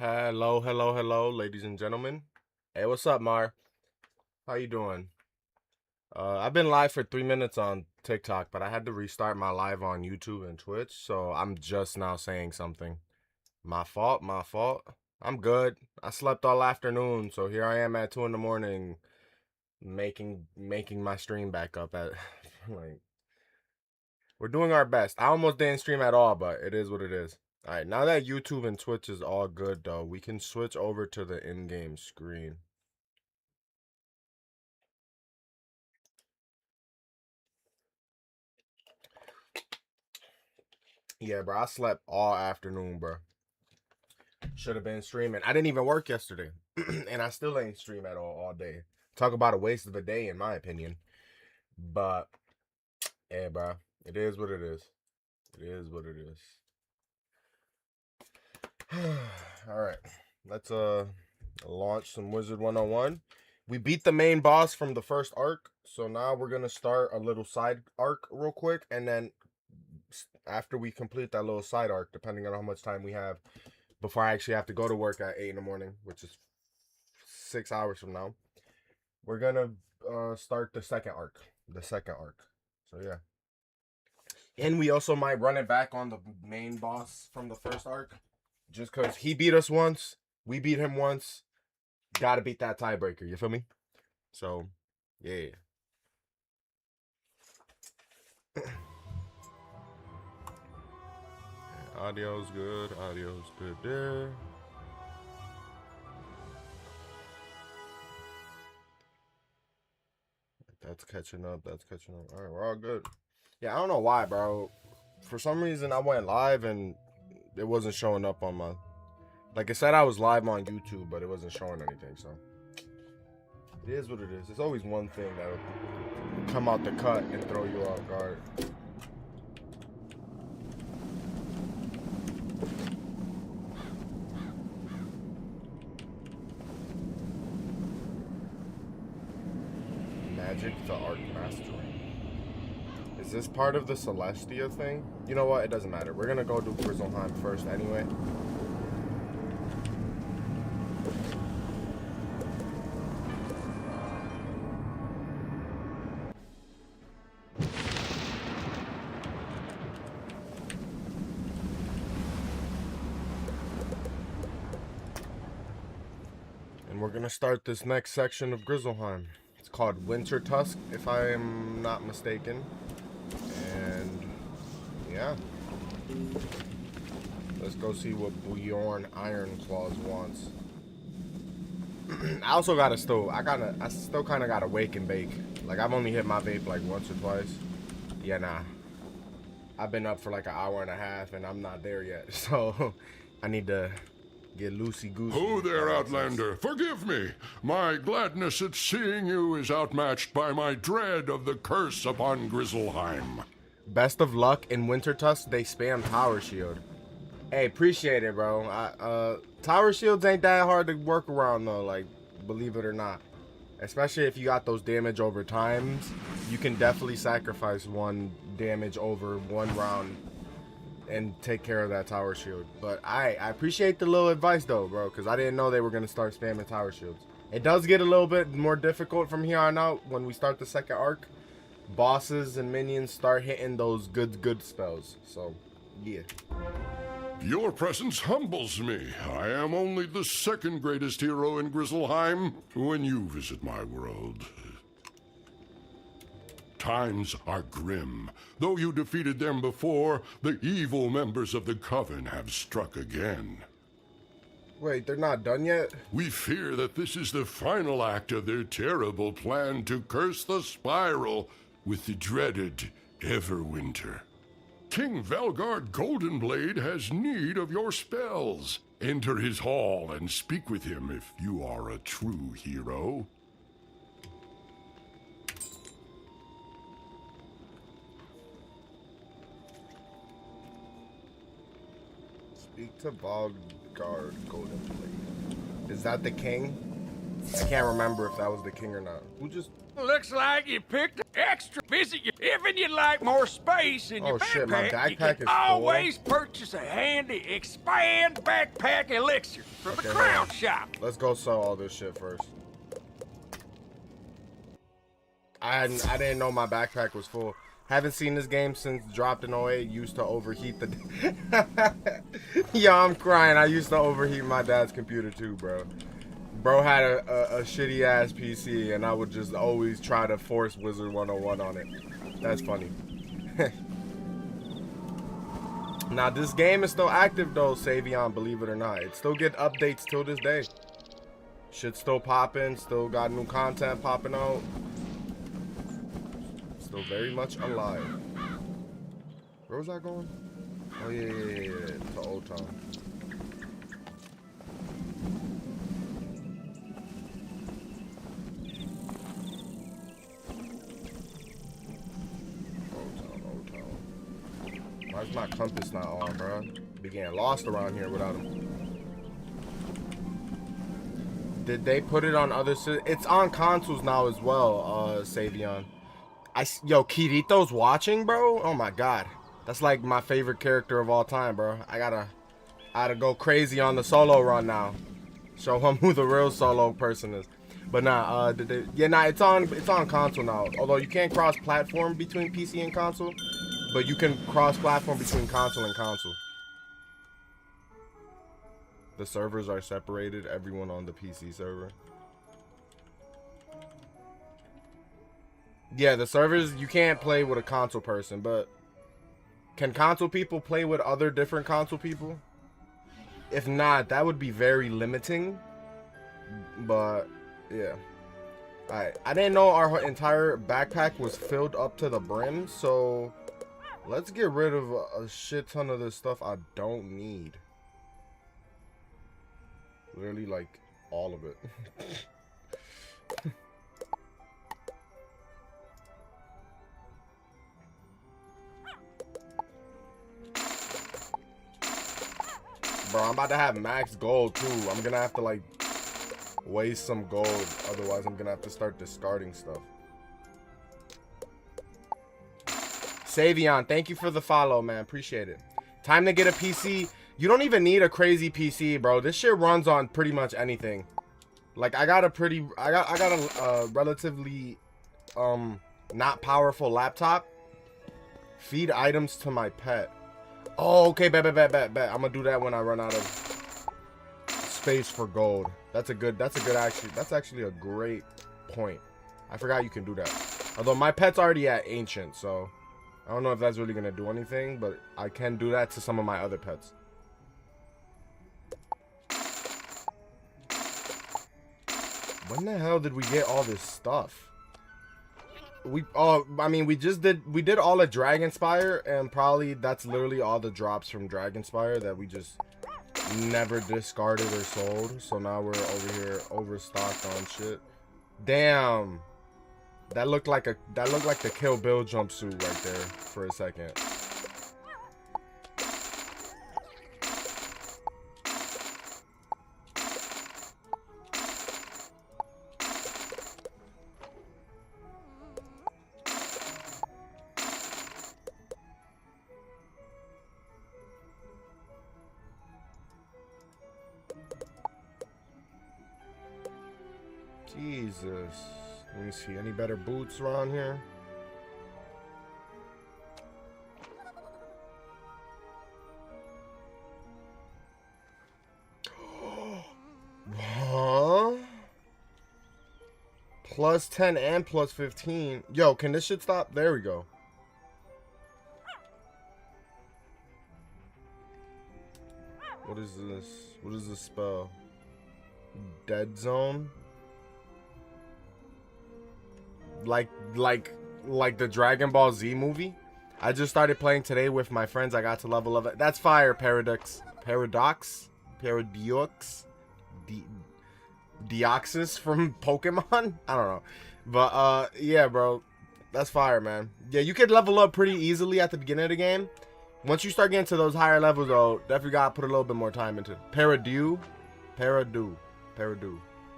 Hello, hello, hello, ladies and gentlemen. Hey, what's up, Mar? How you doing? I've been live for 3 minutes on TikTok, but I had to restart my live on YouTube and Twitch, so I'm just now saying something. My fault, my fault. I'm good. I slept all afternoon, so here I am at 2 in the morning making my stream back up at like we're doing our best. I almost didn't stream at all, but it is what it is. All right, now that YouTube and Twitch is all good though, we can switch over to the in-game screen. Yeah, bro, I slept all afternoon, bro. Should have been streaming. I didn't even work yesterday, and I still ain't stream at all day. Talk about a waste of a day, in my opinion. But yeah, bro, it is what it is. It is what it is. All right, let's launch some Wizard 101. We beat the main boss from the first arc, so now we're gonna start a little side arc real quick, and then after we complete that little side arc, depending on how much time we have before I actually have to go to work at 8 in the morning, which is 6 hours from now, we're gonna start the second arc. The second arc. So yeah. And we also might run it back on the main boss from the first arc. Just because he beat us once, we beat him once. Gotta beat that tiebreaker, you feel me? So, yeah. Audio's good. Audio's good there. That's catching up. That's catching up. All right, we're all good. Yeah, I don't know why, bro. For some reason, I went live and it wasn't showing up on my. Like I said, I was live on YouTube, but it wasn't showing anything. So it is what it is. There's always one thing that'll come out the cut and throw you off guard. Magic to Art Mastery. Is this part of the Celestia thing? You know what? It doesn't matter. We're gonna go do Grizzleheim first anyway. And we're gonna start this next section of Grizzleheim. It's called Wintertusk, if I am not mistaken. And yeah. Let's go see what Bjorn Ironclaws wants. I also gotta I still kinda gotta wake and bake. Like I've only hit my vape like once or twice. Yeah, nah. I've been up for like an hour and a half and I'm not there yet. So I need to get loosey-goosey. Ho there, Outlander. Forgive me. My gladness at seeing you is outmatched by my dread of the curse upon Grizzleheim. Best of luck in Wintertusk. They spam Tower Shield. Hey, appreciate it, bro. Tower Shields ain't that hard to work around though, like, believe it or not. Especially if you got those damage over times, you can definitely sacrifice one damage over one round and take care of that Tower Shield. But I appreciate the little advice though, bro, because I didn't know they were going to start spamming Tower Shields. It does get a little bit more difficult from here on out when we start the second arc. Bosses and minions start hitting those good spells. So, yeah. Your presence humbles me. I am only the second greatest hero in Grizzleheim when you visit my world. Times are grim. Though you defeated them before, the evil members of the Coven have struck again. Wait, they're not done yet? We fear that this is the final act of their terrible plan to curse the Spiral with the dreaded Everwinter. King Velgard Goldenblade has need of your spells. Enter his hall and speak with him if you are a true hero. Speak to Velgard Goldenblade. Is that the king? I can't remember if that was the king or not. Who just... Looks like you picked an extra visit. If you'd like more space in your backpack, shit, my backpack you can is full. always purchase a handy expand backpack elixir from the crown shop. Let's go sell all this shit first. I didn't know my backpack was full. Haven't seen this game since dropped in 08. Used to overheat the... Yeah, I'm crying. I used to overheat my dad's computer too, bro. Bro had a shitty ass PC, and I would just always try to force Wizard 101 on it. That's funny. Now, this game is still active though, Savion, believe it or not. It still get updates till this day. Shit's still popping, still got new content popping out. Still very much alive. Where was I going? Oh yeah, to Old Town. Why's my compass not on, bro? Be getting lost around here without him. Did they put it on other systems? It's on consoles now as well, Savion. Yo, Kirito's watching, bro? Oh my god. That's like my favorite character of all time, bro. I gotta go crazy on the solo run now. Show him who the real solo person is. But nah, it's on console now. Although you can't cross platform between PC and console. But you can cross-platform between console and console. The servers are separated. Everyone on the PC server. Yeah, the servers, you can't play with a console person, but can console people play with other different console people? If not, that would be very limiting. But, yeah. Alright, I didn't know our entire backpack was filled up to the brim, so... Let's get rid of a shit ton of this stuff I don't need. Literally, like, all of it. Bro, I'm about to have max gold, too. I'm gonna have to, like, waste some gold. Otherwise, I'm gonna have to start discarding stuff. Savion, thank you for the follow, man. Appreciate it. Time to get a PC. You don't even need a crazy PC, bro. This shit runs on pretty much anything. Like, I got a relatively not powerful laptop. Feed items to my pet. Oh, okay, bet. I'm gonna do that when I run out of space for gold. That's actually a great point. I forgot you can do that. Although my pet's already at ancient, so I don't know if that's really gonna do anything, but I can do that to some of my other pets. When the hell did we get all this stuff? We did all of Dragonspire, and probably that's literally all the drops from Dragonspire that we just never discarded or sold. So now we're over here overstocked on shit. Damn. That looked like the Kill Bill jumpsuit right there for a second. Jesus. Let me see. Any better boots around here? Huh? Plus 10 and plus 15. Yo, can this shit stop? There we go. What is this? What is this spell? Dead zone? Like the Dragon Ball Z movie. I just started playing today with my friends. I got to level of it. That's fire. Paradox, Deoxys from Pokemon. I don't know, but yeah, bro, that's fire, man. Yeah, you could level up pretty easily at the beginning of the game. Once you start getting to those higher levels, though, definitely gotta put a little bit more time into it. Paradu.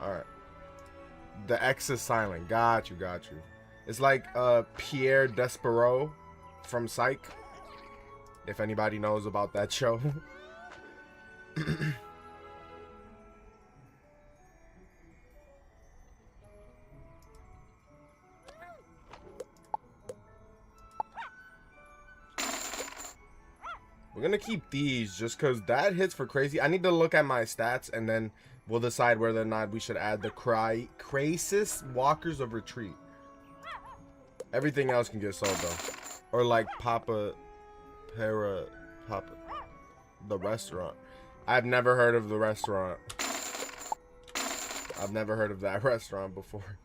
All right. The X is silent. Got you. It's like Pierre Despereaux from Psych. If anybody knows about that show. We're gonna keep these just because that hits for crazy. I need to look at my stats and then we'll decide whether or not we should add the Crisis Walkers of Retreat. Everything else can get sold though. Or like Papa, the restaurant. I've never heard of the restaurant. I've never heard of that restaurant before.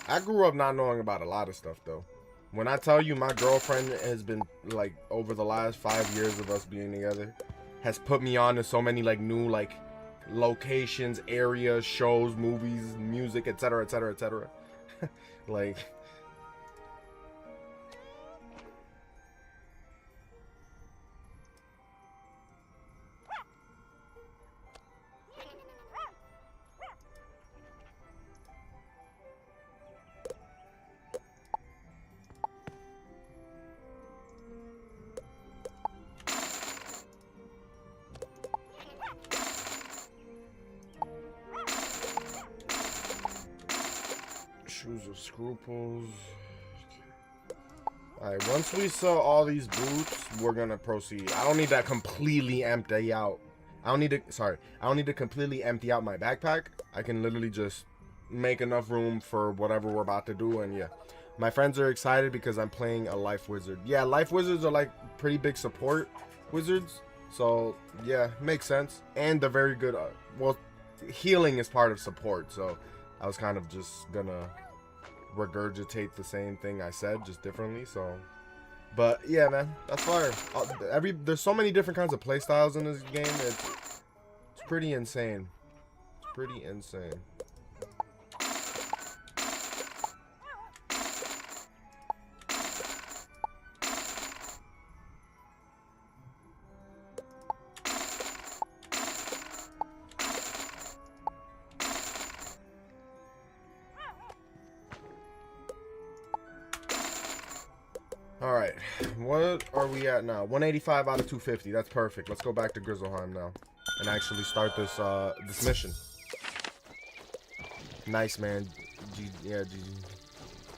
I grew up not knowing about a lot of stuff though. When I tell you my girlfriend has been like over the last 5 years of us being together, has put me on to so many like new like locations, areas, shows, movies, music, etc, etc, etc. Like shoes of scruples. Alright, once we sell all these boots, we're gonna proceed. I don't need that completely empty out. I don't need to completely empty out my backpack. I can literally just make enough room for whatever we're about to do, and yeah. My friends are excited because I'm playing a life wizard. Yeah, life wizards are like pretty big support wizards. So yeah, makes sense. And they're very good. Well, healing is part of support, so I was kind of just gonna regurgitate the same thing I said, just differently. So, but yeah, man, that's fire. There's so many different kinds of play styles in this game. It's pretty insane. It's pretty insane. All right, what are we at now? 185 out of 250. That's perfect. Let's go back to Grizzleheim now and actually start this this mission. Nice, man. Yeah,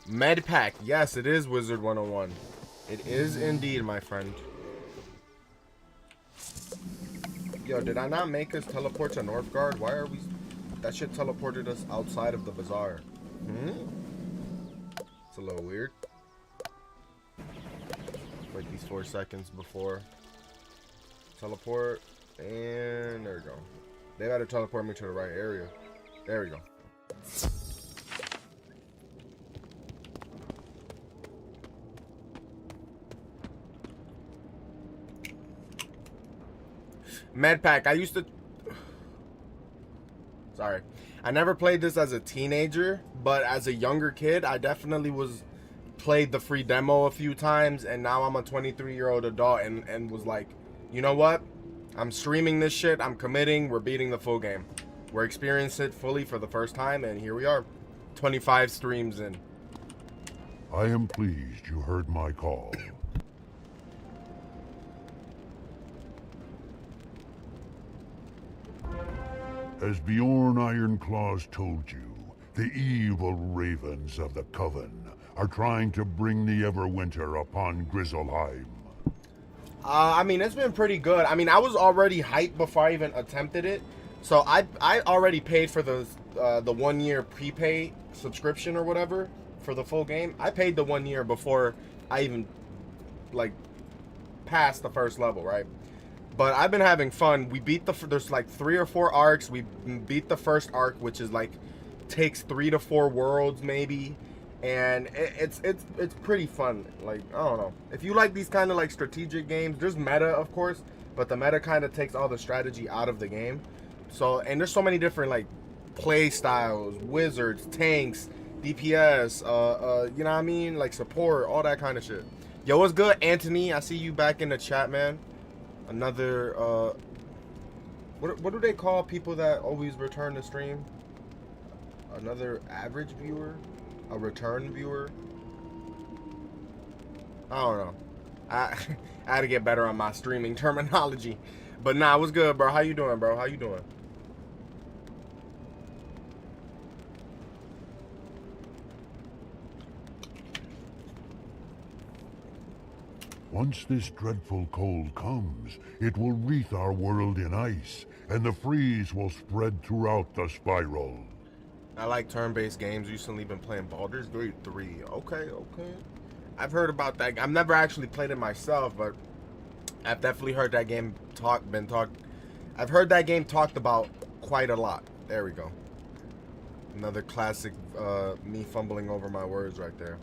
med pack. Yes, it is Wizard 101. It is indeed, my friend. Yo, did I not make us teleport to Northgard? Why are we? That shit teleported us outside of the bazaar. It's a little weird. Wait these 4 seconds before teleport, and there we go. They gotta teleport me to the right area. There we go. Medpack. I used to. Sorry, I never played this as a teenager, but as a younger kid, I definitely played the free demo a few times, and now I'm a 23-year-old adult and was like, you know what? I'm streaming this shit. I'm committing. We're beating the full game. We're experiencing it fully for the first time, and here we are, 25 streams in. I am pleased you heard my call. As Bjorn Ironclaws told you, the evil ravens of the Coven are trying to bring the Everwinter upon Grizzleheim. I mean, it's been pretty good. I mean, I was already hyped before I even attempted it. So I already paid for the 1 year prepay subscription or whatever for the full game. I paid the 1 year before I even like passed the first level, right? But I've been having fun. We beat there's like 3 or 4 arcs. We beat the first arc, which is like takes 3 to 4 worlds maybe. And it's pretty fun. Like, I don't know. If you like these kind of like strategic games, there's meta, of course, but the meta kind of takes all the strategy out of the game. So, and there's so many different like play styles, wizards, tanks, DPS, you know what I mean? Like support, all that kind of shit. Yo, what's good, Anthony? I see you back in the chat, man. Another, what do they call people that always return to stream? Another average viewer? A return viewer? I don't know. I I had to get better on my streaming terminology. But nah, what's good, bro? How you doing, bro? How you doing? Once this dreadful cold comes, it will wreath our world in ice, and the freeze will spread throughout the spiral. I like turn-based games. Recently been playing Baldur's Gate 3. Okay. I've heard about that. I've never actually played it myself, but I've definitely heard that game I've heard that game talked about quite a lot. There we go. Another classic me fumbling over my words right there.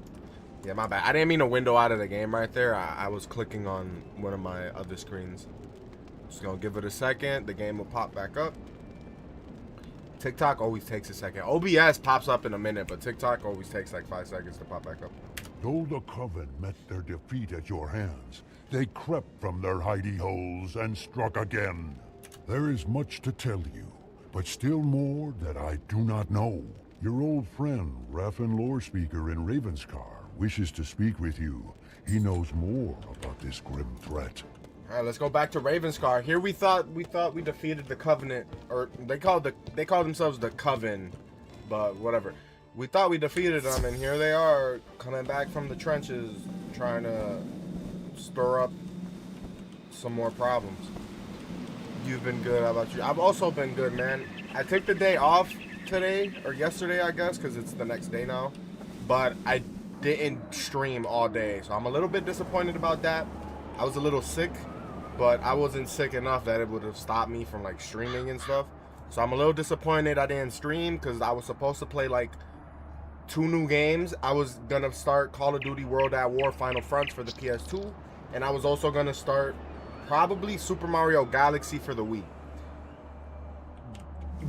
Yeah, my bad. I didn't mean to window out of the game right there. I was clicking on one of my other screens. Just gonna give it a second. The game will pop back up. TikTok always takes a second. OBS pops up in a minute, but TikTok always takes like 5 seconds to pop back up. Though the Coven met their defeat at your hands, they crept from their hidey holes and struck again. There is much to tell you, but still more that I do not know. Your old friend, Raffen Lorespeaker in Ravenscar, wishes to speak with you. He knows more about this grim threat. All right, let's go back to Ravenscar. Here we thought we defeated the Covenant, or they call themselves the Coven, but whatever. We thought we defeated them, and here they are coming back from the trenches, trying to stir up some more problems. You've been good. How about you? I've also been good, man. I took the day off today, or yesterday, I guess, because it's the next day now. But I didn't stream all day, so I'm a little bit disappointed about that. I was a little sick, but I wasn't sick enough that it would have stopped me from like streaming and stuff. So I'm a little disappointed I didn't stream because I was supposed to play like 2 new games. I was gonna start Call of Duty World at War Final Fronts for the PS2, and I was also gonna start probably Super Mario Galaxy for the Wii.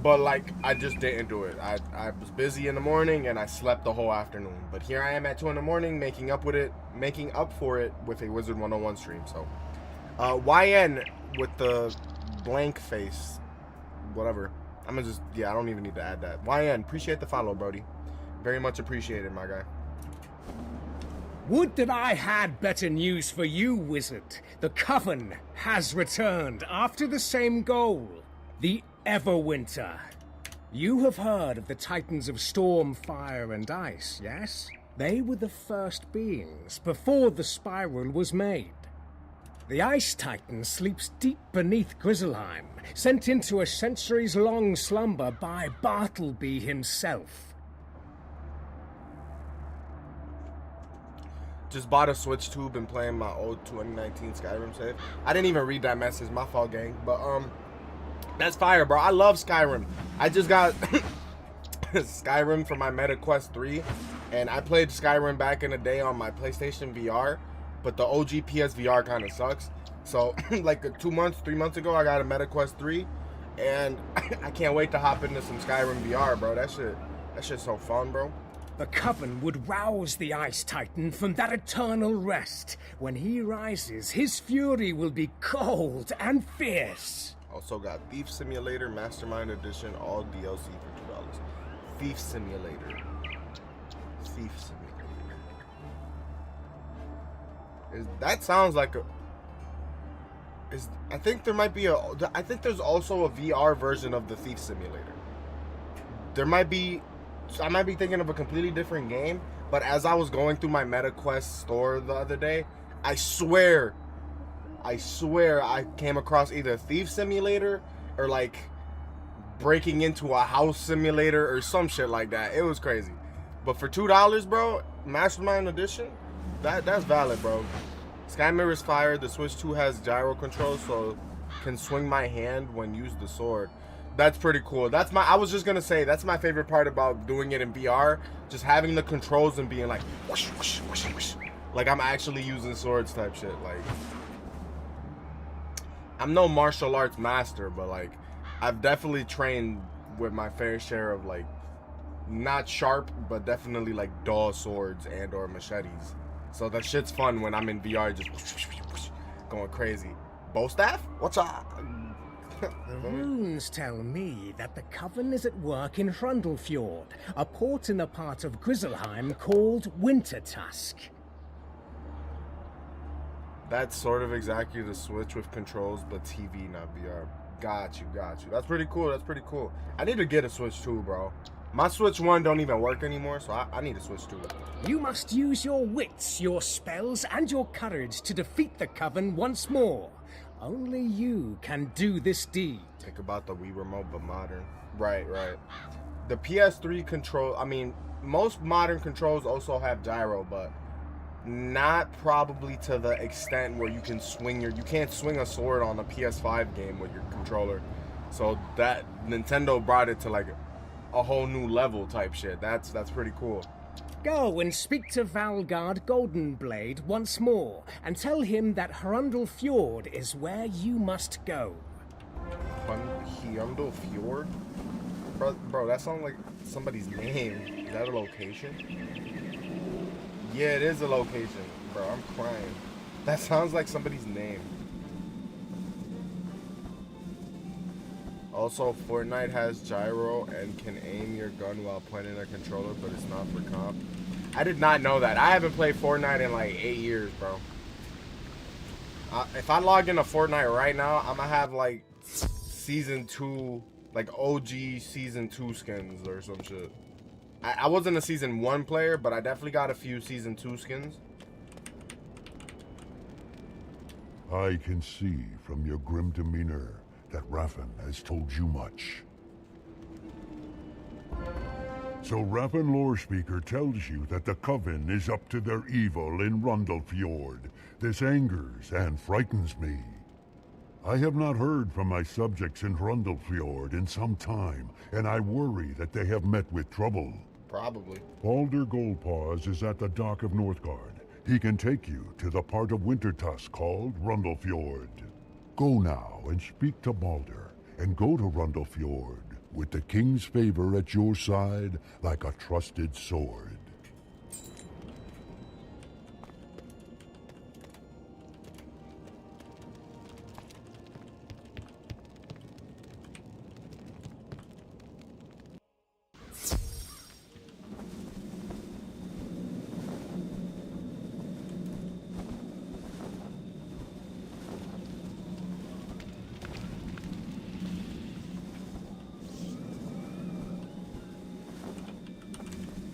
But like, I just didn't do it. I was busy in the morning and I slept the whole afternoon. But here I am at 2 in the morning making up for it with a Wizard 101 stream. So YN with the blank face, whatever. I'm gonna just, yeah, I don't even need to add that. YN, appreciate the follow, Brody. Very much appreciated, my guy. Would that I had better news for you, Wizard. The Coven has returned after the same goal. The Everwinter. You have heard of the Titans of Storm, Fire, and Ice, yes? They were the first beings before the spiral was made. The Ice Titan sleeps deep beneath Grizzleheim, sent into a centuries-long slumber by Bartleby himself. Just bought a Switch 2, been playing my old 2019 Skyrim save. I didn't even read that message, my fault, gang. But that's fire, bro. I love Skyrim. I just got Skyrim for my Meta Quest 3, and I played Skyrim back in the day on my PlayStation VR, but the OG PSVR kind of sucks. So like 3 months ago, I got a Meta Quest 3, and I can't wait to hop into some Skyrim VR, bro. That shit's so fun, bro. The Coven would rouse the Ice Titan from that eternal rest. When he rises, his fury will be cold and fierce. Also got Thief Simulator Mastermind Edition, all DLC for $2. Thief Simulator. That sounds like a... I think there might be I think there's also a VR version of the Thief Simulator. I might be thinking of a completely different game, but as I was going through my MetaQuest store the other day, I swear I came across either Thief Simulator or like breaking into a house simulator or some shit like that. It was crazy. But for $2, bro, Mastermind Edition, that's valid, bro. Sky Mirror's fire. The Switch 2 has gyro controls, so can swing my hand when use the sword. That's pretty cool. I was just gonna say, that's my favorite part about doing it in VR. Just having the controls and being like, whoosh, whoosh, whoosh, whoosh. Like I'm actually using swords type shit. Like, I'm no martial arts master, but like, I've definitely trained with my fair share of like, not sharp, but definitely like dull swords and or machetes. So that shit's fun when I'm in VR, just going crazy. Bow staff? What's up? The runes tell me that the Coven is at work in Hrundlefjord, a port in the part of Grizzleheim called Wintertusk. That's sort of exactly the Switch with controls, but TV, not VR. Got you. That's pretty cool. I need to get a Switch 2, bro. My Switch 1 don't even work anymore, so I need a Switch 2. You must use your wits, your spells, and your courage to defeat the Coven once more. Only you can do this deed. Think about the Wii Remote, but modern. Right. The PS3 control, I mean, most modern controls also have gyro, but not probably to the extent where you can you can't swing a sword on a PS5 game with your controller. So that Nintendo brought it to like a whole new level type shit. That's pretty cool. Go and speak to Valgard Goldenblade once more, and tell him that Hrundlefjord is where you must go. Hrundlefjord? Bro, that sounds like somebody's name. Is that a location? Yeah, it is a location. Bro, I'm crying. That sounds like somebody's name. Also, Fortnite has gyro and can aim your gun while pointing a controller, but it's not for comp. I did not know that. I haven't played Fortnite in like 8 years, bro. If I log into Fortnite right now, I'm gonna have like Season 2, like OG Season 2 skins or some shit. I wasn't a Season 1 player, but I definitely got a few Season 2 skins. I can see from your grim demeanor that Raffen has told you much. So Raffen Lorespeaker tells you that the Coven is up to their evil in Hrundlefjord. This angers and frightens me. I have not heard from my subjects in Hrundlefjord in some time, and I worry that they have met with trouble. Probably. Balder Goldpaws is at the dock of Northgard. He can take you to the part of Wintertusk called Hrundlefjord. Go now and speak to Balder, and go to Hrundlefjord with the king's favor at your side like a trusted sword.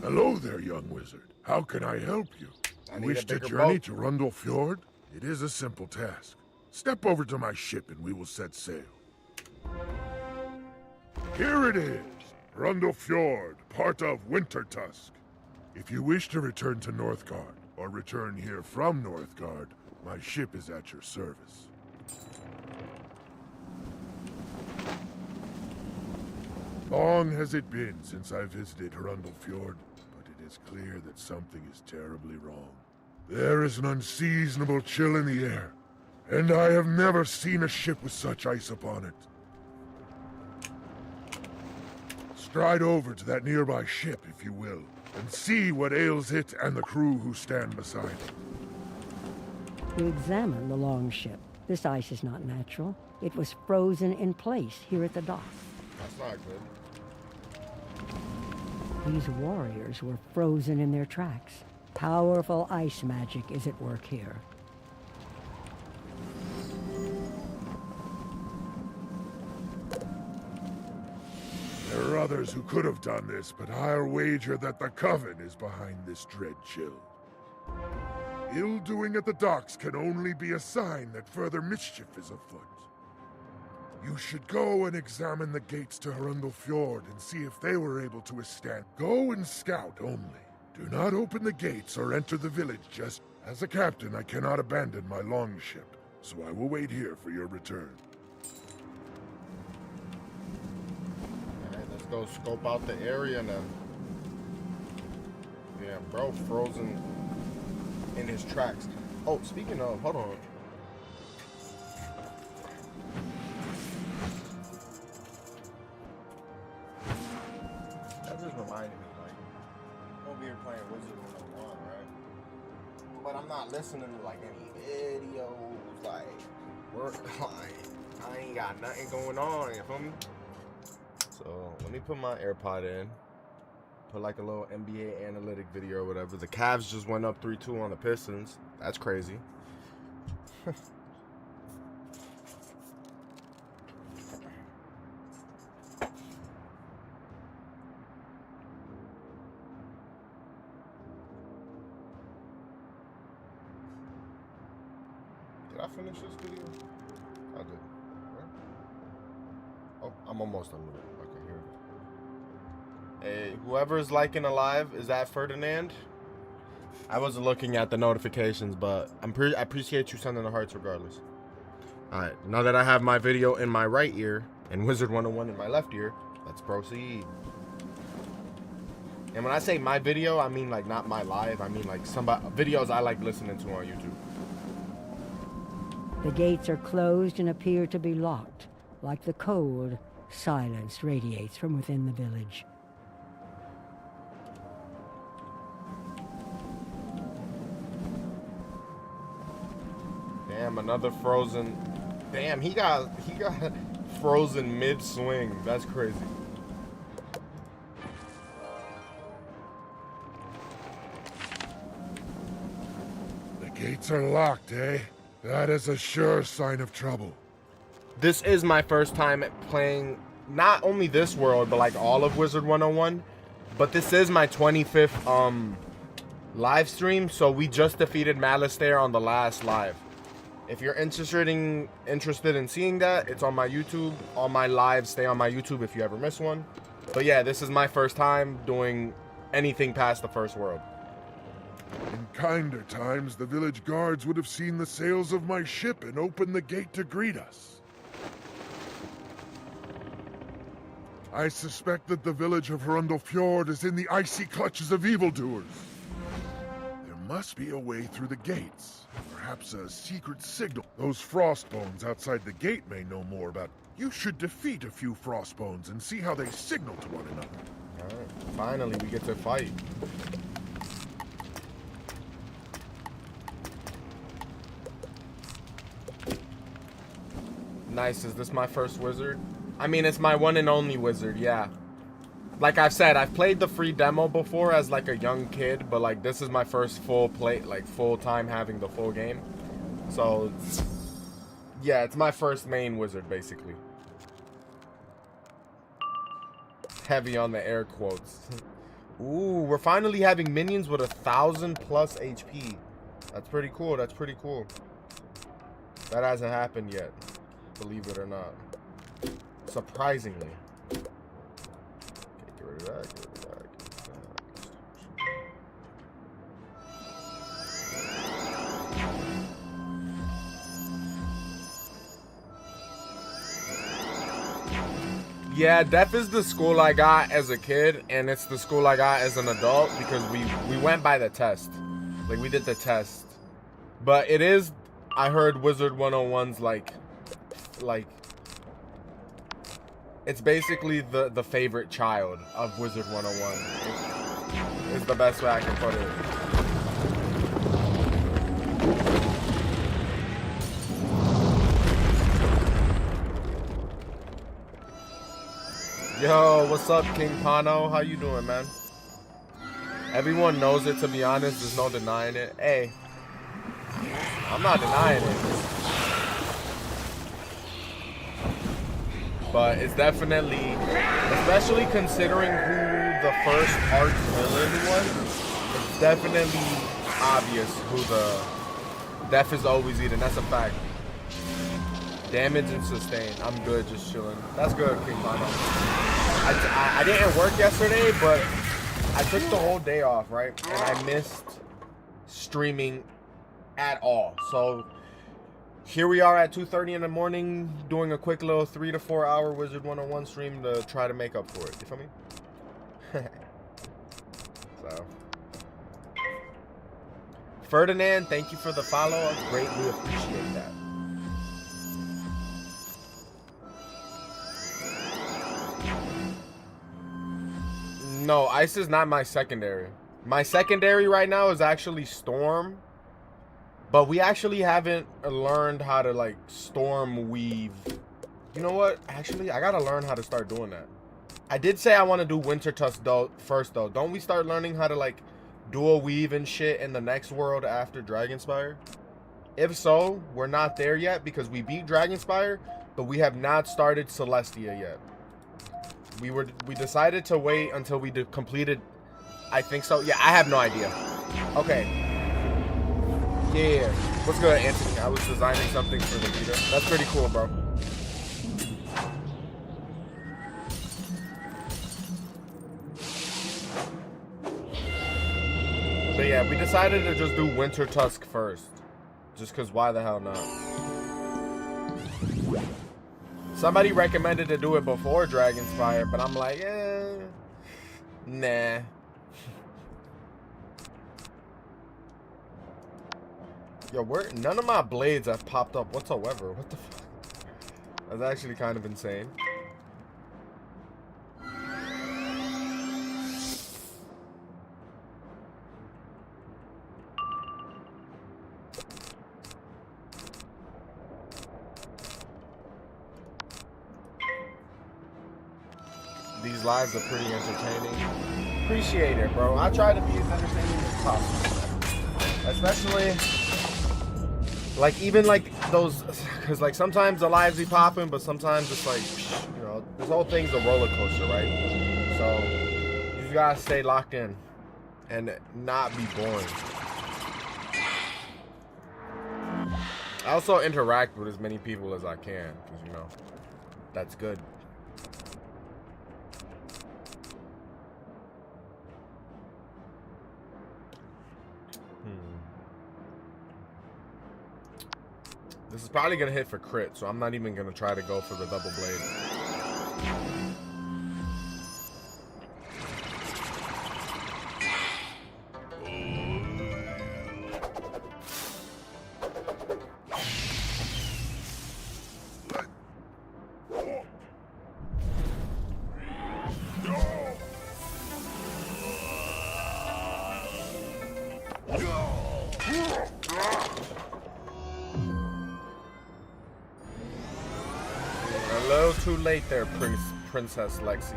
Hello there, young wizard. How can I help you? I You need wish a to bigger journey boat. to Hrundlefjord? It is a simple task. Step over to my ship and we will set sail. Here it is, Hrundlefjord, part of Wintertusk. If you wish to return to Northgard, or return here from Northgard, my ship is at your service. Long has it been since I visited Hrundlefjord, but it is clear that something is terribly wrong. There is an unseasonable chill in the air, and I have never seen a ship with such ice upon it. Stride over to that nearby ship, if you will, and see what ails it and the crew who stand beside it. You examine the longship. This ice is not natural. It was frozen in place here at the dock. That's not good. These warriors were frozen in their tracks. Powerful ice magic is at work here. There are others who could have done this, but I'll wager that the Coven is behind this dread chill. Ill-doing at the docks can only be a sign that further mischief is afoot. You should go and examine the gates to Hrundlefjord and see if they were able to withstand. Go and scout only. Do not open the gates or enter the village just... As a captain, I cannot abandon my longship, so I will wait here for your return. Alright, let's go scope out the area now. Yeah, bro frozen in his tracks. Oh, speaking of, hold on. That just reminded me, like, over here playing Wizard 101, right? But I'm not listening to like any videos, like work, like I ain't got nothing going on, you feel me? So let me put my AirPod in. Put like a little NBA analytic video or whatever. The Cavs just went up 3-2 on the Pistons. That's crazy. Did I finish this video? I did. Where? Oh, I'm almost done with it. Okay, here we go. Hey, whoever's liking alive, is that Ferdinand? I wasn't looking at the notifications, but I appreciate you sending the hearts regardless. Alright, now that I have my video in my right ear and Wizard 101 in my left ear, let's proceed. And when I say my video, I mean like not my live, I mean like videos I like listening to on YouTube. The gates are closed and appear to be locked. Like the cold, silence radiates from within the village. Damn, another frozen. Damn, he got frozen mid-swing. That's crazy. The gates are locked, eh? That is a sure sign of trouble. This is my first time playing not only this world, but like all of Wizard 101. But this is my 25th live stream, so we just defeated Malistaire on the last live. If you're interested in seeing that, it's on my YouTube. All my lives stay on my YouTube if you ever miss one. But yeah, this is my first time doing anything past the first world. In kinder times, the village guards would have seen the sails of my ship and opened the gate to greet us. I suspect that the village of Fjord is in the icy clutches of evildoers. There must be a way through the gates. Perhaps a secret signal. Those frostbones outside the gate may know more about. You should defeat a few frostbones and see how they signal to one another. Alright, finally we get to fight. Nice, is this my first wizard? I mean, it's my one and only wizard, yeah. Like I've said, I've played the free demo before as like a young kid, but like this is my first full play, like full time having the full game. So, yeah, it's my first main wizard, basically. Heavy on the air quotes. Ooh, we're finally having minions with 1,000+ HP. That's pretty cool, that's pretty cool. That hasn't happened yet, believe it or not. Surprisingly. Okay, get rid of that, get rid of that, get rid of that. Yeah, Def is the school I got as a kid, and it's the school I got as an adult because we went by the test. Like, we did the test. But it is, I heard Wizard 101's like it's basically the favorite child of Wizard 101. Is the best way I can put it. Yo, what's up, King Pano? How you doing, man? Everyone knows it, to be honest. There's no denying it. Hey, I'm not denying it. But it's definitely, especially considering who the first arch villain was, it's definitely obvious who the Def is always eating. That's a fact. Damage and sustain. I'm good, just chilling. That's good, King Mono. I didn't work yesterday, but I took the whole day off, right? And I missed streaming at all. So here we are at 2:30 in the morning doing a quick little 3 to 4 hour Wizard 101 stream to try to make up for it. You feel me? So, Ferdinand, thank you for the follow. I greatly appreciate that. No, Ice is not my secondary. My secondary right now is actually Storm, But we actually haven't learned how to, like, storm weave. You know what? Actually, I gotta learn how to start doing that. I did say I want to do Wintertusk though first, though. Don't we start learning how to, like, dual weave and shit in the next world after Dragonspire? If so, we're not there yet because we beat Dragonspire, but we have not started Celestia yet. We decided to wait until we completed. I think so. Yeah, I have no idea. Okay. Yeah. What's good, Anthony? I was designing something for the Vita. That's pretty cool, bro. But yeah, we decided to just do Wintertusk first. Just because why the hell not? Somebody recommended to do it before Dragonspire, but I'm like, nah. Yo, none of my blades have popped up whatsoever. What the fuck? That's actually kind of insane. These lives are pretty entertaining. Appreciate it, bro. I try to be as entertaining as possible. Especially, like, even like those, because like sometimes the lives be popping, but sometimes it's like, you know, this whole thing's a roller coaster, right? So you just gotta stay locked in and not be boring. I also interact with as many people as I can, because, you know, that's good. This is probably gonna hit for crit, so I'm not even gonna try to go for the double blade. Too late there, Princess Lexi.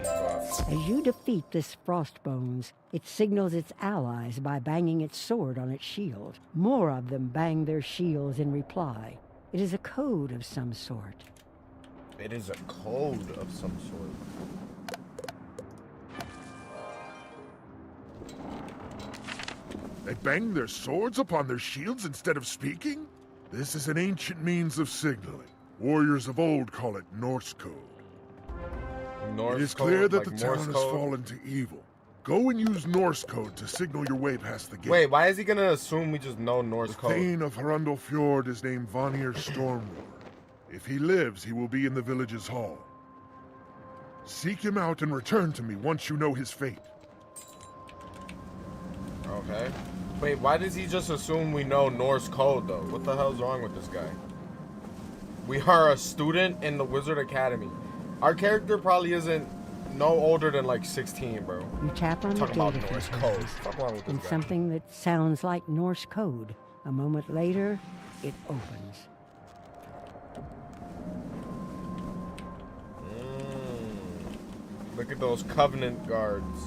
As you defeat this Frostbones, it signals its allies by banging its sword on its shield. More of them bang their shields in reply. It is a code of some sort. It is a code of some sort. They bang their swords upon their shields instead of speaking? This is an ancient means of signaling. Warriors of old call it Norse code. It is clear that the town has fallen to evil. Go and use Norse code to signal your way past the gate. Wait, why is he gonna assume we just know Norse code? The Thane of Hrundel Fjord is named Vanir Stormroar. If he lives, he will be in the village's hall. Seek him out and return to me once you know his fate. Okay. Wait, why does he just assume we know Norse code, though? What the hell's wrong with this guy? We are a student in the Wizard Academy. Our character probably isn't no older than like 16, bro. You tap on the Talking about data Norse filters code. Fuck wrong with this and guy? something that sounds like Norse code. A moment later, it opens. Look at those Covenant guards.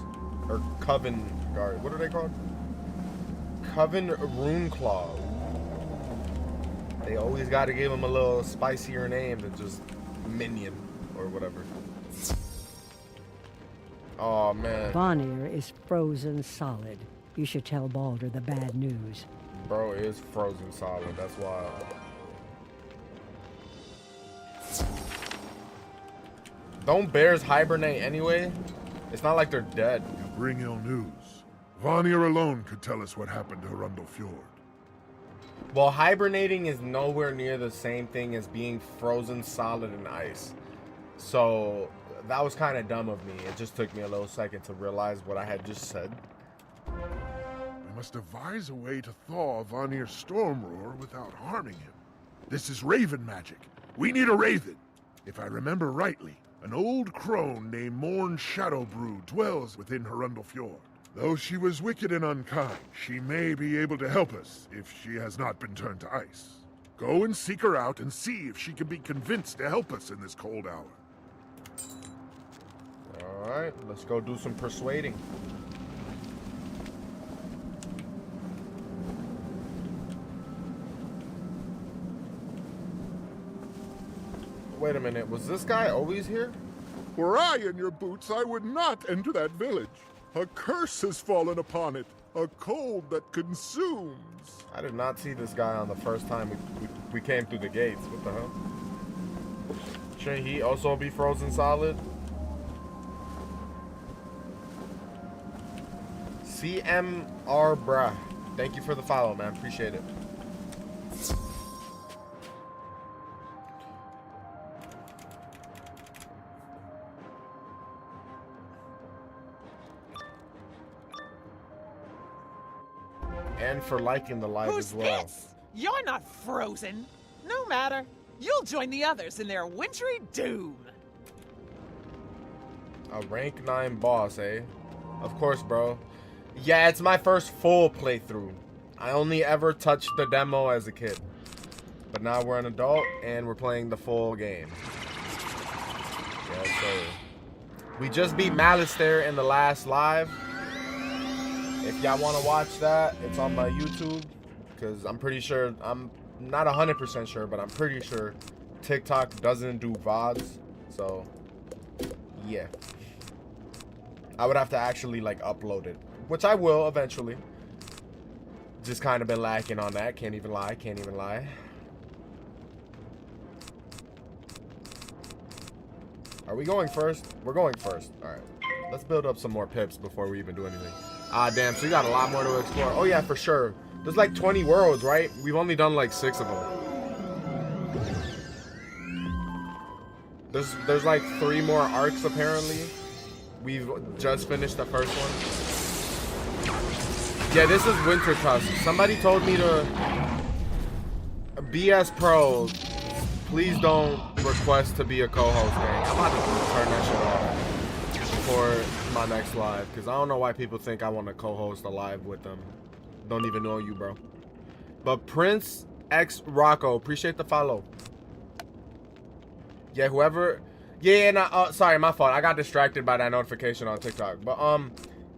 Or Coven guard. What are they called? Coven Runeclaw. They always got to give them a little spicier name than just Minion or whatever. Oh, man. Vanir is frozen solid. You should tell Baldur the bad news. Bro is frozen solid. That's wild. Don't bears hibernate anyway? It's not like they're dead. You bring ill news. Vanir alone could tell us what happened to Hrundel Fjord. Well, hibernating is nowhere near the same thing as being frozen solid in ice. So that was kind of dumb of me. It just took me a little second to realize what I had just said. We must devise a way to thaw Vanir's Stormroar without harming him. This is raven magic. We need a raven. If I remember rightly, an old crone named Morn Shadowbrew dwells within Hrundel Fjord. Though she was wicked and unkind, she may be able to help us if she has not been turned to ice. Go and seek her out and see if she can be convinced to help us in this cold hour. Alright, let's go do some persuading. Wait a minute, was this guy always here? Were I in your boots, I would not enter that village. A curse has fallen upon it, a cold that consumes. I did not see this guy on the first time we came through the gates. What the hell? Shouldn't he also be frozen solid? CMR bruh. Thank you for the follow, man. Appreciate it. And for liking the live Who's as well. this? You're not frozen. No matter. You'll join the others in their wintry doom. A rank 9 boss, eh? Of course, bro. Yeah, it's my first full playthrough. I only ever touched the demo as a kid. But now we're an adult and we're playing the full game. Yes, sir. We just beat Malistaire in the last live. If y'all want to watch that, it's on my YouTube. Because I'm pretty sure, I'm not 100% sure, but I'm pretty sure TikTok doesn't do VODs. So, yeah. I would have to actually, like, upload it. Which I will eventually. Just kind of been lacking on that. Can't even lie. Can't even lie. Are we going first? We're going first. Alright. Let's build up some more pips before we even do anything. Ah, damn. So you got a lot more to explore. Oh, yeah, for sure. There's like 20 worlds, right? We've only done like 6 of them. There's like 3 more arcs, apparently. We've just finished the first one. Yeah, this is Wintertusk. Somebody told me to... BS Pro, please don't request to be a co-host, gang. I'm about to turn that shit off for my next live. Because I don't know why people think I want to co-host a live with them. Don't even know you, bro. But Prince X Rocco, appreciate the follow. Yeah, whoever... Yeah, no, sorry, my fault. I got distracted by that notification on TikTok. But,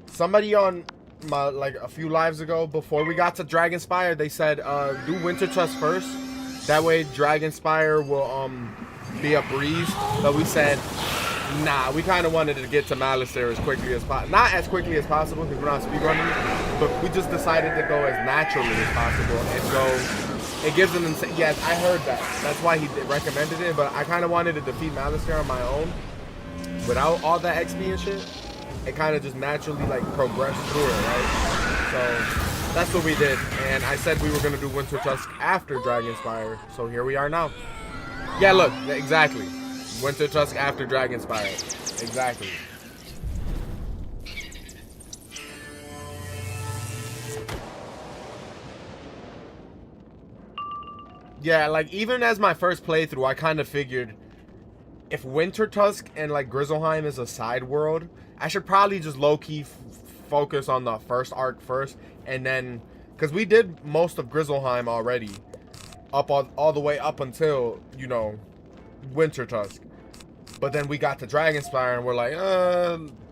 somebody on my, like, a few lives ago, before we got to Dragonspire, they said, do Wintertusk first. That way, Dragonspire will, be a breeze. But we said, nah, we kind of wanted to get to Malistaire as quickly as possible. Not as quickly as possible, because we're not speedrunning, but we just decided to go as naturally as possible and go... It gives them insane. Yes, I heard that. That's why he recommended it. But I kind of wanted to defeat Malistaire on my own, without all that XP and shit. It kind of just naturally like progressed through it, right? So that's what we did. And I said we were gonna do Wintertusk after Dragonspire. So here we are now. Yeah, look, exactly. Wintertusk after Dragonspire. Exactly. Yeah, like, even as my first playthrough, I kind of figured if Wintertusk and, like, Grizzleheim is a side world, I should probably just low-key focus on the first arc first, and then, because we did most of Grizzleheim already, all the way up until, you know, Wintertusk. But then we got to Dragonspire, and we're like,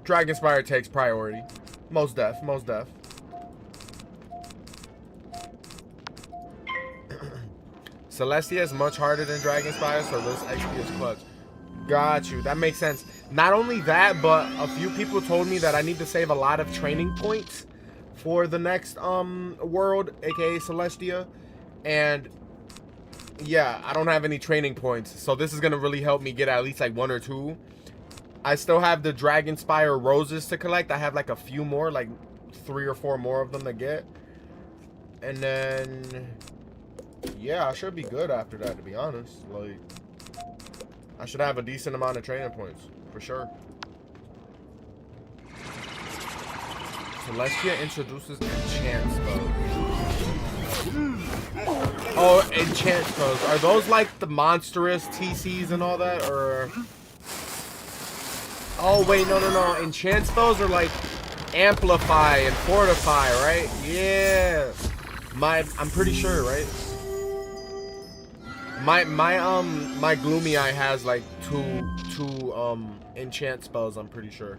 Dragonspire takes priority. Most def, most def. Celestia is much harder than Dragonspire, so this XP is clutch. Got you. That makes sense. Not only that, but a few people told me that I need to save a lot of training points for the next world, aka Celestia. And yeah, I don't have any training points, so this is gonna really help me get at least like 1 or 2. I still have the Dragonspire roses to collect. I have like a few more, like 3 or 4 more of them to get. And then yeah, I should be good after that, to be honest. Like, I should have a decent amount of training points, for sure. Celestia introduces enchant spells. Oh, enchant spells. Are those like the monstrous TCs and all that, or... Oh, wait, no. Enchant spells are like amplify and fortify, right? Yeah. I'm pretty sure, right? My Gloomy Eye has like two enchant spells, I'm pretty sure.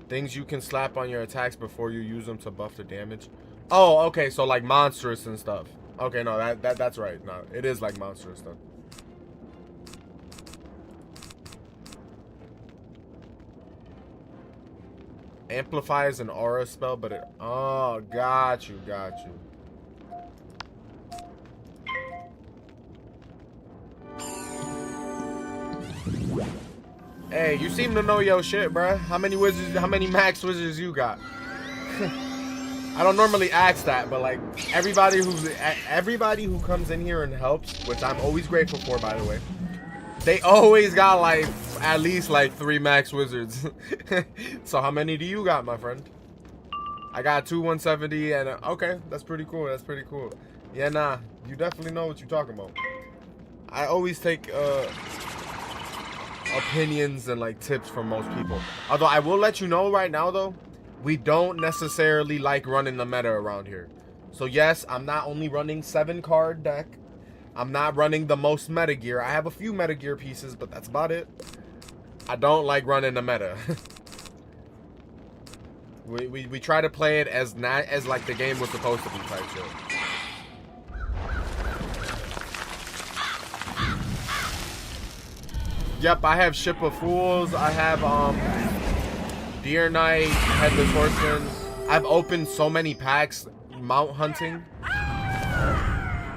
Things you can slap on your attacks before you use them to buff the damage. Oh, okay, so like monstrous and stuff. Okay, no, that's right. No, it is like monstrous stuff. Amplify is an aura spell, but it... Oh, got you. Hey, you seem to know your shit, bruh. How many max wizards you got? I don't normally ask that, but like everybody who comes in here and helps, which I'm always grateful for, by the way, they always got like at least like 3 max wizards. So how many do you got, my friend? I got 2 170 and okay, that's pretty cool. Yeah, nah, you definitely know what you're talking about. I always take opinions and like tips from most people. Although I will let you know right now though, we don't necessarily like running the meta around here. So yes, I'm not only running 7-card deck. I'm not running the most meta gear. I have a few meta gear pieces, but that's about it. I don't like running the meta. we try to play it as like the game was supposed to be type shit. Yep, I have Ship of Fools. I have Deer Knight, Headless Horseman. I've opened so many packs, mount hunting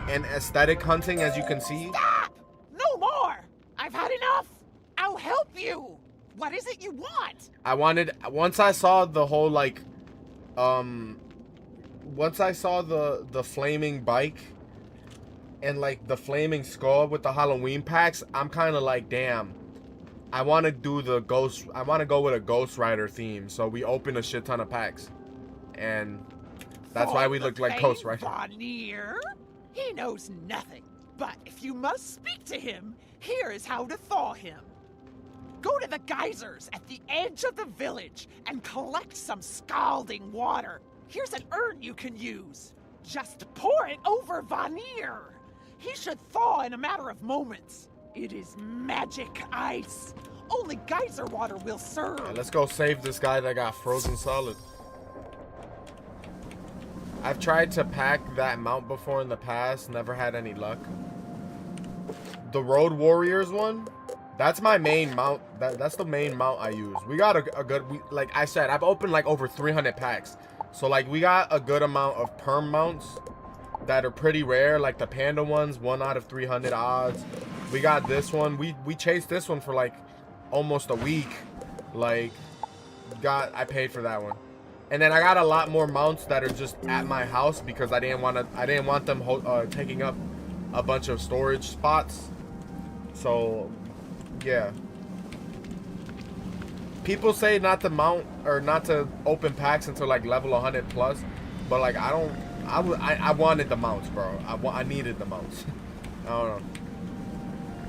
and aesthetic hunting, as you can see. Stop! No more! I've had enough! I'll help you! What is it you want? Once I saw the whole like, once I saw the flaming bike and like the flaming skull with the Halloween packs, I'm kind of like, damn, I want to do the ghost. I want to go with a Ghost Rider theme. So we open a shit ton of packs, and that's why we look like Ghost Rider. Vanir? He knows nothing. But if you must speak to him, here is how to thaw him. Go to the geysers at the edge of the village and collect some scalding water. Here's an urn you can use. Just pour it over Vanir. He should thaw in a matter of moments. It is magic ice. Only geyser water will serve. Right, let's go save this guy that got frozen solid. I've tried to pack that mount before in the past, never had any luck. The Road Warriors one, that's my main mount. That's the main mount I use. We got a good, like I said, I've opened like over 300 packs. So like we got a good amount of perm mounts that are pretty rare, like the panda ones, 1 out of 300 odds. We got this one. We chased this one for like almost a week. Like I paid for that one. And then I got a lot more mounts that are just at my house because I didn't want them taking up a bunch of storage spots. So yeah, people say not to mount or not to open packs until like level 100 plus, but like I wanted the mounts, bro. I needed the mounts. I don't know.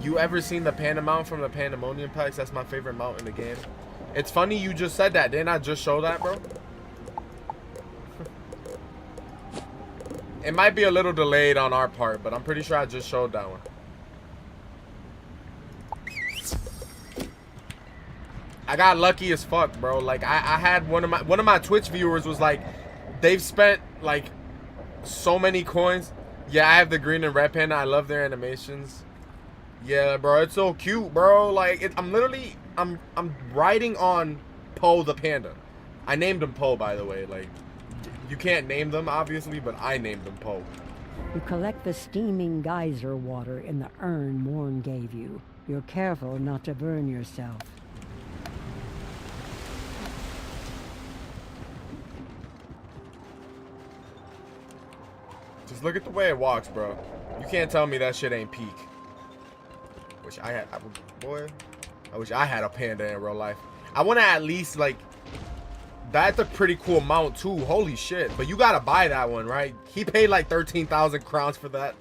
You ever seen the panda mount from the Pandemonium packs? That's my favorite mount in the game. It's funny you just said that. Didn't I just show that, bro? It might be a little delayed on our part, but I'm pretty sure I just showed that one. I got lucky as fuck, bro. Like I had one of my Twitch viewers was like, they've spent like so many coins. Yeah, I have the green and red panda. I love their animations. Yeah, bro, it's so cute, bro. Like I'm riding on Poe the panda. I named him Poe, by the way. Like, you can't name them obviously, but I named him Poe. You collect the steaming geyser water in the urn Morn gave you. You're careful not to burn yourself. Just look at the way it walks, bro. You can't tell me that shit ain't peak. I wish I had a panda in real life. I want to at least like, that's a pretty cool mount too. Holy shit. But you got to buy that one, right? He paid like 13,000 crowns for that.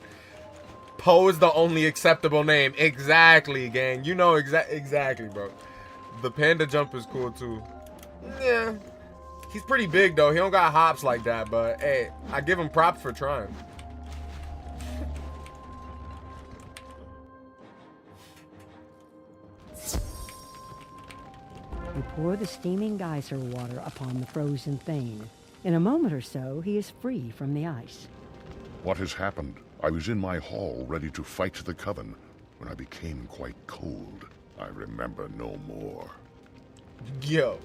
Poe is the only acceptable name. Exactly, gang. You know exactly, bro. The panda jump is cool too. Yeah. He's pretty big though. He don't got hops like that, but hey, I give him props for trying. You pour the steaming geyser water upon the frozen Thane. In a moment or so, he is free from the ice. What has happened? I was in my hall ready to fight the Coven when I became quite cold. I remember no more. Yo.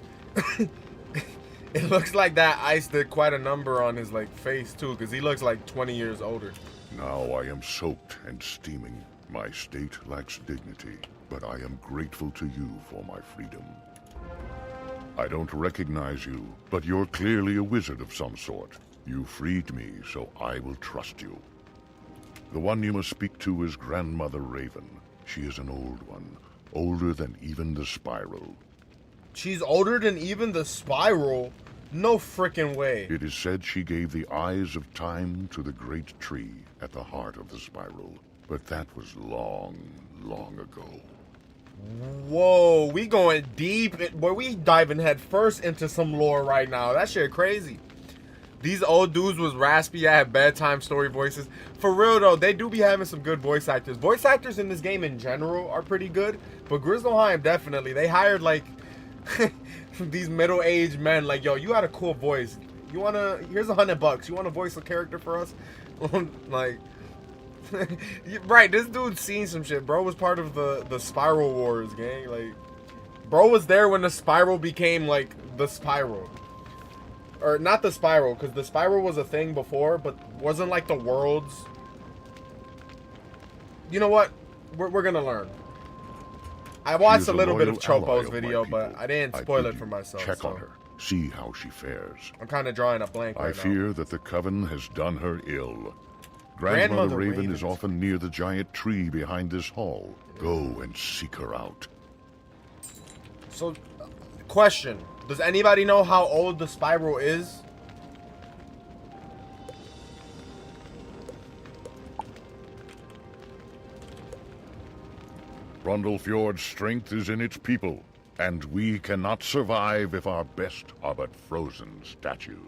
It looks like that ice did quite a number on his like face too, because he looks like 20 years older. Now I am soaked and steaming. My state lacks dignity, but I am grateful to you for my freedom. I don't recognize you, but you're clearly a wizard of some sort. You freed me, so I will trust you. The one you must speak to is Grandmother Raven. She is an old one, older than even the Spiral. She's older than even the Spiral? No frickin' way. It is said she gave the eyes of time to the great tree at the heart of the Spiral, but that was long, long ago. Whoa, we going deep. Boy, we diving head first into some lore right now. That shit crazy. These old dudes was raspy. I had bedtime story voices. For real though, they do be having some good voice actors. Voice actors in this game in general are pretty good, but Grizzleheim definitely. They hired like these middle-aged men. Like, yo, you had a cool voice. You wanna? Here's $100. You wanna voice a character for us? Like. Right, this dude's seen some shit. Bro was part of the Spiral Wars, gang. Like, bro was there when the Spiral became like the Spiral, or not the Spiral, because the Spiral was a thing before, but wasn't like the worlds. You know what? We're gonna learn. I watched a little bit of Chopo's video, but I didn't spoil it for myself. Check on her. See how she fares. I'm kind of drawing a blank right now. I fear that the Coven has done her ill. Grandmother Raven is often near the giant tree behind this hall. Go and seek her out. So, question. Does anybody know how old the Spiral is? Brundlefjord's strength is in its people, and we cannot survive if our best are but frozen statues.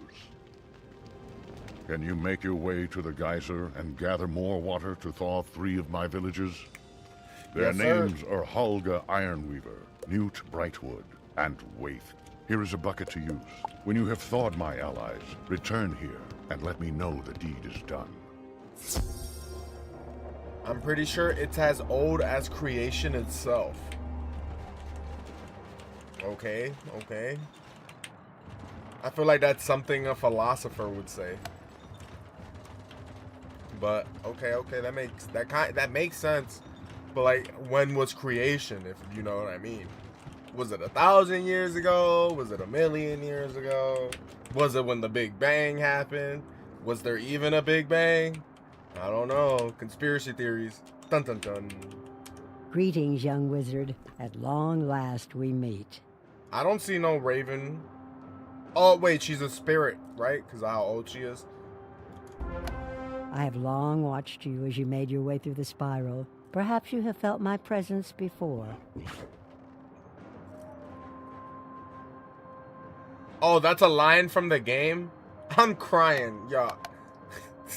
Can you make your way to the geyser and gather more water to thaw 3 of my villagers? Their names are Hulga Ironweaver, Newt Brightwood, and Waith. Here is a bucket to use. When you have thawed my allies, return here and let me know the deed is done. I'm pretty sure it's as old as creation itself. Okay, okay. I feel like that's something a philosopher would say. But okay, that makes sense. But like, when was creation, if you know what I mean? Was it 1,000 years ago? Was it 1,000,000 years ago? Was it when the Big Bang happened? Was there even a Big Bang? I don't know. Conspiracy theories. Dun dun dun. Greetings, young wizard. At long last we meet. I don't see no Raven. Oh wait, she's a spirit, right? Because of how old she is. I have long watched you as you made your way through the Spiral. Perhaps you have felt my presence before. Oh, that's a line from the game? I'm crying, yo.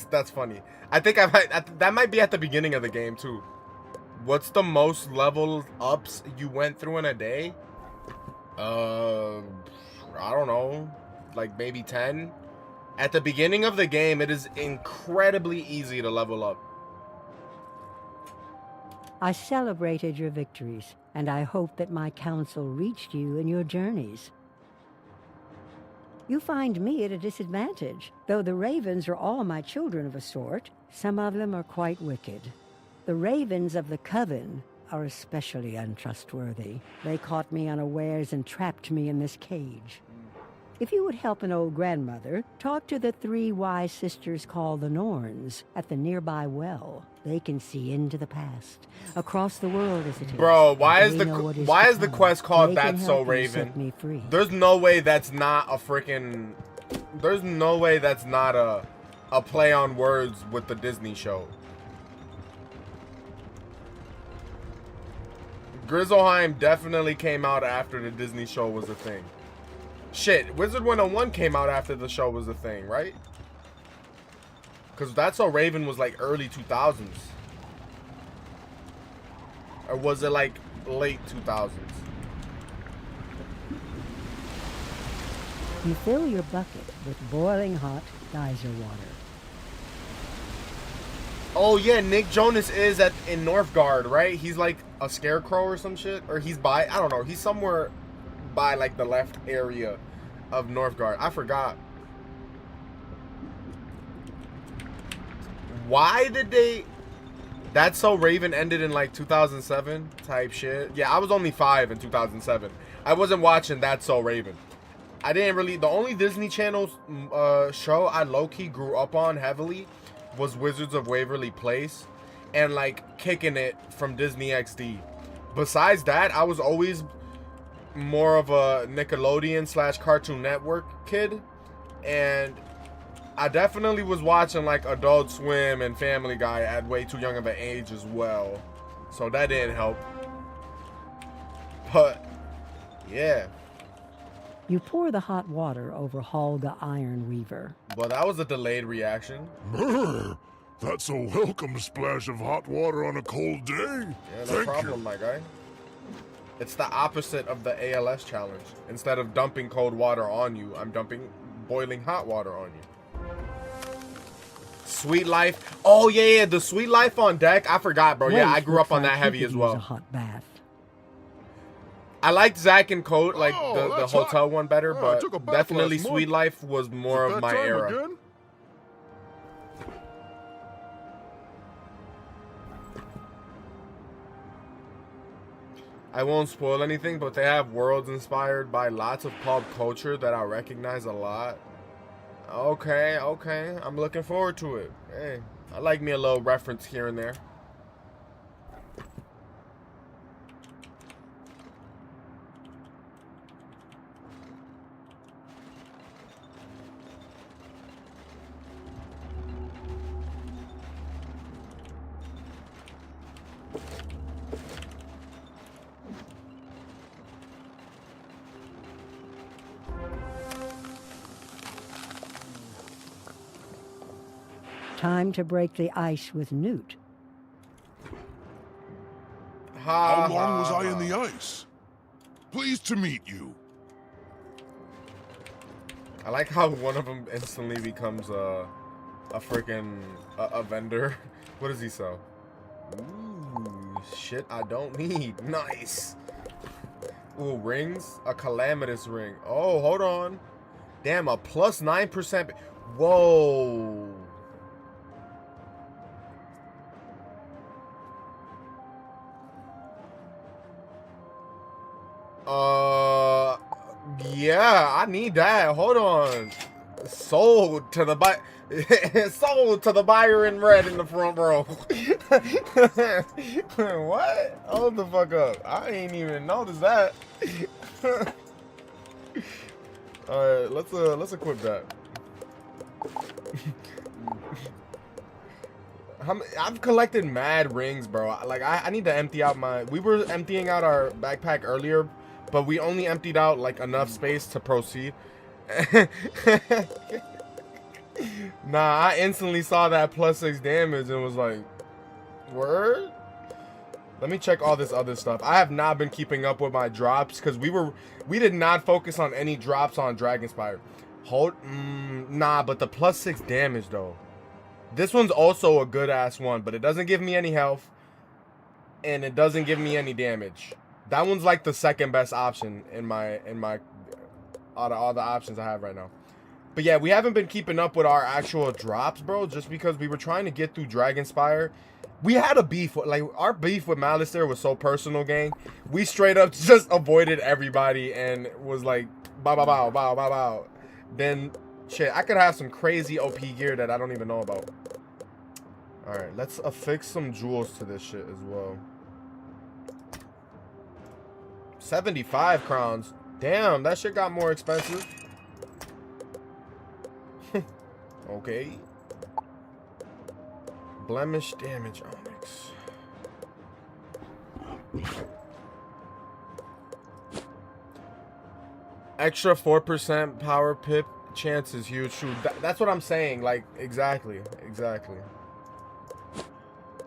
That's funny. I think that might be at the beginning of the game too. What's the most level ups you went through in a day? I don't know. Like maybe 10? At the beginning of the game, it is incredibly easy to level up. I celebrated your victories, and I hope that my counsel reached you in your journeys. You find me at a disadvantage. Though the ravens are all my children of a sort, some of them are quite wicked. The ravens of the Coven are especially untrustworthy. They caught me unawares and trapped me in this cage. If you would help an old grandmother, talk to the 3 wise sisters called the Norns at the nearby well. They can see into the past, across the world as it is. Bro, why is the quest called That's So Raven? There's no way that's not a freaking. There's no way that's not a play on words with the Disney show. Grizzleheim definitely came out after the Disney show was a thing. Shit, Wizard 101 came out after the show was a thing, right? Because That's So Raven was like early 2000s. Or was it like late 2000s? You fill your bucket with boiling hot geyser water. Oh yeah, Nick Jonas is in Northgard, right? He's like a scarecrow or some shit, or he's by, I don't know, he's somewhere by like the left area of Northgard. I forgot. Why did they? That's So Raven ended in like 2007 type shit. Yeah, I was only 5 in 2007. I wasn't watching That's So Raven. I didn't really. The only Disney Channel show I low-key grew up on heavily was Wizards of Waverly Place, and like Kicking It from Disney XD. Besides that, I was always more of a Nickelodeon / Cartoon Network kid, and I definitely was watching like Adult Swim and Family Guy at way too young of an age as well, so that didn't help. But yeah. You pour the hot water over Holga Iron Weaver. But that was a delayed reaction. Brr, that's a welcome splash of hot water on a cold day. Yeah, no Thank problem, you. my guy. It's the opposite of the ALS challenge. Instead of dumping cold water on you, I'm dumping boiling hot water on you. Sweet Life. Oh yeah, the Sweet Life on deck. I forgot, bro. Yeah, I grew up on that heavy as well. A hot bath. I liked Zack and Code, like Oh, the that's hotel hot. one better, Oh, I took a but bath definitely last Sweet month. Life was more Is it of that my time era. again? I won't spoil anything, but they have worlds inspired by lots of pop culture that I recognize a lot. Okay, I'm looking forward to it. Hey, I like me a little reference here and there. Time to break the ice with Newt. How long was I in the ice? Pleased to meet you. I like how one of them instantly becomes a freaking a vendor. What does he sell? Ooh, shit I don't need. Nice. Ooh, rings? A calamitous ring. Oh, hold on. Damn, a plus 9%. Whoa. Yeah, I need that. Hold on. Sold to the sold to the buyer in red in the front row. What? Hold the fuck up. I ain't even noticed that. Alright, let's equip that. I've collected mad rings, bro. Like I need to empty out my. We were emptying out our backpack earlier, but we only emptied out like enough space to proceed. Nah, I instantly saw that +6 damage and was like, word? Let me check all this other stuff. I have not been keeping up with my drops because we did not focus on any drops on Dragonspire. Nah, but the +6 damage though. This one's also a good ass one, but it doesn't give me any health and it doesn't give me any damage. That one's like the second best option in my out of all the options I have right now. But yeah, we haven't been keeping up with our actual drops, bro, just because we were trying to get through Dragonspire. We had a beef, like our beef with Malistaire was so personal, gang. We straight up just avoided everybody and was like bow bow bow bow bow bow. Then shit, I could have some crazy OP gear that I don't even know about. Alright, let's affix some jewels to this shit as well. 75 crowns. Damn, that shit got more expensive. Okay. Blemish damage onyx. Extra 4% power pip chance is huge. True. That's what I'm saying. Like, exactly.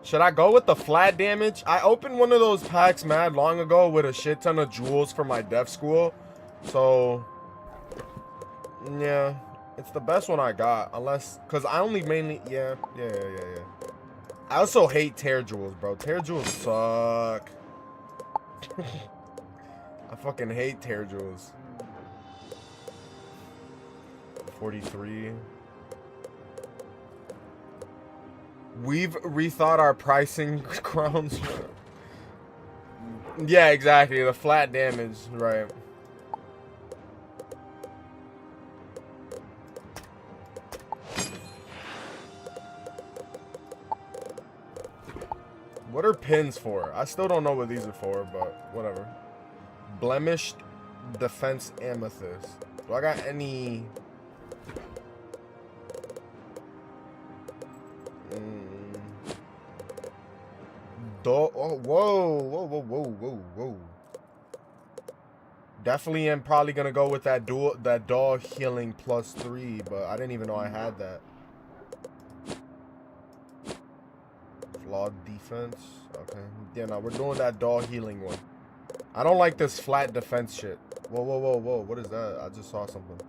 Should I go with the flat damage? I opened one of those packs mad long ago with a shit ton of jewels for my deaf school. So, yeah. It's the best one I got. Unless, because I only mainly, yeah. I also hate tear jewels, bro. Tear jewels suck. I fucking hate tear jewels. 43. We've rethought our pricing crowns. Yeah, exactly. The flat damage, right. What are pins for? I still don't know what these are for, but whatever. Blemished defense amethyst. Do I got any? Oh, whoa. Definitely am probably gonna go with that dog healing +3, but I didn't even know I had that. Flawed defense. Okay. Yeah, no, we're doing that dog healing one. I don't like this flat defense shit. Whoa. What is that? I just saw something.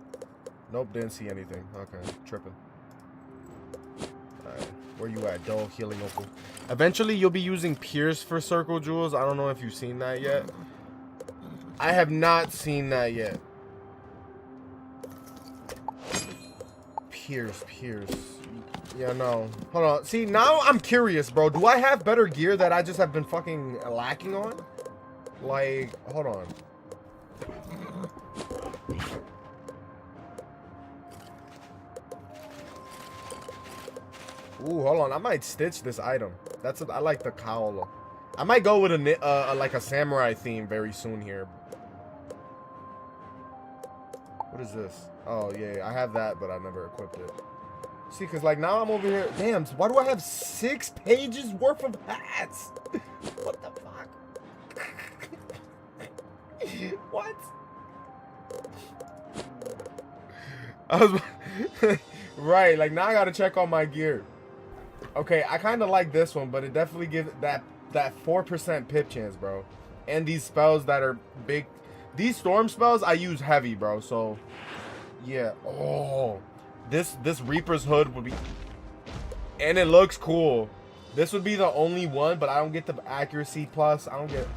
Nope, didn't see anything. Okay, tripping. Alright, where you at, dog healing opal? Eventually, you'll be using Pierce for circle jewels. I don't know if you've seen that yet. I have not seen that yet. Pierce. Yeah, no. Hold on. See, now I'm curious, bro. Do I have better gear that I just have been fucking lacking on? Like, hold on. Ooh, hold on. I might stitch this item. I like the cowl. I might go with a like a samurai theme very soon here. What is this? Oh, yeah, I have that, but I never equipped it. See, because, like, now I'm over here. Damn, why do I have 6 pages worth of hats? What the fuck? What? I was... Right, like, now I gotta check on my gear. Okay, I kind of like this one, but it definitely gives that 4% pip chance, bro. And these spells that are big. These storm spells I use heavy, bro. So, yeah. Oh, this Reaper's Hood would be, and it looks cool. This would be the only one, but I don't get the accuracy plus. I don't get.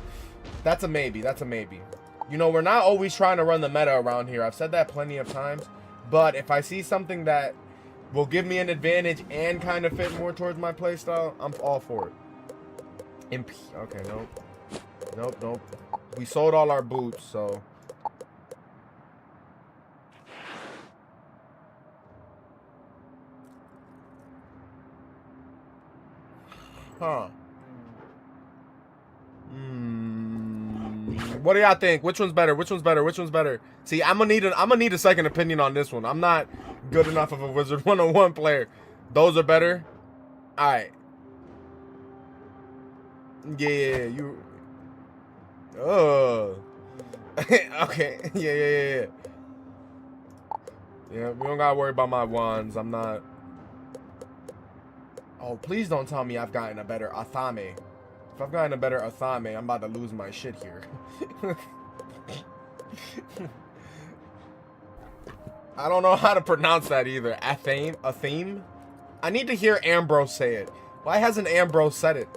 That's a maybe. You know, we're not always trying to run the meta around here. I've said that plenty of times. But if I see something that will give me an advantage and kind of fit more towards my playstyle, I'm all for it. Okay, nope. We sold all our boots, so. Huh. What do y'all think? Which one's better? See, I'm gonna need a second opinion on this one. I'm not good enough of a Wizard 101 player. Those are better. All right. Yeah, you. Oh. Okay. Yeah. Yeah, we don't gotta worry about my wands. I'm not. Oh, please don't tell me I've gotten a better Athame. If I've gotten a better Athame, I'm about to lose my shit here. I don't know how to pronounce that either. Athame? I need to hear Ambrose say it. Why hasn't Ambrose said it?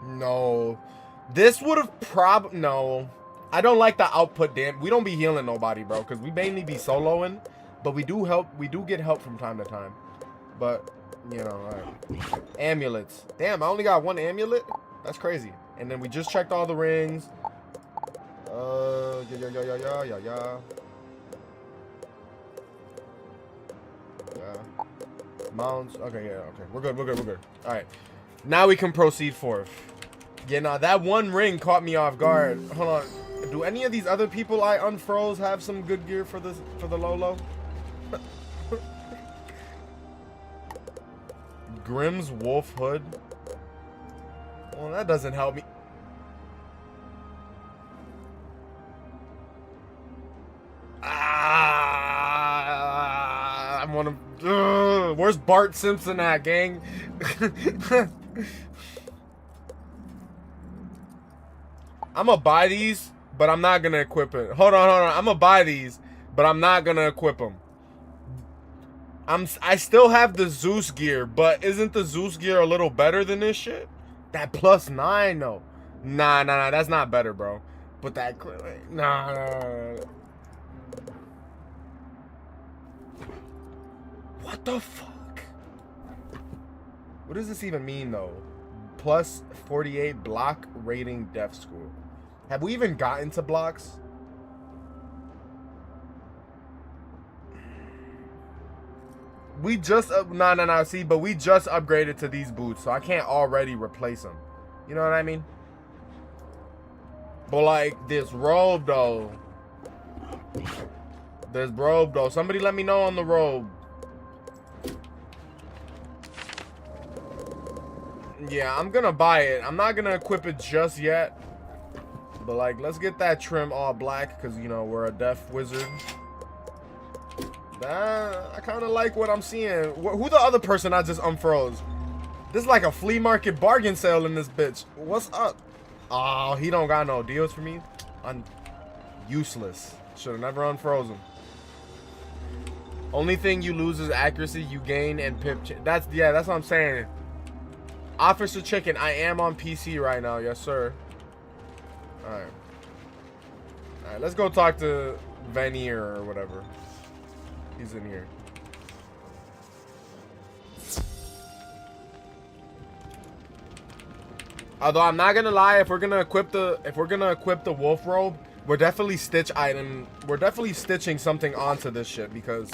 No. This would have no. I don't like the output, damn. We don't be healing nobody, bro, because we mainly be soloing, but we do get help from time to time. But, you know, alright. Amulets. Damn, I only got 1 amulet? That's crazy. And then we just checked all the rings. Yeah. Mounts. Okay, yeah, okay. We're good. Alright. Now we can proceed forth. Yeah, nah, that 1 ring caught me off guard. Hold on. Do any of these other people I unfroze have some good gear for the Lolo? Grimm's Wolf Hood. Well, that doesn't help me. I want to. Where's Bart Simpson at, gang? I'm gonna buy these, but I'm not gonna equip it. Hold on. I'm gonna buy these, but I'm not gonna equip them. I still have the Zeus gear, but isn't the Zeus gear a little better than this shit? That +9 though. Nah, that's not better, bro. But that nah. What the fuck? What does this even mean though? +48 block rating death score. Have we even gotten to blocks? We just no. See, but we just upgraded to these boots, so I can't already replace them. You know what I mean? But like this robe though. Somebody let me know on the robe. Yeah, I'm gonna buy it. I'm not gonna equip it just yet. But like, let's get that trim all black, because you know we're a deaf wizard. I kind of like what I'm seeing. Who the other person I just unfroze? This is like a flea market bargain sale in this bitch. What's up? Oh, he don't got no deals for me. Useless. Should have never unfroze him. Only thing you lose is accuracy. You gain and pip. That's what I'm saying. Officer Chicken, I am on PC right now. Yes, sir. All right. Let's go talk to Vanier or whatever. He's in here. Although I'm not gonna lie, if we're gonna equip the wolf robe, we're definitely stitching something onto this shit because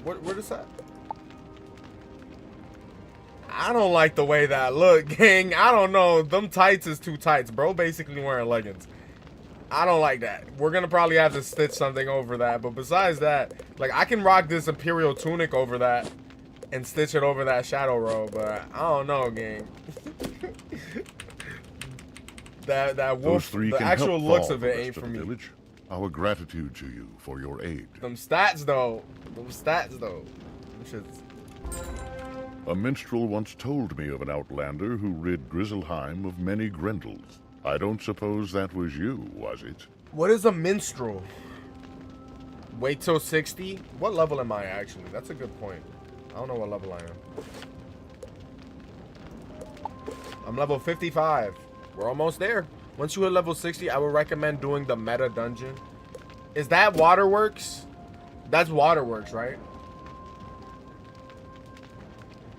what is that? I don't like the way that look, gang. I don't know. Them tights is too tights, bro. Basically wearing leggings. I don't like that. We're gonna probably have to stitch something over that. But besides that, like I can rock this Imperial tunic over that and stitch it over that shadow robe. But I don't know, gang. that wolf. Those three the can actual help looks thaw of the it rest ain't of for the me. village. Our gratitude to you for your aid. Them stats though. Them shit's... A minstrel once told me of an outlander who rid Grizzleheim of many grendels. I don't suppose that was you, was it? What is a minstrel? Wait till 60? What level am I actually? That's a good point. I don't know what level I am. I'm level 55. We're almost there. Once you hit level 60, I would recommend doing the meta dungeon. Is that Waterworks? That's Waterworks, right?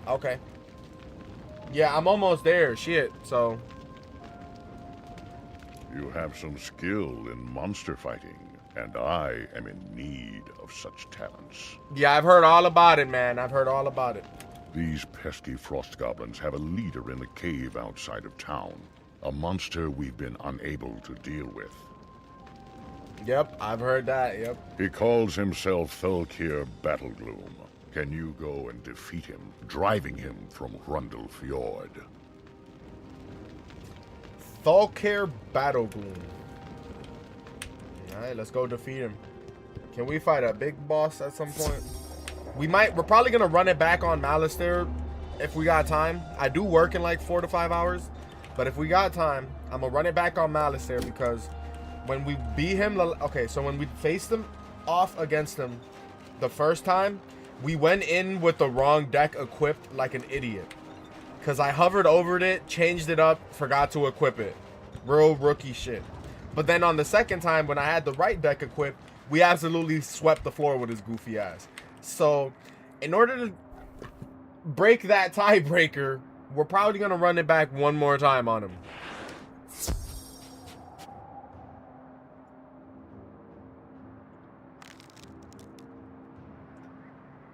Okay. Yeah, I'm almost there. Shit, so... You have some skill in monster fighting, and I am in need of such talents. Yeah, I've heard all about it, man. I've heard all about it. These pesky frost goblins have a leader in the cave outside of town. A monster we've been unable to deal with. Yep, I've heard that, yep. He calls himself Thalkir Battlegloom. Can you go and defeat him, driving him from Grundle Fjord? Thalkir Battlegloom. Alright, let's go defeat him. Can we fight a big boss at some point? We're probably gonna run it back on Malistaire if we got time. I do work in like 4 to 5 hours, but if we got time, I'm gonna run it back on Malistaire because when we beat him, okay, so when we faced him off against him the first time, we went in with the wrong deck equipped like an idiot. Because I hovered over it, changed it up, forgot to equip it. Real rookie shit. But then on the second time, when I had the right deck equipped, we absolutely swept the floor with his goofy ass. So, in order to break that tiebreaker, we're probably going to run it back one more time on him.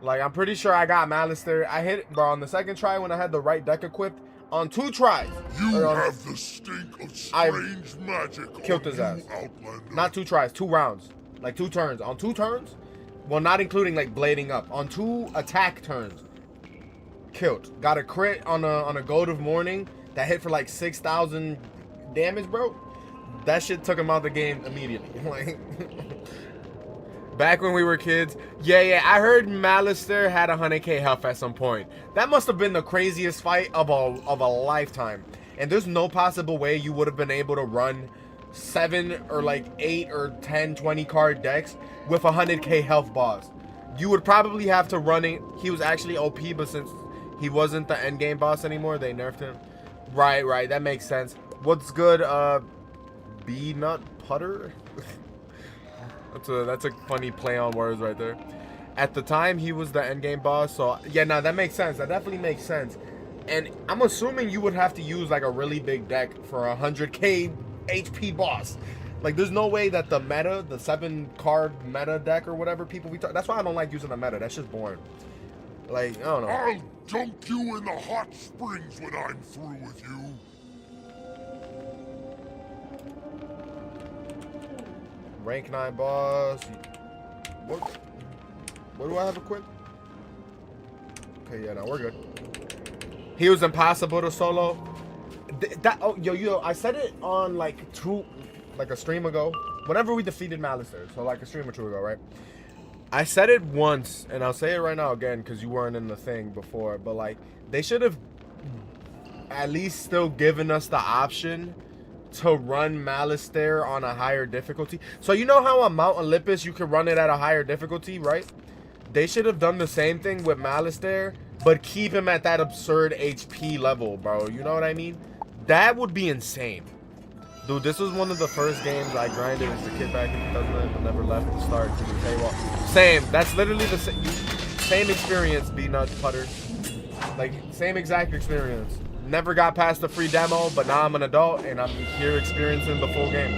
Like, I'm pretty sure I got Malistaire. I hit it, bro, on the second try when I had the right deck equipped. On 2 tries. You have the stink of strange magic. Killed his ass. Outlander. Not 2 tries, 2 rounds. Like 2 turns. On 2 turns, well, not including like blading up. On 2 attack turns, killed. Got a crit on a Gold of Morning that hit for like 6,000 damage, bro. That shit took him out of the game immediately. Like, back when we were kids. Yeah, I heard Malister had 100k health at some point. That must have been the craziest fight of a lifetime. And there's no possible way you would have been able to run 7 or like 8 or 10, 20 card decks with 100k health boss. You would probably have to run it. He was actually OP, but since he wasn't the end game boss anymore, they nerfed him. Right. That makes sense. What's good? Bee Nut Putter? That's a funny play on words right there. At the time, he was the endgame boss, so yeah, no, that makes sense. That definitely makes sense. And I'm assuming you would have to use like a really big deck for a 100k HP boss. Like, there's no way that the meta, the 7-card meta deck or whatever people we talk. That's why I don't like using the meta. That's just boring. Like, I don't know. I'll dunk you in the hot springs when I'm through with you. Rank 9 boss. What do I have equipped? Okay, yeah, no, we're good. He was impossible to solo. I said it on like a stream ago. Whenever we defeated Malister, so like a stream or two ago, right? I said it once, and I'll say it right now again because you weren't in the thing before. But like, they should have at least still given us the option to run Malister on a higher difficulty. So you know how on Mount Olympus you can run it at a higher difficulty, right? They should have done the same thing with Malister, but keep him at that absurd HP level, bro. You know what I mean? That would be insane. Dude, this was one of the first games I grinded as a kid back in 2009, but never left the start to the paywall. Same. That's literally the same experience, B-Nut Putter. Like, same exact experience. Never got past the free demo, but now I'm an adult and I'm here experiencing the full game.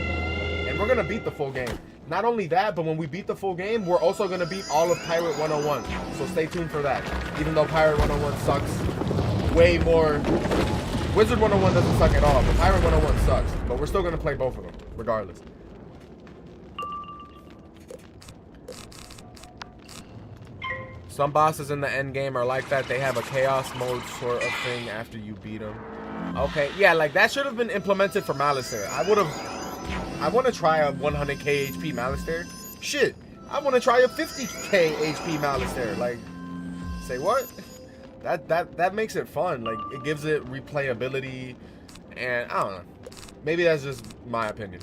And we're gonna beat the full game. Not only that, but when we beat the full game, we're also gonna beat all of Pirate 101. So stay tuned for that. Even though Pirate 101 sucks way more. Wizard 101 doesn't suck at all, but Pirate 101 sucks. But we're still gonna play both of them, regardless. Some bosses in the end game are like that. They have a chaos mode sort of thing after you beat them. Okay, yeah, like that should have been implemented for Malister. I want to try a 100k HP Malister. Shit, I want to try a 50k HP Malister. Like, say what? That makes it fun. Like, it gives it replayability, and I don't know. Maybe that's just my opinion.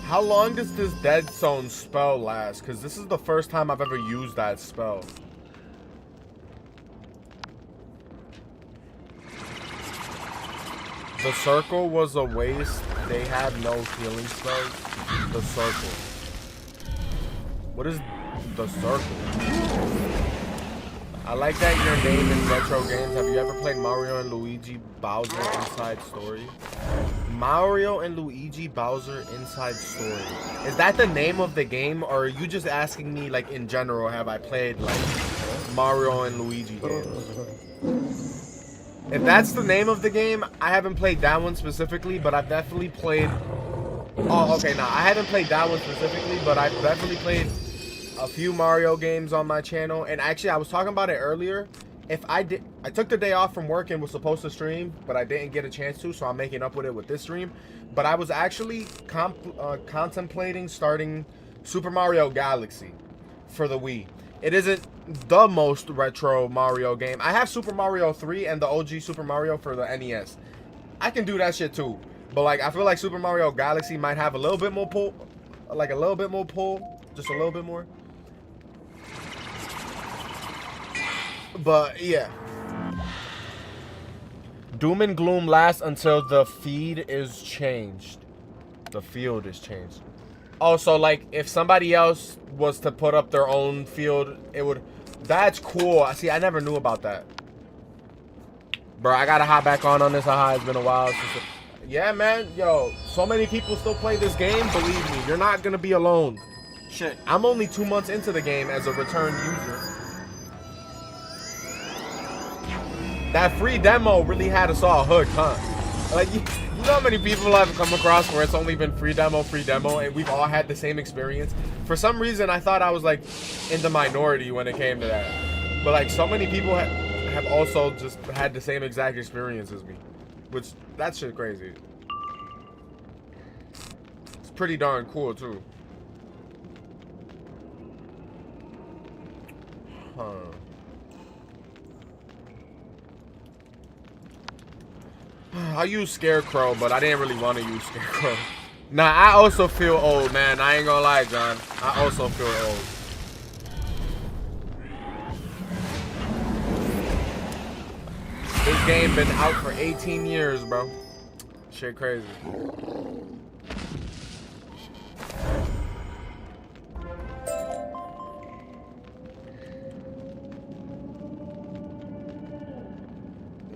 How long does this Dead Zone spell last? Because this is the first time I've ever used that spell. The circle was a waste. They had no healing spells. The circle. What is the circle? I like that your name in retro games. Have you ever played Mario and Luigi Bowser Inside Story? Mario and Luigi Bowser Inside Story. Is that the name of the game, or are you just asking me, like, in general, have I played, like, Mario and Luigi games? If that's the name of the game, I haven't played that one specifically, but I've definitely played... Oh, okay, nah, I haven't played that one specifically, but I've definitely played a few Mario games on my channel. And actually, I was talking about it earlier. I took the day off from work and was supposed to stream, but I didn't get a chance to, so I'm making up with it with this stream. But I was actually contemplating starting Super Mario Galaxy for the Wii. It isn't the most retro Mario game. I have Super Mario 3 and the OG Super Mario for the NES. I can do that shit too. But like, I feel like Super Mario Galaxy might have a little bit more pull. Like a little bit more pull. Just a little bit more. But yeah, Doom and Gloom lasts until the feed is changed. The field is changed. Oh, so like if somebody else was to put up their own field, it would. That's cool. See, I never knew about that. Bro, I gotta hop back on this. It's been a while since. Yeah, man. Yo, so many people still play this game. Believe me, you're not gonna be alone. Shit, I'm only 2 months into the game as a returned user. That free demo really had us all hooked, huh? Like, you know how many people have come across where it's only been free demo, and we've all had the same experience? For some reason, I thought I was, like, in the minority when it came to that. But, like, so many people have also just had the same exact experience as me. Which, that shit crazy. It's pretty darn cool, too. Huh. I use Scarecrow, but I didn't really want to use Scarecrow. Nah, I also feel old, man. I ain't gonna lie, John. I also feel old. This game been out for 18 years, bro. Shit crazy.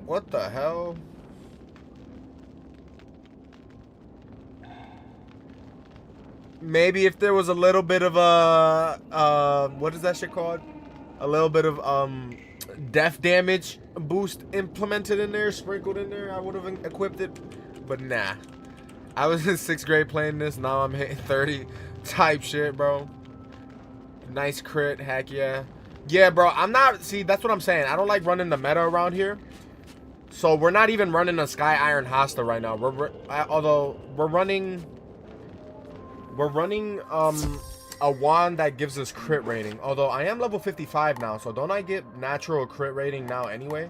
What the hell? Maybe if there was a little bit of a what is that shit called? A little bit of death damage boost implemented in there, sprinkled in there, I would have equipped it. But nah. I was in 6th grade playing this, now I'm hitting 30 type shit, bro. Nice crit, heck yeah. Yeah, bro, I'm not, see, that's what I'm saying. I don't like running the meta around here. So we're not even running a Sky Iron Hasta right now. Although we're running a wand that gives us crit rating. Although I am level 55 now, so don't I get natural crit rating now anyway?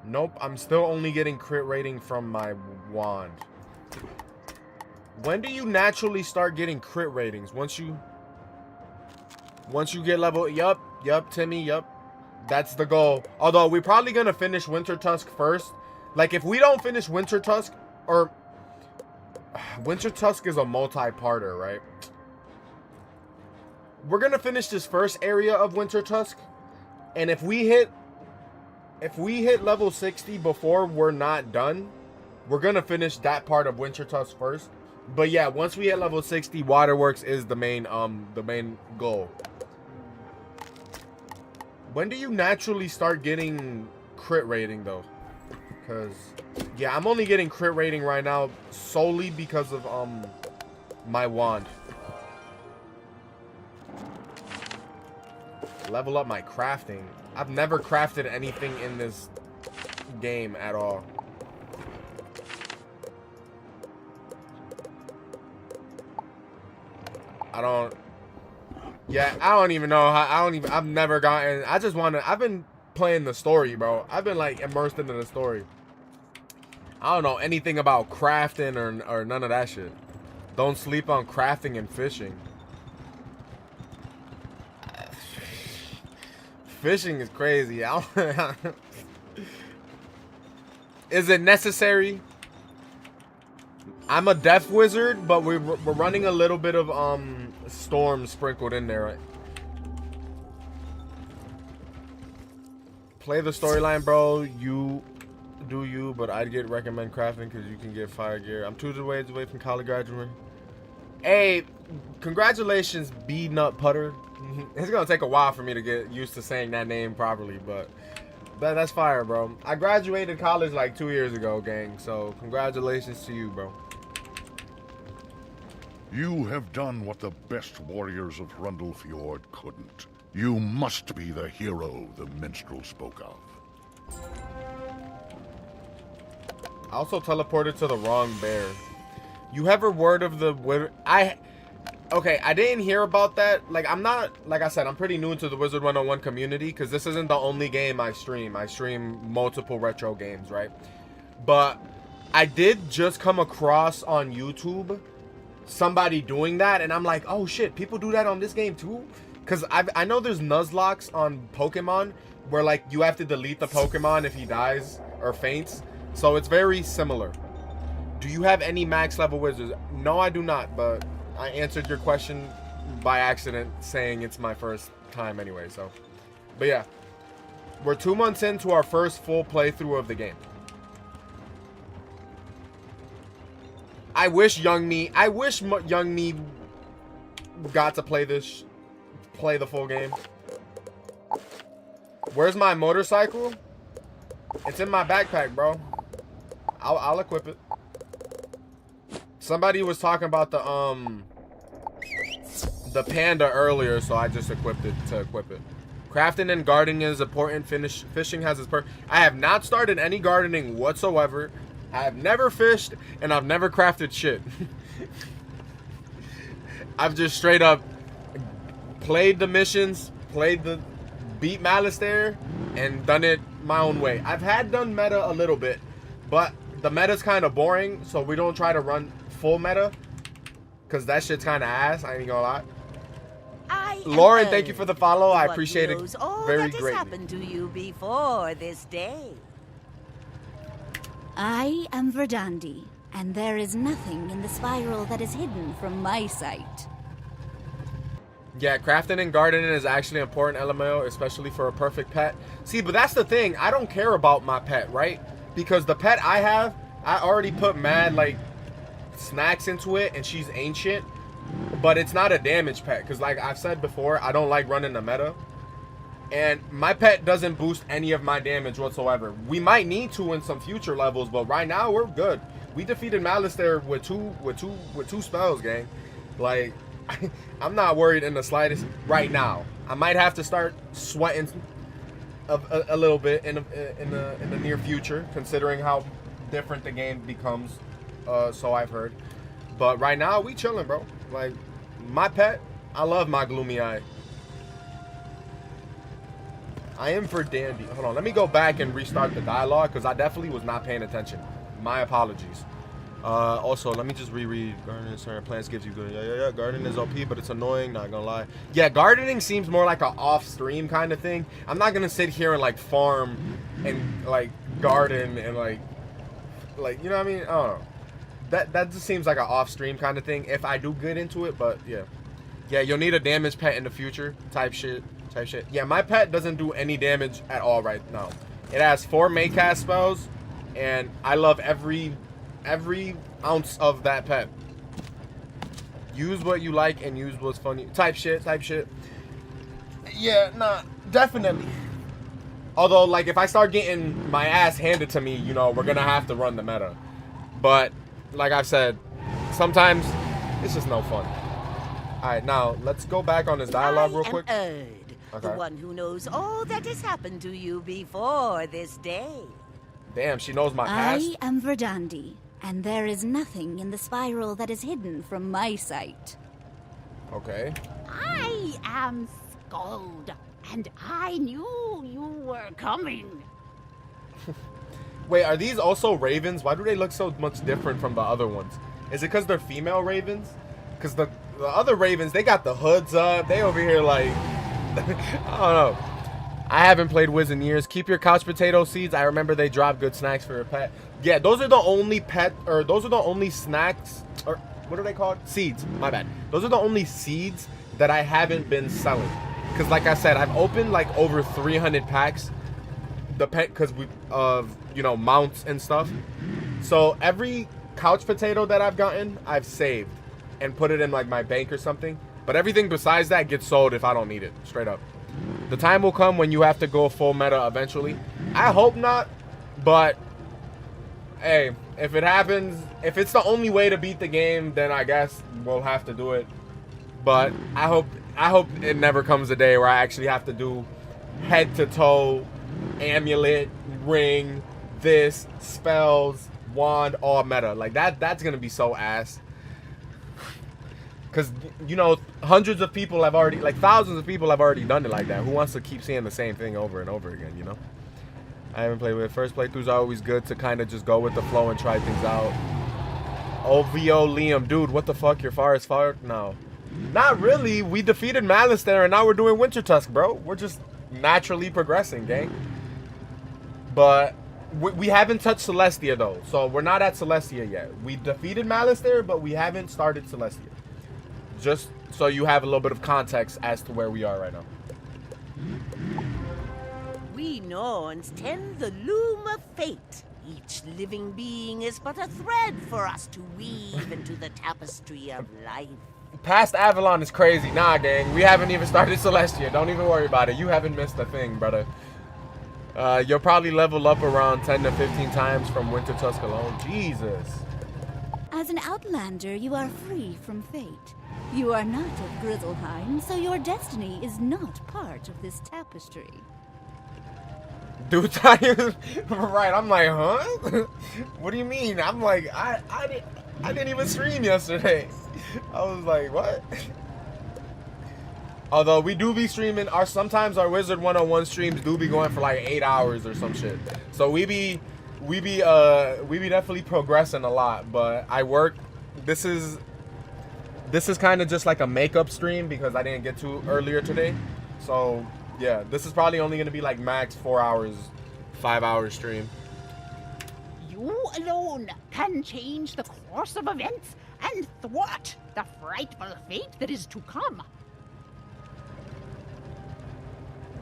Nope, I'm still only getting crit rating from my wand. When do you naturally start getting crit ratings? Once you get level, yup, Timmy, yup. That's the goal. Although we're probably gonna finish Wintertusk first. Like if we don't finish Wintertusk, or Wintertusk is a multi-parter, right? We're gonna finish this first area of Wintertusk, and if we hit level 60 before we're not done, we're gonna finish that part of Wintertusk first. But yeah, once we hit level 60, Waterworks is the main goal. When do you naturally start getting crit rating though? Because yeah, I'm only getting crit rating right now solely because of my wand. Level up my crafting. I've never crafted anything in this game at all. Yeah, I don't even know how. I've never gotten. I've been playing the story, bro. I've been like immersed into the story. I don't know anything about crafting or none of that shit. Don't sleep on crafting and fishing. Fishing is crazy. Is it necessary? I'm a death wizard, but we're running a little bit of storm sprinkled in there. Right? Play the storyline, bro. You do you, but I'd recommend crafting because you can get fire gear. I'm 2 days away from college graduating. Hey, congratulations, B Nut Putter. It's gonna take a while for me to get used to saying that name properly, but that's fire, bro. I graduated college like 2 years ago, gang. So congratulations to you, bro. You have done what the best warriors of Rundlefjord couldn't. You must be the hero the minstrel spoke of. I also teleported to the wrong bear. You have a word of the okay, I didn't hear about that. Like, I'm not, like I said, I'm pretty new to the Wizard 101 community because this isn't the only game I stream. I stream multiple retro games, right? But I did just come across on YouTube somebody doing that, and I'm like, oh shit, people do that on this game too? Because I know there's Nuzlockes on Pokemon where like you have to delete the Pokemon if he dies or faints. So it's very similar. Do you have any max level wizards? No, I do not, but I answered your question by accident saying it's my first time anyway, so. But yeah, we're 2 months into our first full playthrough of the game. I wish young me got to play the full game. Where's my motorcycle? It's in my backpack, bro. I'll equip it. Somebody was talking about the panda earlier, so I just equipped it to equip it. Crafting and gardening is important. Fishing has its I have not started any gardening whatsoever. I have never fished, and I've never crafted shit. I've just straight up played the missions, beat Malistaire, and done it my own way. I've done meta a little bit, but the meta's kind of boring, so we don't try to run full meta, because that shit's kind of ass, I ain't gonna lie. Lauren, thank you for the follow. I appreciate it very greatly. What has happened to you before this day? I am Verdandi, and there is nothing in the spiral that is hidden from my sight. Yeah, crafting and gardening is actually important, LMAO, especially for a perfect pet. See, but that's the thing. I don't care about my pet, right? Because the pet I have, I already put mad, like, snacks into it, and she's ancient. But it's not a damage pet, because like I've said before, I don't like running the meta. And my pet doesn't boost any of my damage whatsoever. We might need to in some future levels, but right now we're good. We defeated Malistaire with two spells, gang. Like, I'm not worried in the slightest right now. I might have to start sweating a little bit in the near future, considering how different the game becomes. So I've heard. But right now we chilling, bro. Like, my pet, I love my gloomy eye. I am for dandy. Hold on, let me go back and restart the dialogue, because I definitely was not paying attention. My apologies. Also, let me just reread. Gardening certain plants gives you good. Yeah. Gardening is OP, but it's annoying, not gonna lie. Yeah, gardening seems more like an off-stream kind of thing. I'm not gonna sit here and like farm and like garden and like you know what I mean? I don't know. That just seems like an off-stream kind of thing if I do get into it, but yeah. Yeah, you'll need a damage pet in the future type shit. Yeah, my pet doesn't do any damage at all right now. It has 4 Maycast spells, and I love every ounce of that pet. Use what you like and use what's funny. Type shit. Yeah, nah, definitely. Although, like, if I start getting my ass handed to me, you know, we're gonna have to run the meta. But like I've said, sometimes it's just no fun. Alright, now let's go back on this dialogue real quick. Okay. The one who knows all that has happened to you before this day. Damn, she knows my past. I am Verdandi, and there is nothing in the spiral that is hidden from my sight. Okay. I am Skuld, and I knew you were coming. Wait, are these also ravens? Why do they look so much different from the other ones? Is it because they're female ravens? Because the other ravens, they got the hoods up. They over here like, I don't know. I haven't played Wiz in years. Keep your couch potato seeds. I remember they drop good snacks for your pet. Yeah, those are the only those are the only snacks, or what are they called? Seeds, my bad. Those are the only seeds that I haven't been selling. Because like I said, I've opened like over 300 packs. The pet, because we you know, mounts and stuff. So every couch potato that I've gotten, I've saved and put it in like my bank or something. But everything besides that gets sold if I don't need it, straight up. The time will come when you have to go full meta eventually. I hope not, but hey, if it happens, if it's the only way to beat the game, then I guess we'll have to do it. But I hope it never comes a day where I actually have to do head to toe, amulet, ring, this, spells, wand, all meta. Like that's gonna be so ass. Because, you know, hundreds of people have already, like thousands of people have already done it like that. Who wants to keep seeing the same thing over and over again, you know? I haven't played with it. First playthroughs are always good to kind of just go with the flow and try things out. OVO Liam, dude, what the fuck? You're far as far? No. Not really. We defeated Malistaire and now we're doing Wintertusk, bro. We're just naturally progressing, gang. But we haven't touched Celestia, though. So we're not at Celestia yet. We defeated Malistaire, but we haven't started Celestia. Just so you have a little bit of context as to where we are right now. We Norns tend the loom of fate. Each living being is but a thread for us to weave into the tapestry of life. Past Avalon is crazy. Nah, gang. We haven't even started Celestia. Don't even worry about it. You haven't missed a thing, brother. You'll probably level up around 10 to 15 times from Wintertusk alone. Jesus. As an outlander, you are free from fate. You are not of Grizzleheim, so your destiny is not part of this tapestry. Dude, right? I'm like, huh? What do you mean? I'm like, I didn't even stream yesterday. I was like, what? Although we do be streaming, sometimes our Wizard 101 streams do be going for like 8 hours or some shit. So we be definitely progressing a lot. But I work. This is kind of just like a makeup stream because I didn't get to earlier today. So yeah, this is probably only gonna be like max 4 hours, 5 hour stream. You alone can change the course of events and thwart the frightful fate that is to come.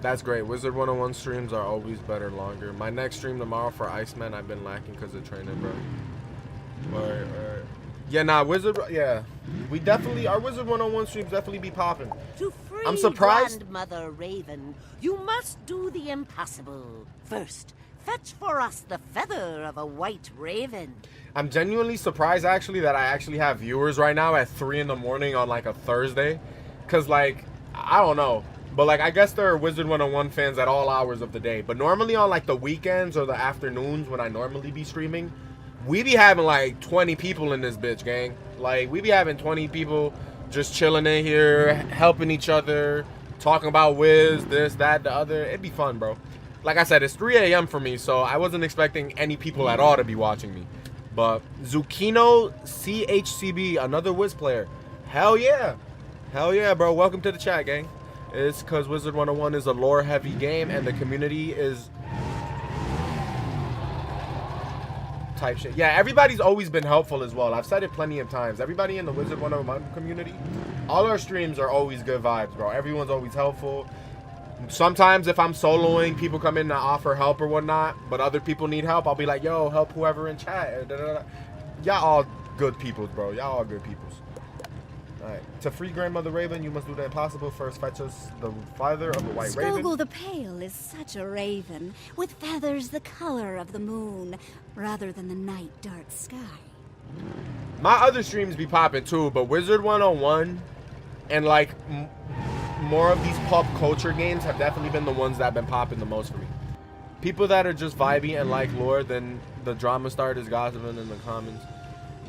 That's great. Wizard 101 streams are always better, longer. My next stream tomorrow for Iceman, I've been lacking because of training, bro. Alright. Yeah, nah, yeah. We definitely, our Wizard 101 streams definitely be popping. To free I'm surprised. Grandmother Raven, you must do the impossible. First, fetch for us the feather of a white raven. I'm genuinely surprised, actually, that I actually have viewers right now at 3 in the morning on, like, a Thursday. Because, like, I don't know. But, like, I guess there are Wizard 101 fans at all hours of the day. But normally on, like, the weekends or the afternoons when I normally be streaming, we be having, like, 20 people in this bitch, gang. Like, we be having 20 people just chilling in here, helping each other, talking about Wiz, this, that, the other. It'd be fun, bro. Like I said, it's 3 a.m. for me, so I wasn't expecting any people at all to be watching me. But Zucchino CHCB, another Wiz player. Hell yeah. Hell yeah, bro. Welcome to the chat, gang. It's because Wizard 101 is a lore-heavy game, and the community is type shit. Yeah, everybody's always been helpful as well. I've said it plenty of times. Everybody in the Wizard 101 community, all our streams are always good vibes, bro. Everyone's always helpful. Sometimes if I'm soloing, people come in to offer help or whatnot, but other people need help, I'll be like, yo, help whoever in chat. Y'all all good peoples, bro. Y'all all good peoples. Alright. To free Grandmother Raven, you must do the impossible. First, fetch us the feather of a white raven. Skogul the Pale is such a raven, with feathers the color of the moon, rather than the night dark sky. My other streams be popping too, but Wizard 101 and like more of these pop culture games have definitely been the ones that have been popping the most for me. People that are just vibey and like lore, then the drama starters gossiping in the comments.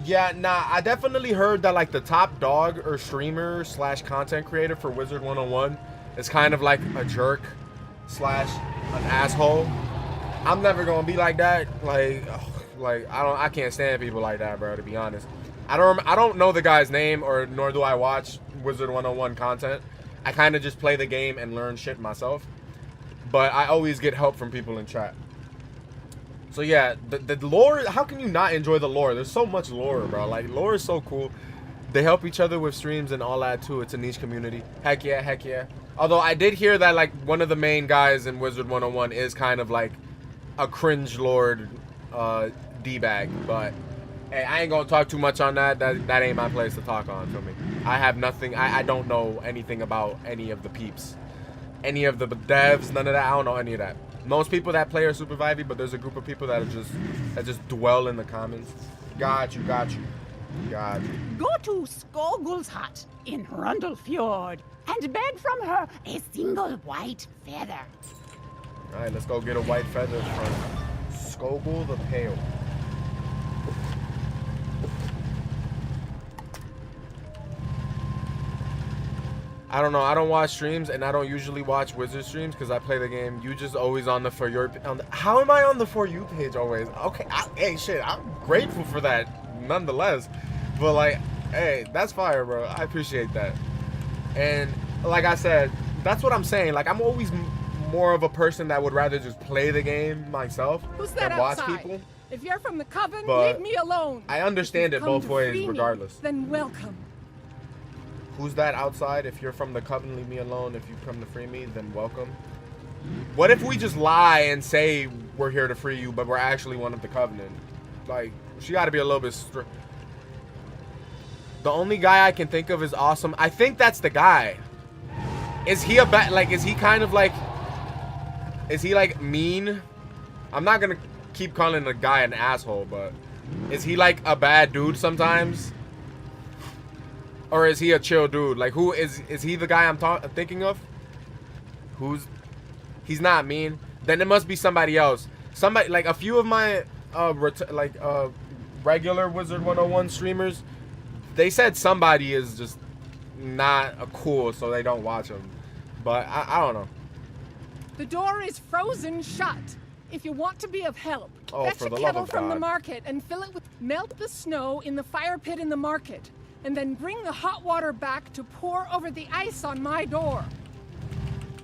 Yeah, nah, I definitely heard that like the top dog or streamer slash content creator for Wizard 101 is kind of like a jerk slash an asshole. I'm never gonna be like that. Like I can't stand people like that, bro, to be honest. I don't know the guy's name, or nor do I watch Wizard 101 content. I kind of just play the game and learn shit myself. But I always get help from people in chat. So yeah, the lore, how can you not enjoy the lore? There's so much lore, bro. Like, lore is so cool. They help each other with streams and all that too. It's a niche community. Heck yeah, heck yeah. Although I did hear that like one of the main guys in Wizard 101 is kind of like a cringe lord D-bag. But hey, I ain't gonna talk too much on that. That ain't my place to talk on, feel me? I have nothing, I don't know anything about any of the peeps. Any of the devs, none of that. I don't know any of that. Most people that play are super vibey, but there's a group of people that just dwell in the comments. Got you. Go to Skogul's hut in Rundlefjord and beg from her a single white feather. Alright, let's go get a white feather from Skogul the Pale. I don't know. I don't watch streams, and I don't usually watch Wizard streams because I play the game. You just always on the For You. How am I on the For You page always? Okay, hey, shit. I'm grateful for that, nonetheless. But like, hey, that's fire, bro. I appreciate that. And like I said, that's what I'm saying. Like, I'm always more of a person that would rather just play the game myself than watch people. If you're from the Coven, But leave me alone. I understand it both ways, regardless. Then welcome. Who's that outside? If you're from the Coven, leave me alone. If you come to free me, then welcome. What if we just lie and say we're here to free you, but we're actually one of the Covenant? Like, she got to be a little bit strict. The only guy I can think of is awesome. I think that's the guy. Is he a bad, like, is he kind of like, is he like mean? I'm not gonna keep calling the guy an asshole, but is he like a bad dude sometimes? Or is he a chill dude? Like, who is he the guy I'm thinking of? He's not mean. Then it must be somebody else. Somebody, like a few of my regular Wizard 101 streamers, they said somebody is just not cool, so they don't watch them. But I don't know. The door is frozen shut. If you want to be of help, fetch a the love kettle of from the God. market and fill it with melt the snow in the fire pit in the market, and then bring the hot water back to pour over the ice on my door.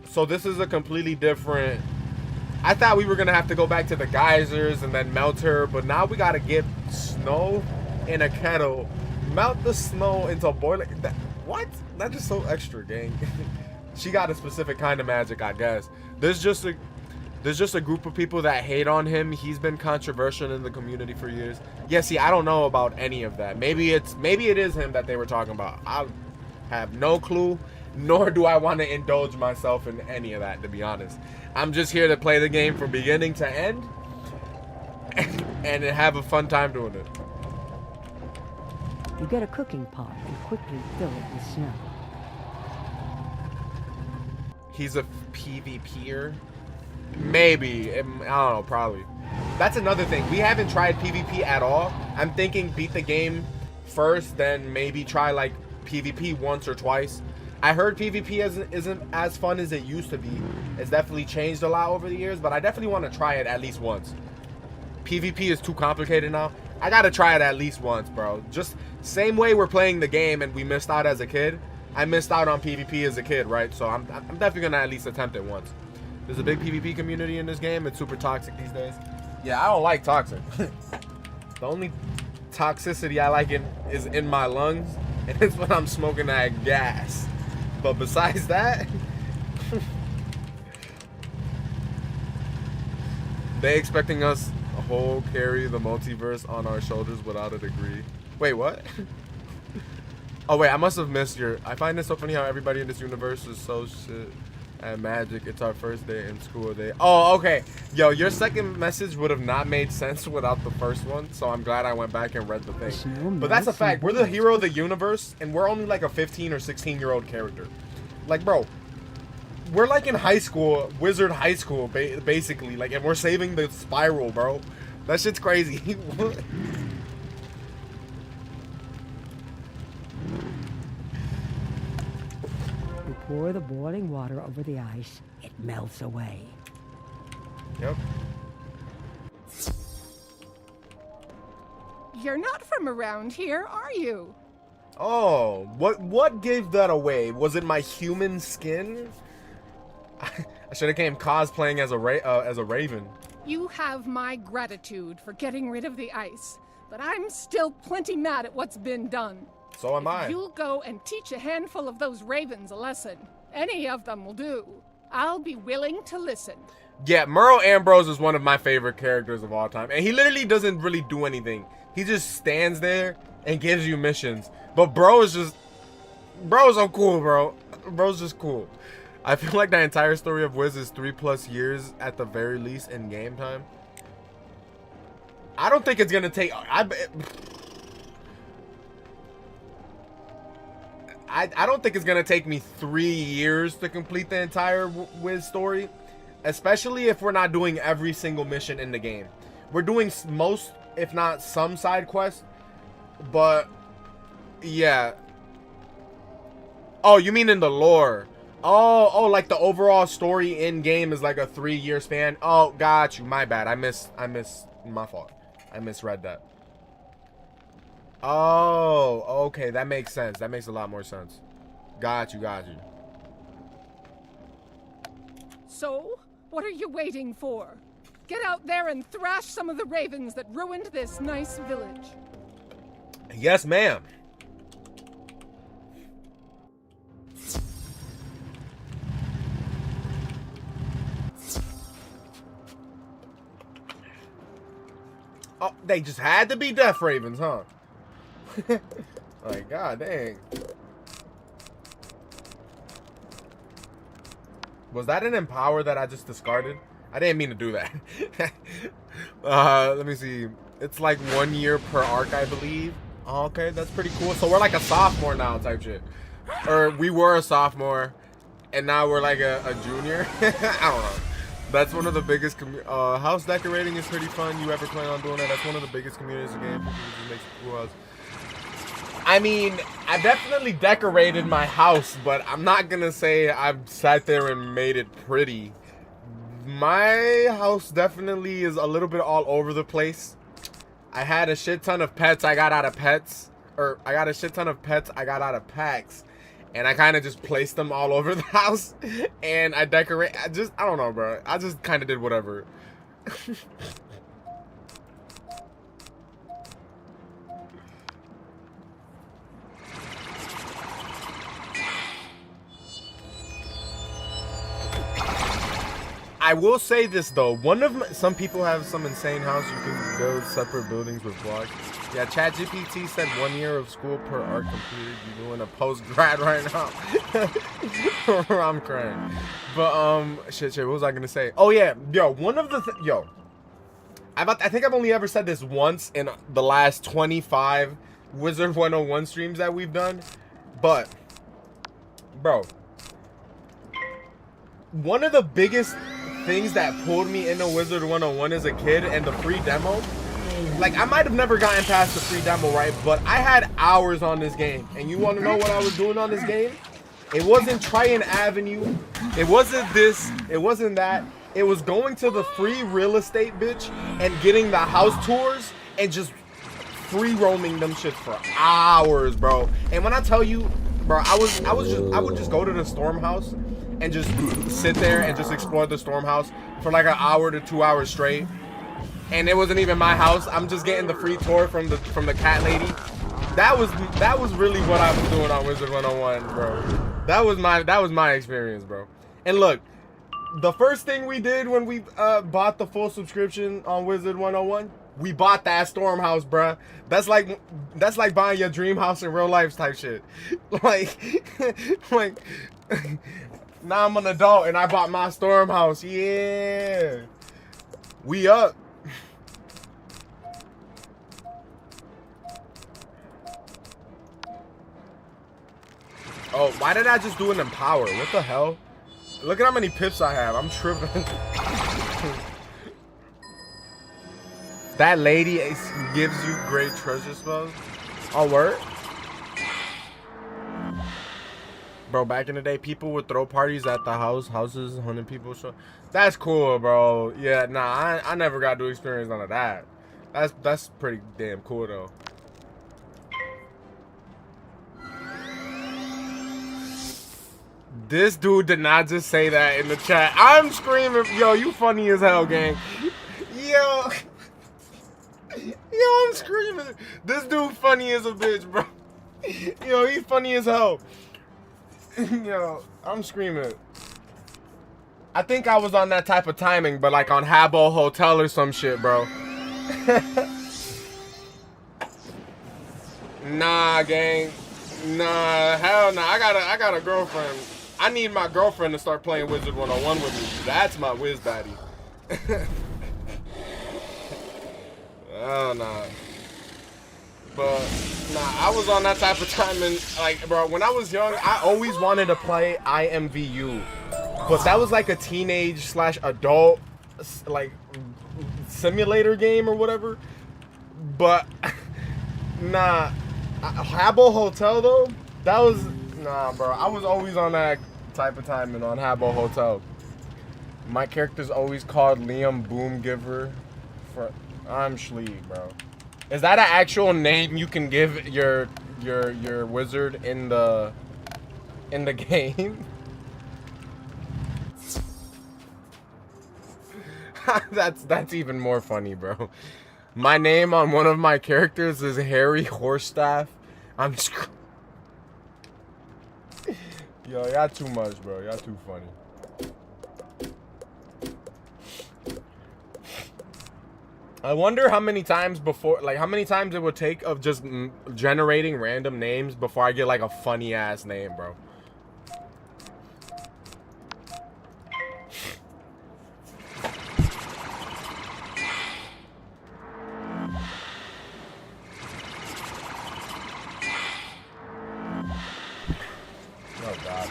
So this is a completely different. I thought we were gonna have to go back to the geysers and then melt her, but now we gotta get snow in a kettle, melt the snow into boiling. What? That's just so extra, gang. She got a specific kind of magic, I guess. There's just a group of people that hate on him. He's been controversial in the community for years. Yeah, see, I don't know about any of that. Maybe it is him that they were talking about. I have no clue, nor do I want to indulge myself in any of that, to be honest. I'm just here to play the game from beginning to end and have a fun time doing it. You get a cooking pot and quickly fill it with snow. He's a PvPer? Maybe. I don't know, probably. That's another thing. We haven't tried PvP at all. I'm thinking beat the game first, then maybe try like PvP once or twice. I heard PvP isn't as fun as it used to be. It's definitely changed a lot over the years, but I definitely want to try it at least once. PvP is too complicated now. I gotta try it at least once, bro. Just same way we're playing the game and we missed out as a kid. I missed out on PvP as a kid, right? So I'm definitely gonna at least attempt it once. There's a big PvP community in this game. It's super toxic these days. Yeah, I don't like toxic. The only toxicity I like is in my lungs, and it's when I'm smoking that gas. But besides that, they expecting us to whole carry the multiverse on our shoulders without a degree. Wait, what? Oh wait, I must have missed your. I find it so funny how everybody in this universe is so shit at magic. It's our first day in school day. Oh, okay. Yo, your second message would have not made sense without the first one, so I'm glad I went back and read the thing. But that's a fact. We're the hero of the universe, and we're only like a 15 or 16-year-old character. Like, bro, we're like in high school, wizard high school, basically. Like, and we're saving the spiral, bro. That shit's crazy. You pour the boiling water over the ice, it melts away. Yep. You're not from around here, are you? Oh, what gave that away? Was it my human skin? I should have came cosplaying as a raven. You have my gratitude for getting rid of the ice, but I'm still plenty mad at what's been done. So am I. You'll go and teach a handful of those ravens a lesson. Any of them will do. I'll be willing to listen. Yeah, Merle Ambrose is one of my favorite characters of all time. And he literally doesn't really do anything. He just stands there and gives you missions. But bro's so cool, bro. Bro's just cool. I feel like the entire story of Wiz is 3+ years at the very least in game time. I don't think it's gonna take. I don't think it's gonna take me 3 years to complete the entire Wiz story, especially if we're not doing every single mission in the game. We're doing most, if not some, side quests, but yeah. Oh, you mean in the lore? Oh, like the overall story in game is like a 3-year span. Oh, got you. My bad. My fault. I misread that. Oh, okay. That makes sense. That makes a lot more sense. Got you. So, what are you waiting for? Get out there and thrash some of the ravens that ruined this nice village. Yes, ma'am. Oh, they just had to be death ravens, huh? Like, god dang. Was that an empower that I just discarded? I didn't mean to do that. Let me see. It's like 1 year per arc, I believe. Oh, okay, that's pretty cool. So we're like a sophomore now type shit. Or we were a sophomore, and now we're like a junior. I don't know. That's one of the biggest house decorating is pretty fun. You ever plan on doing that? That's one of the biggest communities in the game. People just make some cool house. I mean, I definitely decorated my house, but I'm not gonna say I've sat there and made it pretty. My house definitely is a little bit all over the place. I had a shit ton of pets I got out of pets. Or I got a shit ton of pets I got out of packs. And I kind of just placed them all over the house. And I decorate. I don't know, bro. I just kind of did whatever. I will say this though, some people have some insane house you can build separate buildings with blocks. Yeah, ChatGPT said 1 year of school per arc completed. You doing a post grad right now? I'm crying. But shit. What was I gonna say? Oh yeah, yo, I think I've only ever said this once in the last 25 Wizard 101 streams that we've done, but bro, one of the biggest things that pulled me into Wizard 101 as a kid and the free demo, like I might have never gotten past the free demo, right? But I had hours on this game, and you want to know what I was doing on this game? It wasn't trying Avenue, it wasn't this, it wasn't that. It was going to the free real estate bitch and getting the house tours and just free roaming them shit for hours, bro. And when I tell you, bro, I would just go to the Storm House and just sit there and just explore the Storm House for like an hour to 2 hours straight. And it wasn't even my house. I'm just getting the free tour from the cat lady. That was really what I was doing on Wizard 101, bro. That was my experience, bro. And look, the first thing we did when we bought the full subscription on Wizard 101, we bought that Storm House, bruh. That's like buying your dream house in real life type shit. Like now I'm an adult and I bought my Storm House. Yeah. We up. Oh, why did I just do an empower? What the hell? Look at how many pips I have. I'm tripping. That lady gives you great treasure spells. Oh, word? Bro, back in the day, people would throw parties at the houses, 100 people show. That's cool, bro. Yeah, nah, I never got to experience none of that. That's pretty damn cool, though. This dude did not just say that in the chat. I'm screaming, yo, you funny as hell, gang. Yo, I'm screaming. This dude funny as a bitch, bro. Yo, he funny as hell. Yo, I'm screaming. I think I was on that type of timing, but like on Habbo Hotel or some shit, bro. Nah, gang. Nah, hell nah. I got a girlfriend. I need my girlfriend to start playing Wizard 101 with me. That's my whiz daddy. Oh, nah. But, nah, I was on that type of time. And, like, bro, when I was young, I always wanted to play IMVU. But that was like a teenage / adult, like, simulator game or whatever. But, nah. Habbo Hotel, though, that was... Nah, bro. I was always on that type of timing on Habbo Hotel. My character's always called Liam Boomgiver. I'm Schlee, bro. Is that an actual name you can give your wizard in the game? That's even more funny, bro. My name on one of my characters is Harry Horsestaff. I'm Yo, y'all too much, bro. Y'all too funny. I wonder how many times before, like how many times it would take of just generating random names before I get like a funny ass name, bro. Oh God.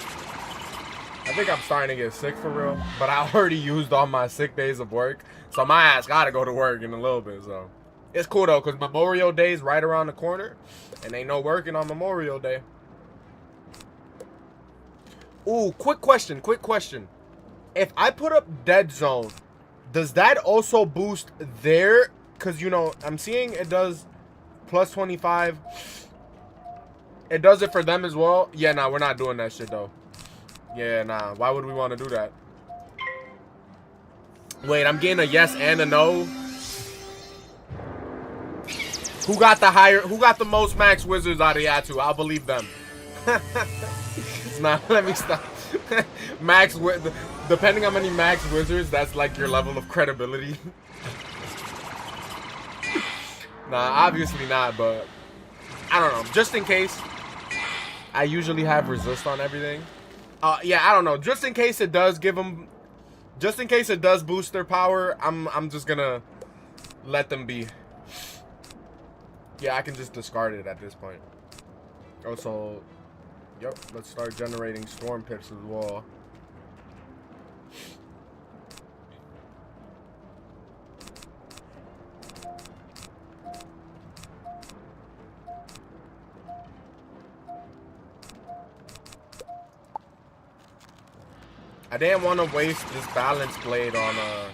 I think I'm starting to get sick for real, but I already used all my sick days of work, so my ass gotta go to work in a little bit, so. It's cool though, because Memorial Day is right around the corner, and ain't no working on Memorial Day. Ooh, quick question. If I put up Dead Zone, does that also boost their, because, you know, I'm seeing it does plus 25. It does it for them as well. Yeah, nah, we're not doing that shit, though. Yeah, nah. Why would we want to do that? Wait, I'm getting a yes and a no. Who got the most max wizards out of y'all two? I'll believe them. Nah, let me stop. Depending on how many max wizards, that's like your level of credibility. Nah, obviously not, but I don't know. Just in case, I usually have resist on everything. Yeah, I don't know. Just in case it does give them, just in case it does boost their power, I'm just gonna let them be. Yeah, I can just discard it at this point. Also, yep, let's start generating storm pips as well. I didn't want to waste this balance blade on a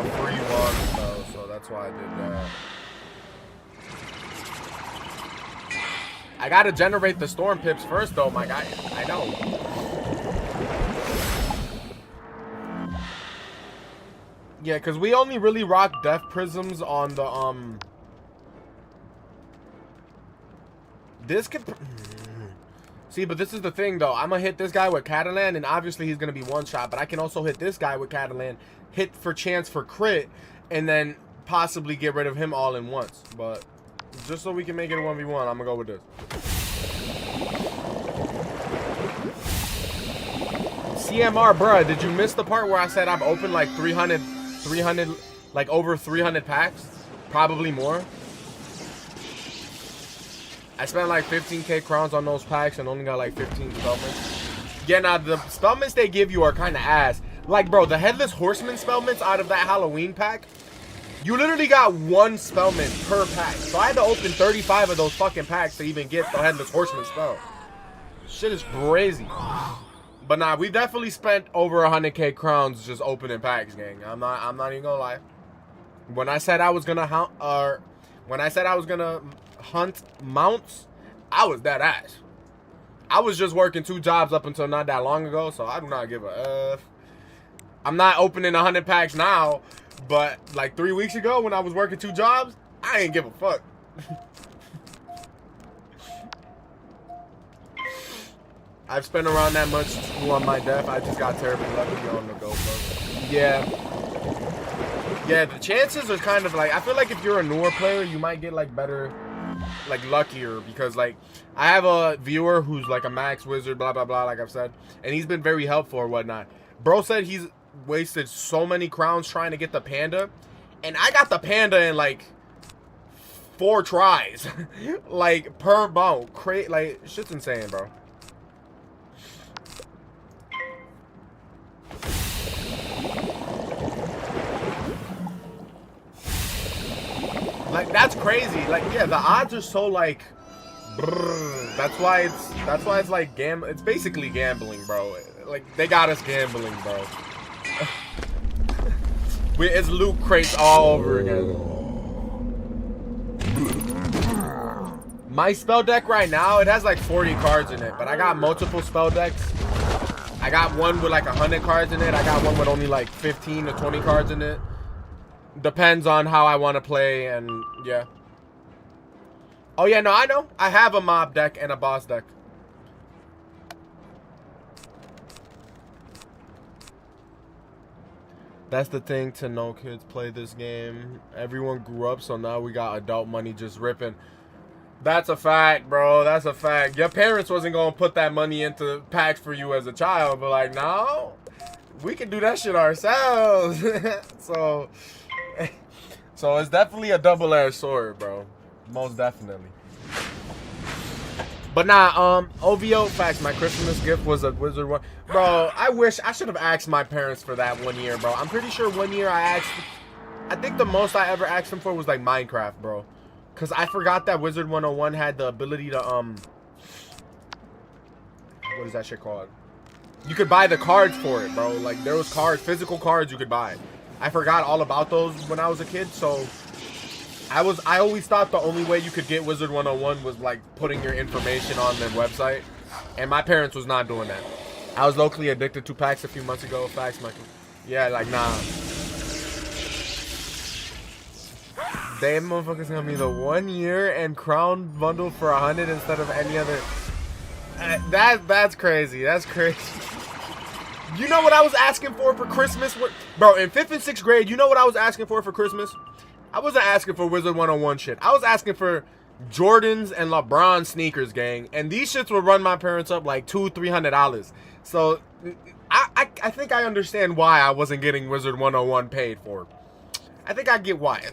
free one though, so that's why I did that. I gotta generate the storm pips first though, my guy. I know. Yeah, because we only really rock death prisms on the this could see, but this is the thing though. I'm gonna hit this guy with Catalan, and obviously he's gonna be one shot, but I can also hit this guy with Catalan, hit for chance for crit, and then possibly get rid of him all in once. But just so we can make it a 1v1, I'm gonna go with this. CMR, bruh, did you miss the part where I said I've opened like 300, like over 300 packs? Probably more. I spent like 15k crowns on those packs and only got like 15 spellments. Yeah, now the spellments they give you are kind of ass. Like, bro, the Headless Horseman spellments out of that Halloween pack, you literally got one spellment per pack. So I had to open 35 of those fucking packs to even get the Headless Horseman spell. Shit is crazy. But nah, we definitely spent over 100k crowns just opening packs, gang. I'm not even gonna lie. When I said I was gonna hunt mounts, I was that ass. I was just working 2 jobs up until not that long ago, so I do not give a F. I'm not opening 100 packs now, but like 3 weeks ago when I was working 2 jobs, I ain't give a fuck. I've spent around that much on my death. I just got terribly lucky on the GoPro. Yeah. Yeah, the chances are kind of like, I feel like if you're a newer player, you might get like better, like luckier, because like I have a viewer who's like a max wizard, blah blah blah, like I've said, and he's been very helpful or whatnot. Bro said he's wasted so many crowns trying to get the panda, and I got the panda in like 4 tries. Like per bow. Like shit's insane, bro. Like that's crazy. Like yeah, the odds are so like brrr. That's why it's like it's basically gambling, bro. Like they got us gambling, bro. It's loot crates all over again. My spell deck right now, it has like 40 cards in it, but I got multiple spell decks. I got one with like 100 cards in it. I got one with only like 15 to 20 cards in it. Depends on how I want to play, and yeah. Oh yeah, no, I know. I have a mob deck and a boss deck. That's the thing to know, kids play this game. Everyone grew up, so now we got adult money just ripping. That's a fact, bro. That's a fact. Your parents wasn't gonna put that money into packs for you as a child, but like, no, we can do that shit ourselves. so it's definitely a double-edged sword, bro. Most definitely. But nah, OVO facts. My Christmas gift was a Wizard one. Bro, I wish I should have asked my parents for that 1 year, bro. I'm pretty sure 1 year I think the most I ever asked them for was like Minecraft, bro. Cause I forgot that Wizard 101 had the ability to what is that shit called? You could buy the cards for it, bro. Like there was cards, physical cards you could buy. I forgot all about those when I was a kid, so I always thought the only way you could get Wizard 101 was like putting your information on their website. And my parents was not doing that. I was locally addicted to packs a few months ago. Facts, Michael. Yeah, like nah. They motherfuckers gonna be the 1 year and crown bundle for 100 instead of any other. That's crazy. That's crazy. You know what I was asking for Christmas? Bro, in 5th and 6th grade, you know what I was asking for Christmas? I wasn't asking for Wizard 101 shit. I was asking for Jordans and LeBron sneakers, gang. And these shits would run my parents up like $200-300. So I think I understand why I wasn't getting Wizard 101 paid for. I think I get why.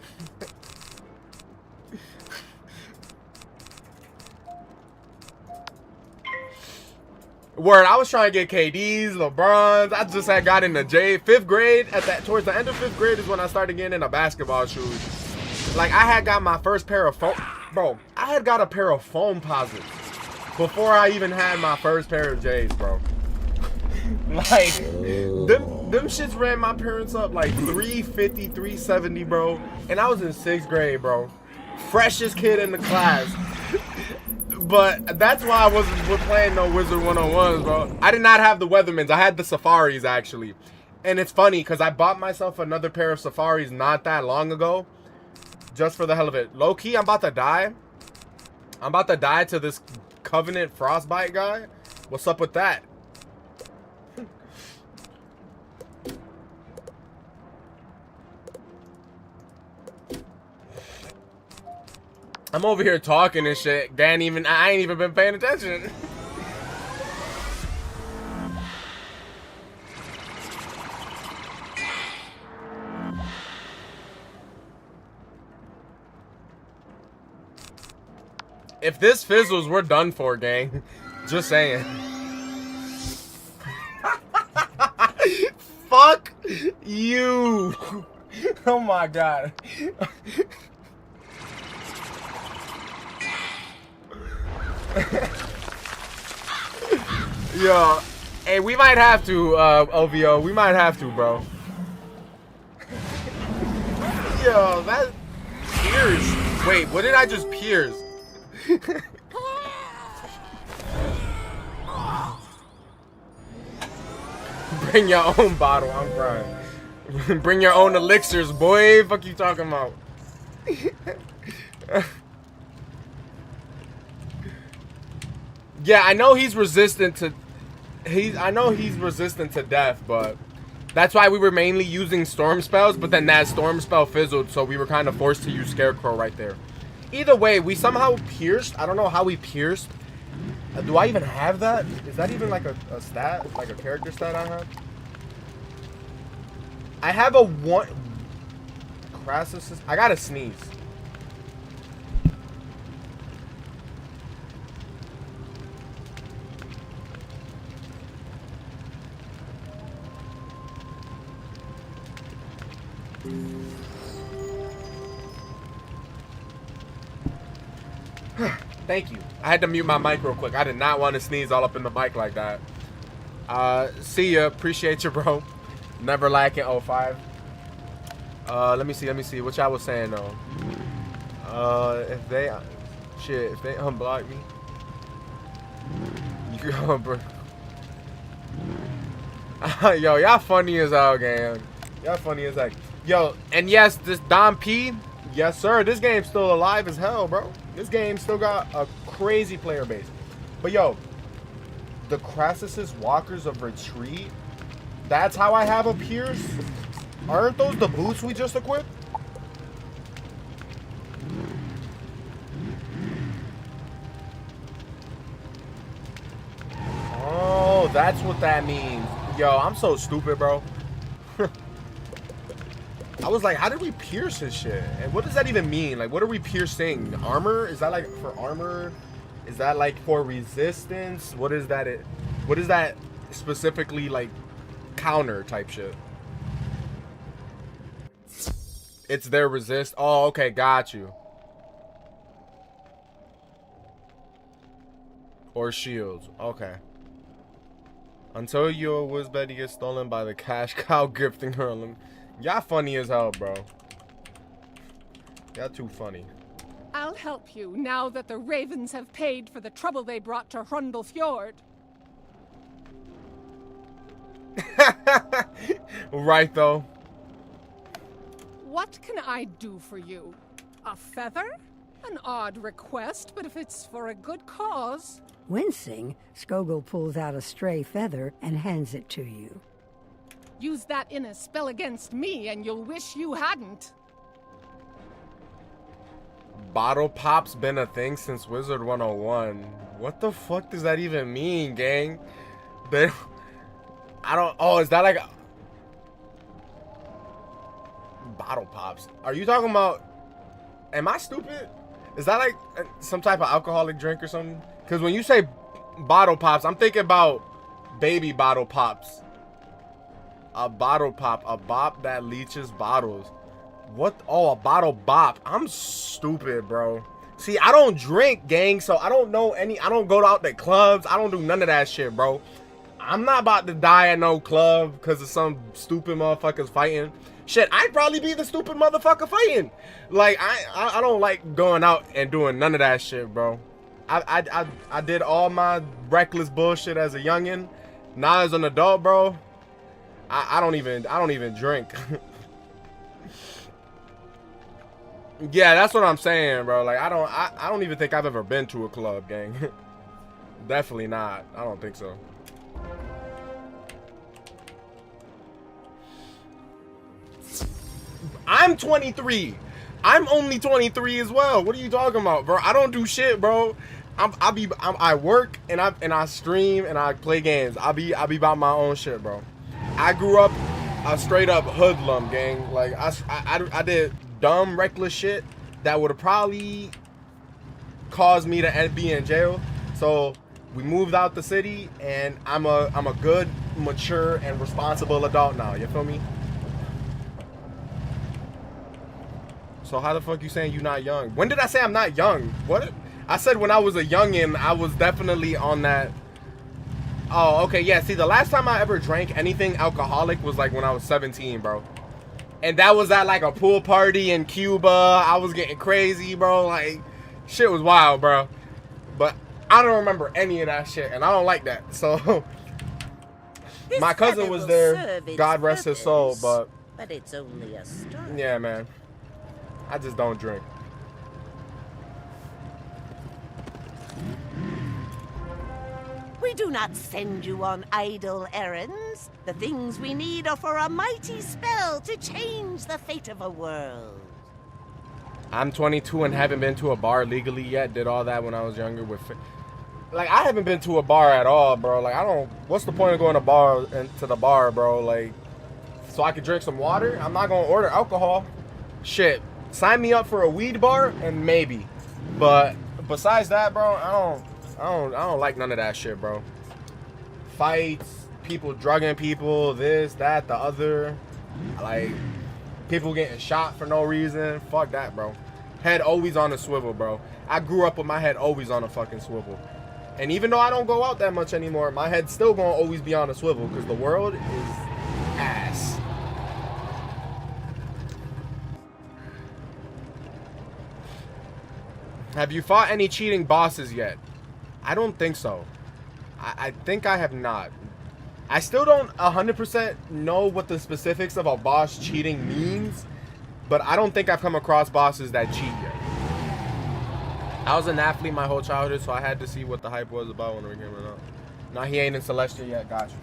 Word, I was trying to get KDs, LeBrons. I just had got into 5th grade. Towards the end of 5th grade is when I started getting into basketball shoes. Like I had got my first pair of foam. Bro, I had got a pair of foam posits before I even had my first pair of J's, bro. Like them shits ran my parents up like $350, $370, bro. And I was in 6th grade, bro. Freshest kid in the class. But that's why I wasn't playing no Wizard 101s, bro. I did not have the Weathermans. I had the Safaris, actually. And it's funny, because I bought myself another pair of Safaris not that long ago. Just for the hell of it. Low-key, I'm about to die. I'm about to die to this Covenant Frostbite guy. What's up with that? I'm over here talking and shit. I ain't even been paying attention. If this fizzles, we're done for, gang. Just saying. Fuck you. Oh my god. Yo, hey, we might have to, OVO. We might have to, bro. Yo, that pierce. Wait, what did I just pierce? Bring your own bottle. I'm crying. Bring your own elixirs, boy. Fuck you talking about? Yeah, I know he's resistant to death, but that's why we were mainly using storm spells, but then that storm spell fizzled, so we were kind of forced to use Scarecrow right there. Either way, we somehow pierced. I don't know how we pierced. Do I even have that? Is that even like a stat? Like a character stat I have? I have a one. Crassus. I gotta sneeze. Thank you. I had to mute my mic real quick. I did not want to sneeze all up in the mic like that. See ya. Appreciate you, bro. Never lacking 05. Let me see. What y'all was saying though. If they unblock me, you go, bro. Yo, y'all funny as hell, gang. Y'all funny as heck. Yo, and yes, this Dom P. Yes, sir. This game's still alive as hell, bro. This game still got a crazy player base. But yo, the Crassus's Walkers of Retreat. That's how I have a Pierce. Aren't those the boots we just equipped? Oh, that's what that means. Yo, I'm so stupid, bro. I was like, how did we pierce his shit? And what does that even mean? Like, what are we piercing? Armor? Is that like for armor? Is that like for resistance? What is that? What is that specifically like counter type shit? It's their resist. Oh, okay, got you. Or shields. Okay. Until your Wizbetty gets stolen by the cash cow gifting her. Y'all funny as hell, bro. Y'all too funny. I'll help you now that the ravens have paid for the trouble they brought to Hrundle Fjord. Right, though. What can I do for you? A feather? An odd request, but if it's for a good cause... Wincing, Skogul pulls out a stray feather and hands it to you. Use that in a spell against me, and you'll wish you hadn't. Bottle pop's been a thing since Wizard 101. What the fuck does that even mean, gang? But I don't... Oh, is that like... Bottle pops. Are you talking about... Am I stupid? Is that like some type of alcoholic drink or something? Because when you say bottle pops, I'm thinking about baby bottle pops. A bottle pop. A bop that leaches bottles. What? Oh, a bottle bop. I'm stupid, bro. See, I don't drink, gang, so I don't know any... I don't go out to clubs. I don't do none of that shit, bro. I'm not about to die at no club because of some stupid motherfuckers fighting. Shit, I'd probably be the stupid motherfucker fighting. Like, I don't like going out and doing none of that shit, bro. I did all my reckless bullshit as a youngin'. Now as an adult, bro, I don't even drink. Yeah, that's what I'm saying, bro. Like, I don't even think I've ever been to a club, gang. Definitely not. I don't think so. I'm 23. I'm only 23 as well. What are you talking about, bro? I don't do shit, bro. I work and I stream and I play games. I be about my own shit, bro. I grew up a straight up hoodlum, gang. Like I did dumb, reckless shit that would have probably caused me to be in jail. So we moved out the city, and I'm a good, mature, and responsible adult now. You feel me? So how the fuck you saying you not young? When did I say I'm not young? What? I said when I was a youngin', I was definitely on that. Oh, okay, yeah. See, the last time I ever drank anything alcoholic was like when I was 17, bro. And that was at like a pool party in Cuba. I was getting crazy, bro. Like, shit was wild, bro. But I don't remember any of that shit, and I don't like that. So my cousin was there. God rest his soul, but it's only a start. Yeah, man. I just don't drink. We do not send you on idle errands. The things we need are for a mighty spell to change the fate of a world. I'm 22 and haven't been to a bar legally yet. Did all that when I was younger with... Like, I haven't been to a bar at all, bro. Like, I don't... What's the point of going to the bar, bro? Like, so I could drink some water? I'm not gonna order alcohol. Shit. Sign me up for a weed bar and maybe. But besides that, bro, I don't like none of that shit, bro. Fights, people drugging people, this, that, the other. Like, people getting shot for no reason. Fuck that, bro. Head always on a swivel, bro. I grew up with my head always on a fucking swivel. And even though I don't go out that much anymore, my head's still gonna always be on a swivel because the world is ass. Have you fought any cheating bosses yet? I don't think so. I think I have not. I still don't 100% know what the specifics of a boss cheating means, but I don't think I've come across bosses that cheat yet. I was an athlete my whole childhood, so I had to see what the hype was about when we came out. Now he ain't in Celestia yet, got you.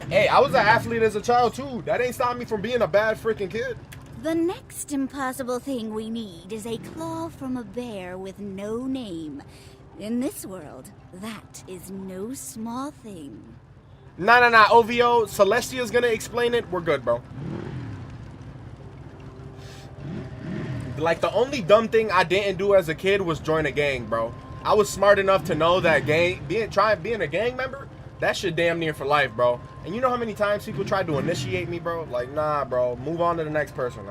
Hey, I was an athlete as a child too. That ain't stopped me from being a bad freaking kid. The next impossible thing we need is a claw from a bear with no name. In this world, that is no small thing. Nah, OVO. Celestia's gonna explain it. We're good, bro. Like, the only dumb thing I didn't do as a kid was join a gang, bro. I was smart enough to know that being a gang member, that shit damn near for life, bro. And you know how many times people tried to initiate me, bro? Like, nah, bro. Move on to the next person.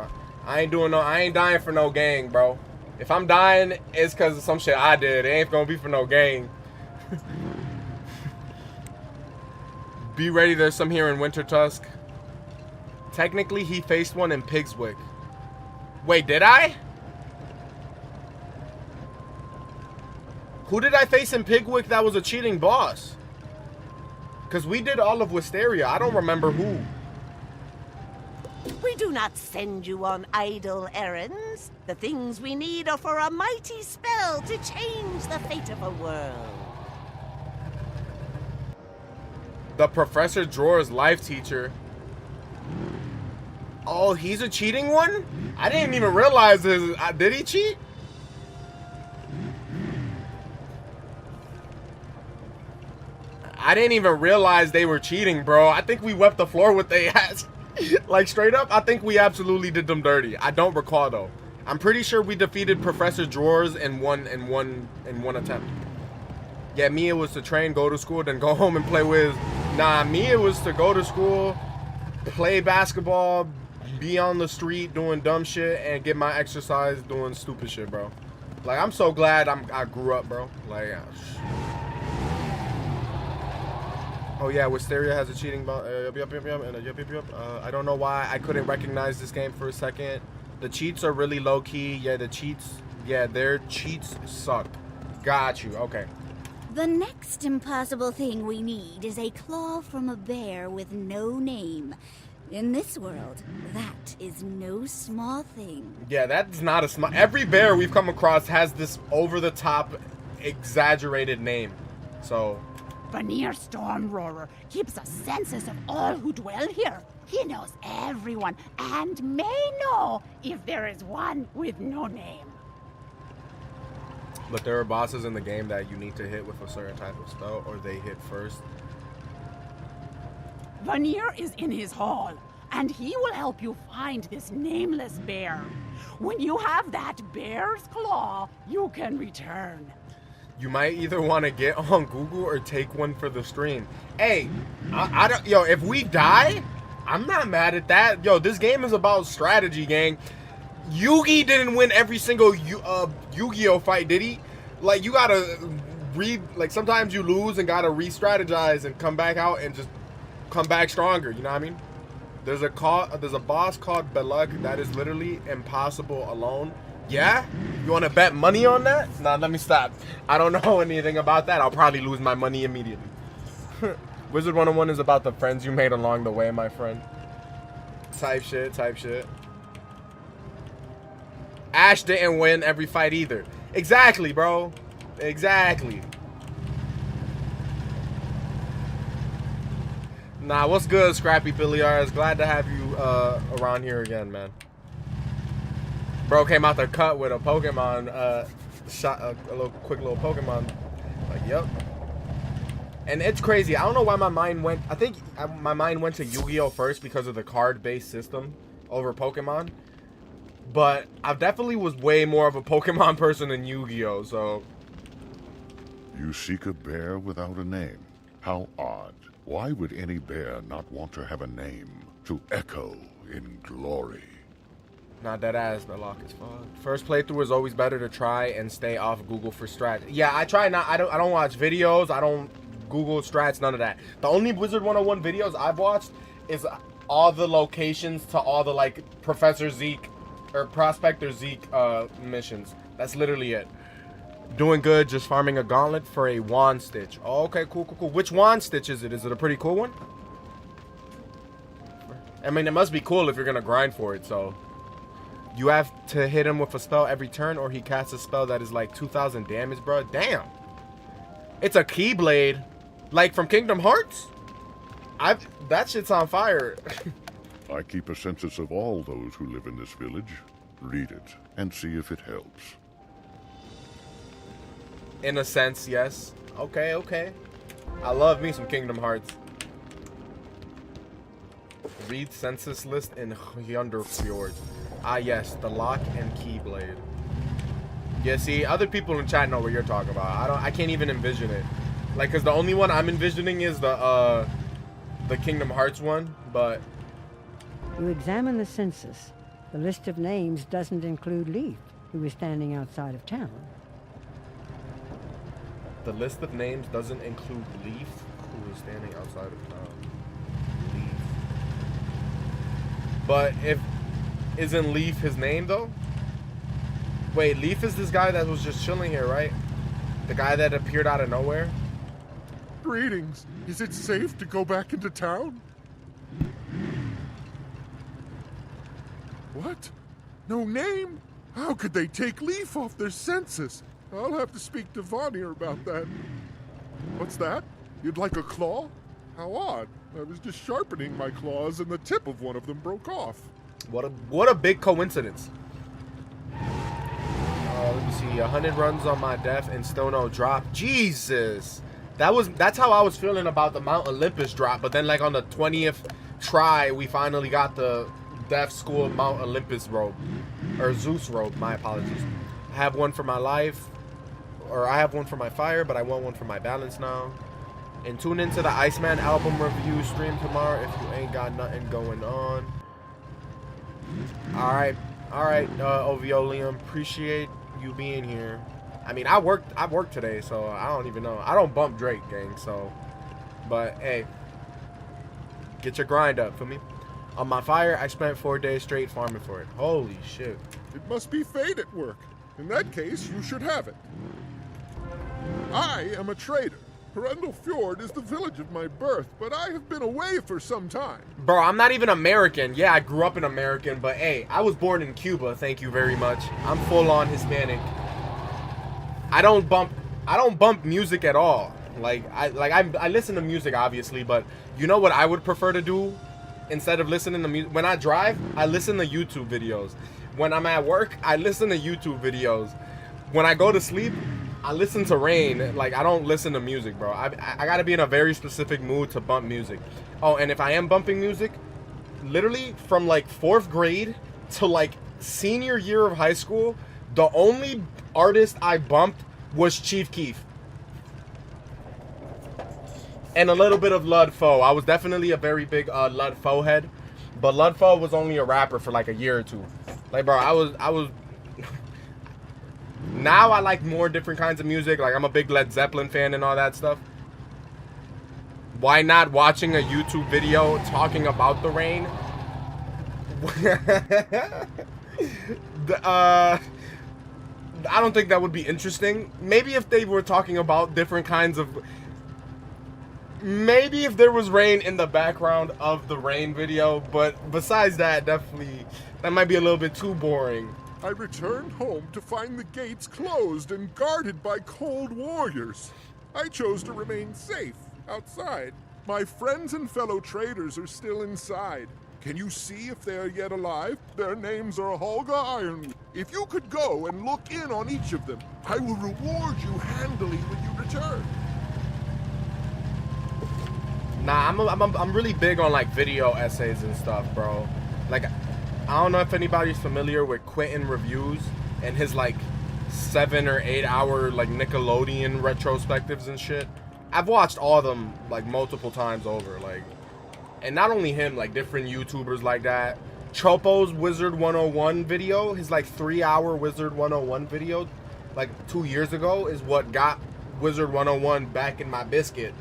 I ain't dying for no gang, bro. If I'm dying, it's because of some shit I did. It ain't gonna be for no gang. Be ready, there's some here in Wintertusk. Technically, he faced one in Pigswick. Wait, did I? Who did I face in Pigwick that was a cheating boss? Because we did all of Wisteria. I don't remember who. We do not send you on idle errands. The things we need are for a mighty spell to change the fate of a world. The Professor Drawer's life teacher. Oh, he's a cheating one? I didn't even realize this. Did he cheat? I didn't even realize they were cheating, bro. I think we wept the floor with their ass. Like, straight up, I think we absolutely did them dirty. I don't recall, though. I'm pretty sure we defeated Professor Drawers in one attempt. Yeah, me, it was to train, go to school, then go home and play with. Nah, me, it was to go to school, play basketball, be on the street doing dumb shit, and get my exercise doing stupid shit, bro. Like, I'm so glad I grew up, bro. Like, oh yeah, Wisteria has a cheating bot. Yep. I don't know why I couldn't recognize this game for a second. The cheats are really low key. Yeah, the cheats. Yeah, their cheats suck. Got you. Okay. The next impossible thing we need is a claw from a bear with no name. In this world, that is no small thing. Yeah, that's not a small. Every bear we've come across has this over-the-top, exaggerated name. So. Vanir Stormroarer keeps a census of all who dwell here. He knows everyone and may know if there is one with no name. But there are bosses in the game that you need to hit with a certain type of spell, or they hit first. Vanir is in his hall, and he will help you find this nameless bear. When you have that bear's claw, you can return. You might either want to get on Google or take one for the stream. Hey, I don't. Yo, if we die, I'm not mad at that. Yo, this game is about strategy, gang. Yugi didn't win every single Yu-Gi-Oh fight, did he? Like, you gotta like, sometimes you lose and gotta re-strategize and come back out and just come back stronger. You know what I mean? There's a boss called Belug that is literally impossible alone. Yeah? You want to bet money on that? Nah, let me stop. I don't know anything about that. I'll probably lose my money immediately. Wizard 101 is about the friends you made along the way, my friend. Type shit. Ash didn't win every fight either. Exactly, bro. Exactly. Nah, what's good, Scrappy Billiards? Glad to have you around here again, man. Bro came out the cut with a Pokemon shot, a quick little Pokemon. Like, yep. And it's crazy. I don't know why my mind went. I think my mind went to Yu-Gi-Oh first because of the card-based system over Pokemon. But I definitely was way more of a Pokemon person than Yu-Gi-Oh. So. You seek a bear without a name. How odd. Why would any bear not want to have a name to echo in glory? Not that ass, but lock is fun. First playthrough is always better to try and stay off Google for strats. Yeah, I try not. I don't watch videos. I don't Google strats. None of that. The only Wizard 101 videos I've watched is all the locations to all the like Professor Zeke or Prospector Zeke missions. That's literally it. Doing good. Just farming a gauntlet for a wand stitch. Oh, okay, cool. Which wand stitch is it? Is it a pretty cool one? I mean, it must be cool if you're gonna grind for it. So. You have to hit him with a spell every turn, or he casts a spell that is like 2,000 damage, bro. Damn. It's a Keyblade. Like from Kingdom Hearts? That shit's on fire. I keep a census of all those who live in this village. Read it and see if it helps. In a sense, yes. Okay, okay. I love me some Kingdom Hearts. Read census list in Fjord. Ah, yes, the lock and keyblade. Yeah, see, other people in chat know what you're talking about. I can't even envision it. Like, cause the only one I'm envisioning is the Kingdom Hearts one, but You examine the census. The list of names doesn't include Leaf, who is standing outside of town. the list of names doesn't include Leaf, who is standing outside of town. Leaf. But isn't Leaf his name though? Wait, Leaf is this guy that was just chilling here, right? The guy that appeared out of nowhere? Greetings. Is it safe to go back into town? What? No name? How could they take Leaf off their census? I'll have to speak to Vanir about that. What's that? You'd like a claw? How odd. I was just sharpening my claws and the tip of one of them broke off. What a big coincidence. Let me see. 100 runs on my death and still no drop. Jesus. That's how I was feeling about the Mount Olympus drop. But then like on the 20th try, we finally got the Death School Mount Olympus robe. Or Zeus robe, my apologies. I have one for my life. Or I have one for my fire, but I want one for my balance now. And tune into the Iceman album review stream tomorrow if you ain't got nothing going on. Alright, Oviolium, appreciate you being here. I mean, I worked today, so I don't even know. I don't bump Drake, gang, so. But, hey. Get your grind up, for me. On my fire, I spent 4 days straight farming for it. Holy shit. It must be fate at work. In that case, you should have it. I am a trader. Perendel Fjord is the village of my birth, but I have been away for some time. Bro, I'm not even American. Yeah, I grew up in American, but hey, I was born in Cuba, thank you very much. I'm full-on Hispanic. I don't bump music at all. I listen to music obviously, but you know what I would prefer to do instead of listening to music? When I drive, I listen to YouTube videos. When I'm at work, I listen to YouTube videos. When I go to sleep, I listen to rain. Like, I don't listen to music, bro. I gotta be in a very specific mood to bump music. Oh, and if I am bumping music, literally from like 4th grade to like senior year of high school, the only artist I bumped was Chief Keef. And a little bit of Ludfoe. I was definitely a very big Ludfoe head. But Ludfoe was only a rapper for like a year or two. Like, bro, I was now I like more different kinds of music. Like, I'm a big Led Zeppelin fan and all that stuff. Why not watching a YouTube video talking about the rain? I don't think that would be interesting. Maybe if they were talking about different kinds of... Maybe if there was rain in the background of the rain video. But besides that, definitely... That might be a little bit too boring. I returned home to find the gates closed and guarded by cold warriors. I chose to remain safe outside. My friends and fellow traders are still inside. Can you see if they are yet alive? Their names are Holga Ironwood. If you could go and look in on each of them, I will reward you handily when you return. Nah, I'm really big on like video essays and stuff, bro. Like, I don't know if anybody's familiar with Quentin Reviews and his like 7 or 8 hour like Nickelodeon retrospectives and shit. I've watched all of them like multiple times over, like, and not only him, like different YouTubers like that. Chopo's Wizard 101 video, his like 3-hour Wizard 101 video, like 2 years ago, is what got Wizard 101 back in my biscuit.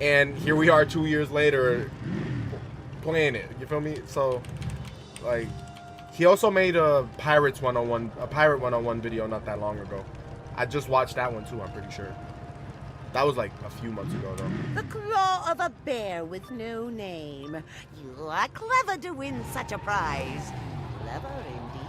And here we are 2 years later playing it, you feel me? So, like, he also made a Pirate 101 video not that long ago. I just watched that one too, I'm pretty sure. That was like a few months ago though. The claw of a bear with no name. You are clever to win such a prize. Clever indeed.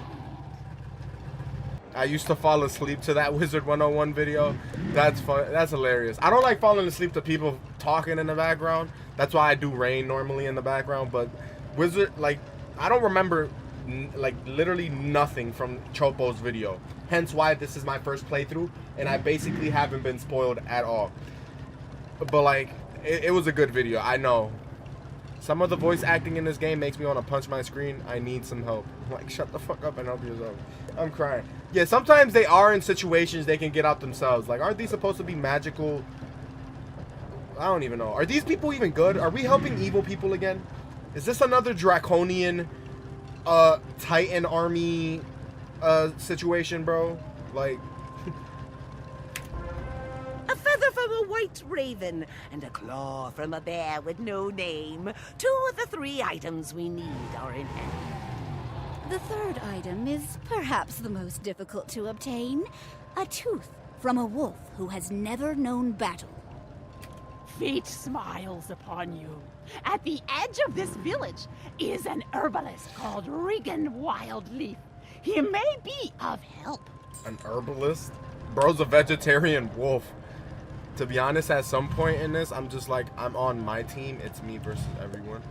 I used to fall asleep to that Wizard 101 video. That's fun. That's hilarious. I don't like falling asleep to people talking in the background. That's why I do rain normally in the background. But Wizard, like, I don't remember, like, literally nothing from Chopo's video. Hence why this is my first playthrough, and I basically haven't been spoiled at all. But, like, it was a good video, I know. Some of the voice acting in this game makes me want to punch my screen. I need some help. Like, shut the fuck up and help yourself. I'm crying. Yeah, sometimes they are in situations they can get out themselves. Like, aren't these supposed to be magical? I don't even know. Are these people even good? Are we helping evil people again? Is this another draconian Titan army situation, bro? Like... A feather from a white raven, and a claw from a bear with no name. 2 of the 3 items we need are in hand. The third item is perhaps the most difficult to obtain. A tooth from a wolf who has never known battle. Fate smiles upon you. At the edge of this village is an herbalist called Regan Wildleaf. He may be of help. An herbalist? Bro's a vegetarian wolf. To be honest, at some point in this, I'm just like, I'm on my team. It's me versus everyone.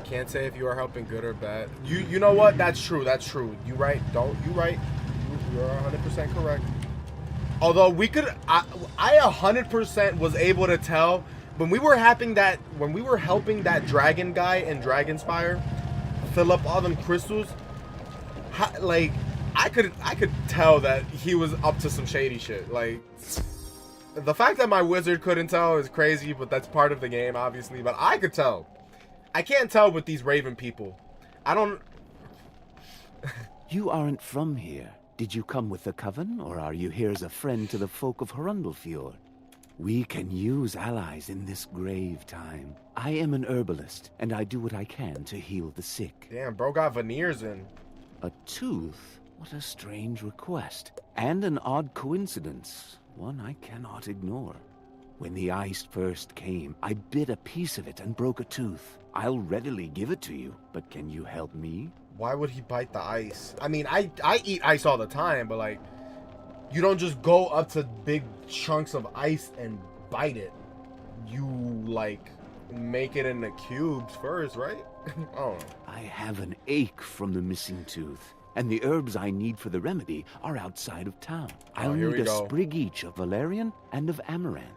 Can't say if you are helping good or bad. You know what? That's true. That's true. You right. You right. You're 100% correct. Although we could, I 100% was able to tell when we were helping that dragon guy in Dragonspire fill up all them crystals. Like I could tell that he was up to some shady shit. Like the fact that my wizard couldn't tell is crazy, but that's part of the game, obviously. But I could tell. I can't tell with these raven people. I don't... You aren't from here. Did you come with the Coven, or are you here as a friend to the folk of Hrundelfjord? We can use allies in this grave time. I am an herbalist, and I do what I can to heal the sick. Damn, bro got veneers in. A tooth? What a strange request. And an odd coincidence. One I cannot ignore. When the ice first came, I bit a piece of it and broke a tooth. I'll readily give it to you, but can you help me? Why would he bite the ice? I mean, I eat ice all the time, but like, you don't just go up to big chunks of ice and bite it. You like make it into cubes first, right? Oh. I have an ache from the missing tooth, and the herbs I need for the remedy are outside of town. I'll need a sprig each of valerian and of amaranth.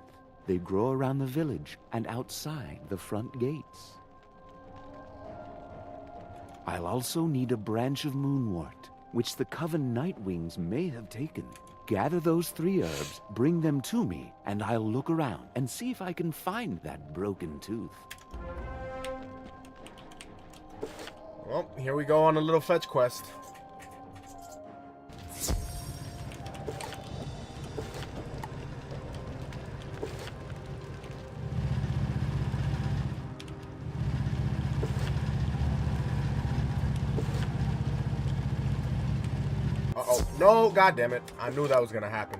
They grow around the village and outside the front gates. I'll also need a branch of moonwort, which the Coven Nightwings may have taken. Gather those 3 herbs, bring them to me, and I'll look around and see if I can find that broken tooth. Well, here we go on a little fetch quest. Uh-oh. No, god damn it. I knew that was gonna happen.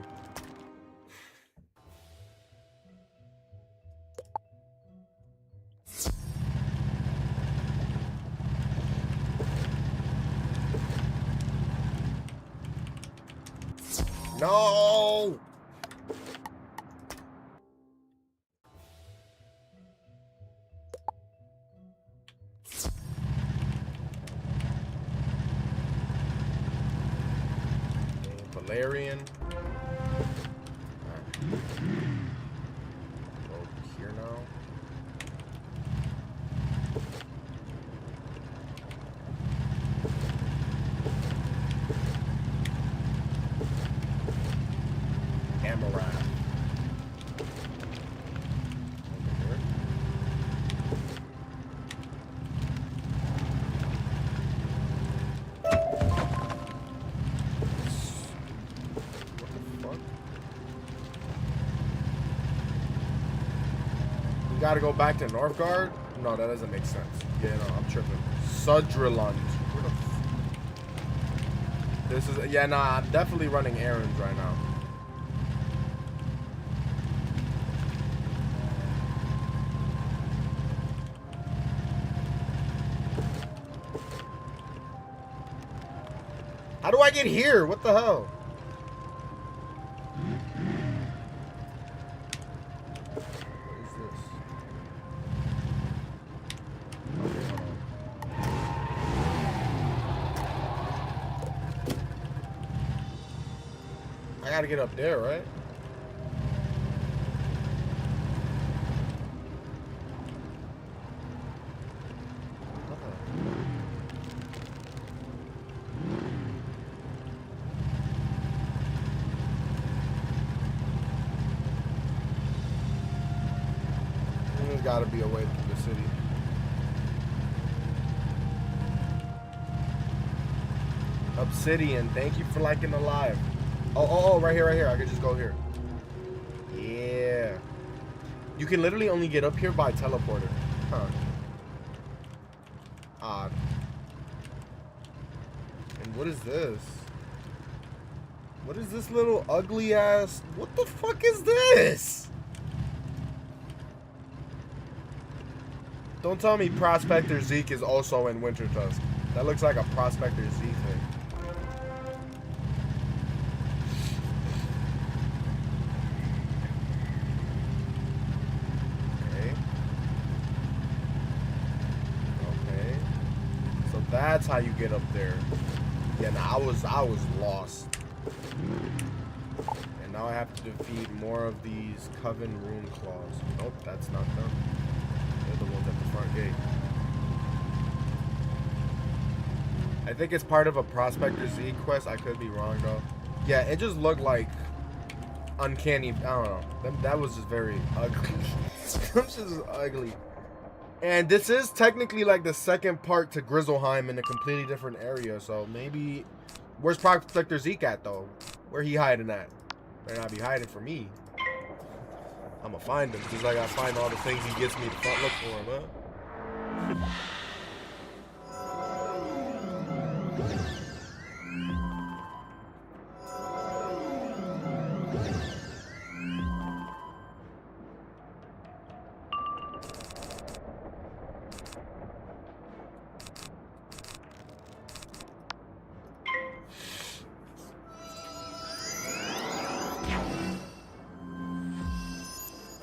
No! Valerian. Over here now. Amaranth. Gotta go back to Northgard? No, that doesn't make sense. Yeah, no, I'm tripping. Sudriland. Where the This is... Yeah, nah, I'm definitely running errands right now. How do I get here? What the hell? What is this? I gotta get up there, right? There's gotta be a way through the city. Obsidian, thank you for liking the live. Oh, right here. I could just go here. Yeah. You can literally only get up here by teleporter. Huh. Odd. And what is this? What is this little ugly ass? What the fuck is this? Don't tell me Prospector Zeke is also in Wintertusk. That looks like a Prospector Zeke thing. That's how you get up there. Yeah, nah, I was lost. And now I have to defeat more of these Coven Rune Claws. Nope, that's not them. They're the ones at the front gate. I think it's part of a Prospector Z quest. I could be wrong though. Yeah, it just looked like uncanny. I don't know. That was just very ugly. That's just ugly. And this is technically like the second part to Grizzleheim in a completely different area. So maybe... Where's Prospector Zeke at, though? Where he hiding at? Better not be hiding for me. I'ma find him. Just like I find all the things he gets me to look for him, huh?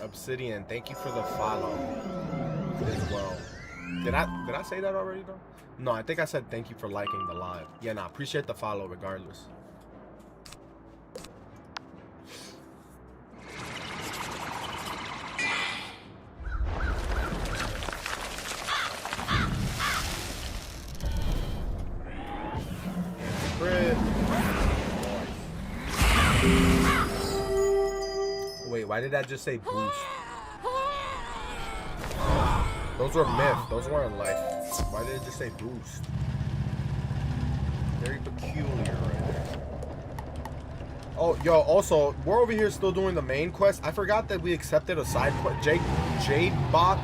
Obsidian, thank you for the follow as well. Did I say that already though? No, I think I said thank you for liking the live. Yeah, nah, appreciate the follow regardless. Wait, why did that just say boost? Those were myth. Those weren't life. Why did it just say boost? Very peculiar right there. Oh, yo, also, we're over here still doing the main quest. I forgot that we accepted a side quest. Jade Bach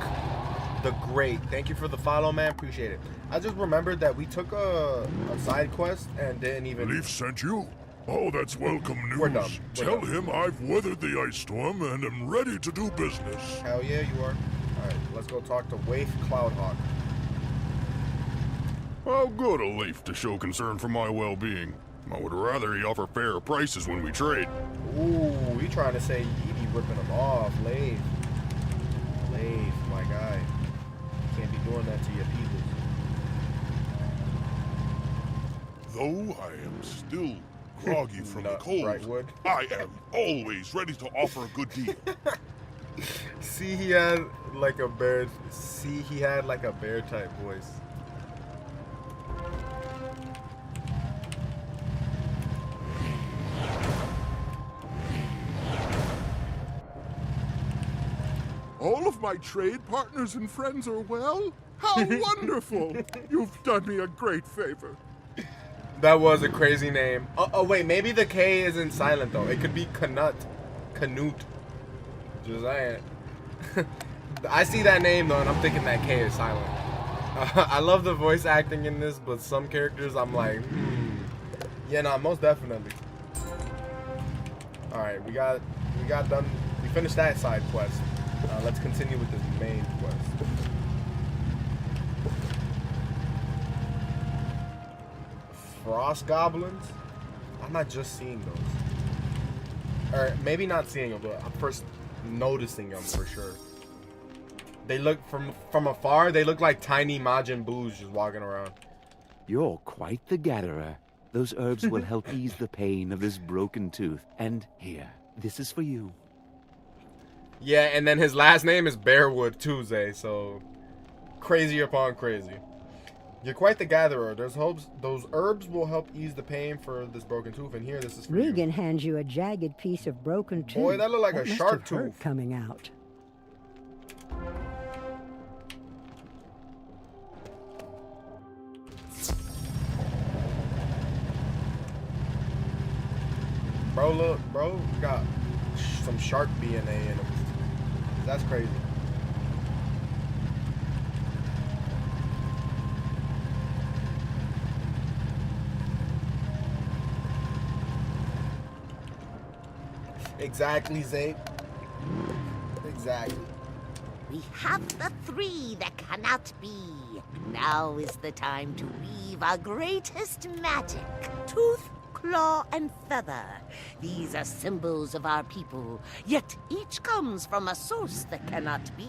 the Great. Thank you for the follow, man. Appreciate it. I just remembered that we took a side quest and didn't even... Leaf sent you? Oh, that's welcome news. We're done. Tell him I've weathered the ice storm and am ready to do business. Hell yeah, you are. Alright, let's go talk to Waif Cloudhawk. How good of Leaf to show concern for my well-being. I would rather he offer fair prices when we trade. Ooh, he trying to say he be ripping them off. Leif, my guy. You can't be doing that to your people. Though I am still groggy from the cold, I am always ready to offer a good deal. See, he had like a bear. See, he had like a bear type voice. All of my trade partners and friends are well? How wonderful! You've done me a great favor. That was a crazy name. Oh, wait, maybe the K isn't silent though. It could be Canute. Just saying. I see that name though, and I'm thinking that K is silent. I love the voice acting in this, but some characters I'm like, yeah, nah, most definitely. All right, we got done. We finished that side quest. Let's continue with this main quest. frost goblins. I'm not just seeing those. Or maybe not seeing them, but I'm first noticing them for sure. They look from afar, they look like tiny Majin Boos just walking around. You're quite the gatherer. Those herbs will help ease the pain of this broken tooth. And here, this is for you. Yeah, and then his last name is Bearwood Tuesday, so crazy upon crazy. You're quite the gatherer. Those herbs will help ease the pain for this broken tooth, and here, this is for Regan you. hands you a jagged piece of broken tooth. Boy, that looked like a must shark have hurt tooth. coming out. Bro, look, bro, got some shark DNA in him. That's crazy. Exactly, Zay. Exactly. We have the three that cannot be. Now is the time to weave our greatest magic. Tooth, claw, and feather. These are symbols of our people, yet each comes from a source that cannot be.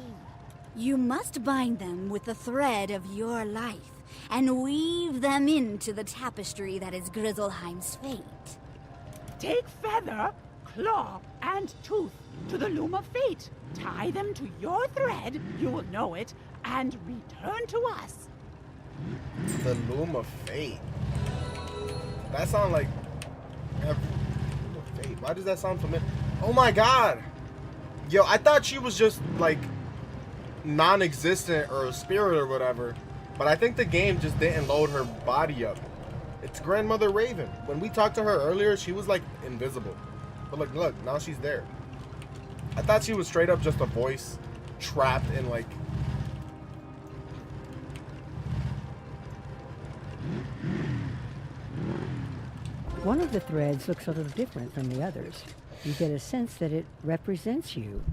You must bind them with the thread of your life and weave them into the tapestry that is Grizzleheim's fate. Take feather, claw, and tooth to the loom of fate. Tie them to your thread, you will know it, and return to us. The Loom of Fate. That sounds like... Loom of Fate. Why does that sound familiar? Oh my god! Yo, I thought she was just, like, non-existent or a spirit or whatever. But I think the game just didn't load her body up. It's Grandmother Raven. When we talked to her earlier, she was, like, invisible. But, like, look, now she's there. I thought she was straight up just a voice trapped in, like... One of the threads looks a little different from the others. You get a sense that it represents you.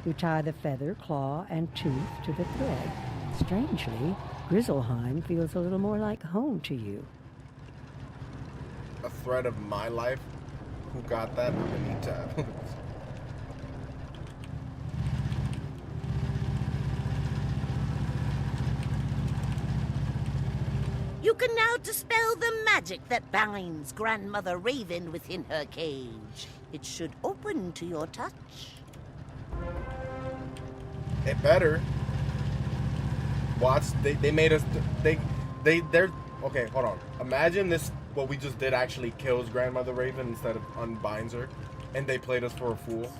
You tie the feather, claw, and tooth to the thread. Strangely, Grizzleheim feels a little more like home to you. A thread of my life? Who got that? I'm gonna need to... You can now dispel the magic that binds Grandmother Raven within her cage. It should open to your touch. It better. Watch, they made us, they're, okay, hold on. Imagine this, what we just did actually kills Grandmother Raven instead of unbinds her, and they played us for a fool.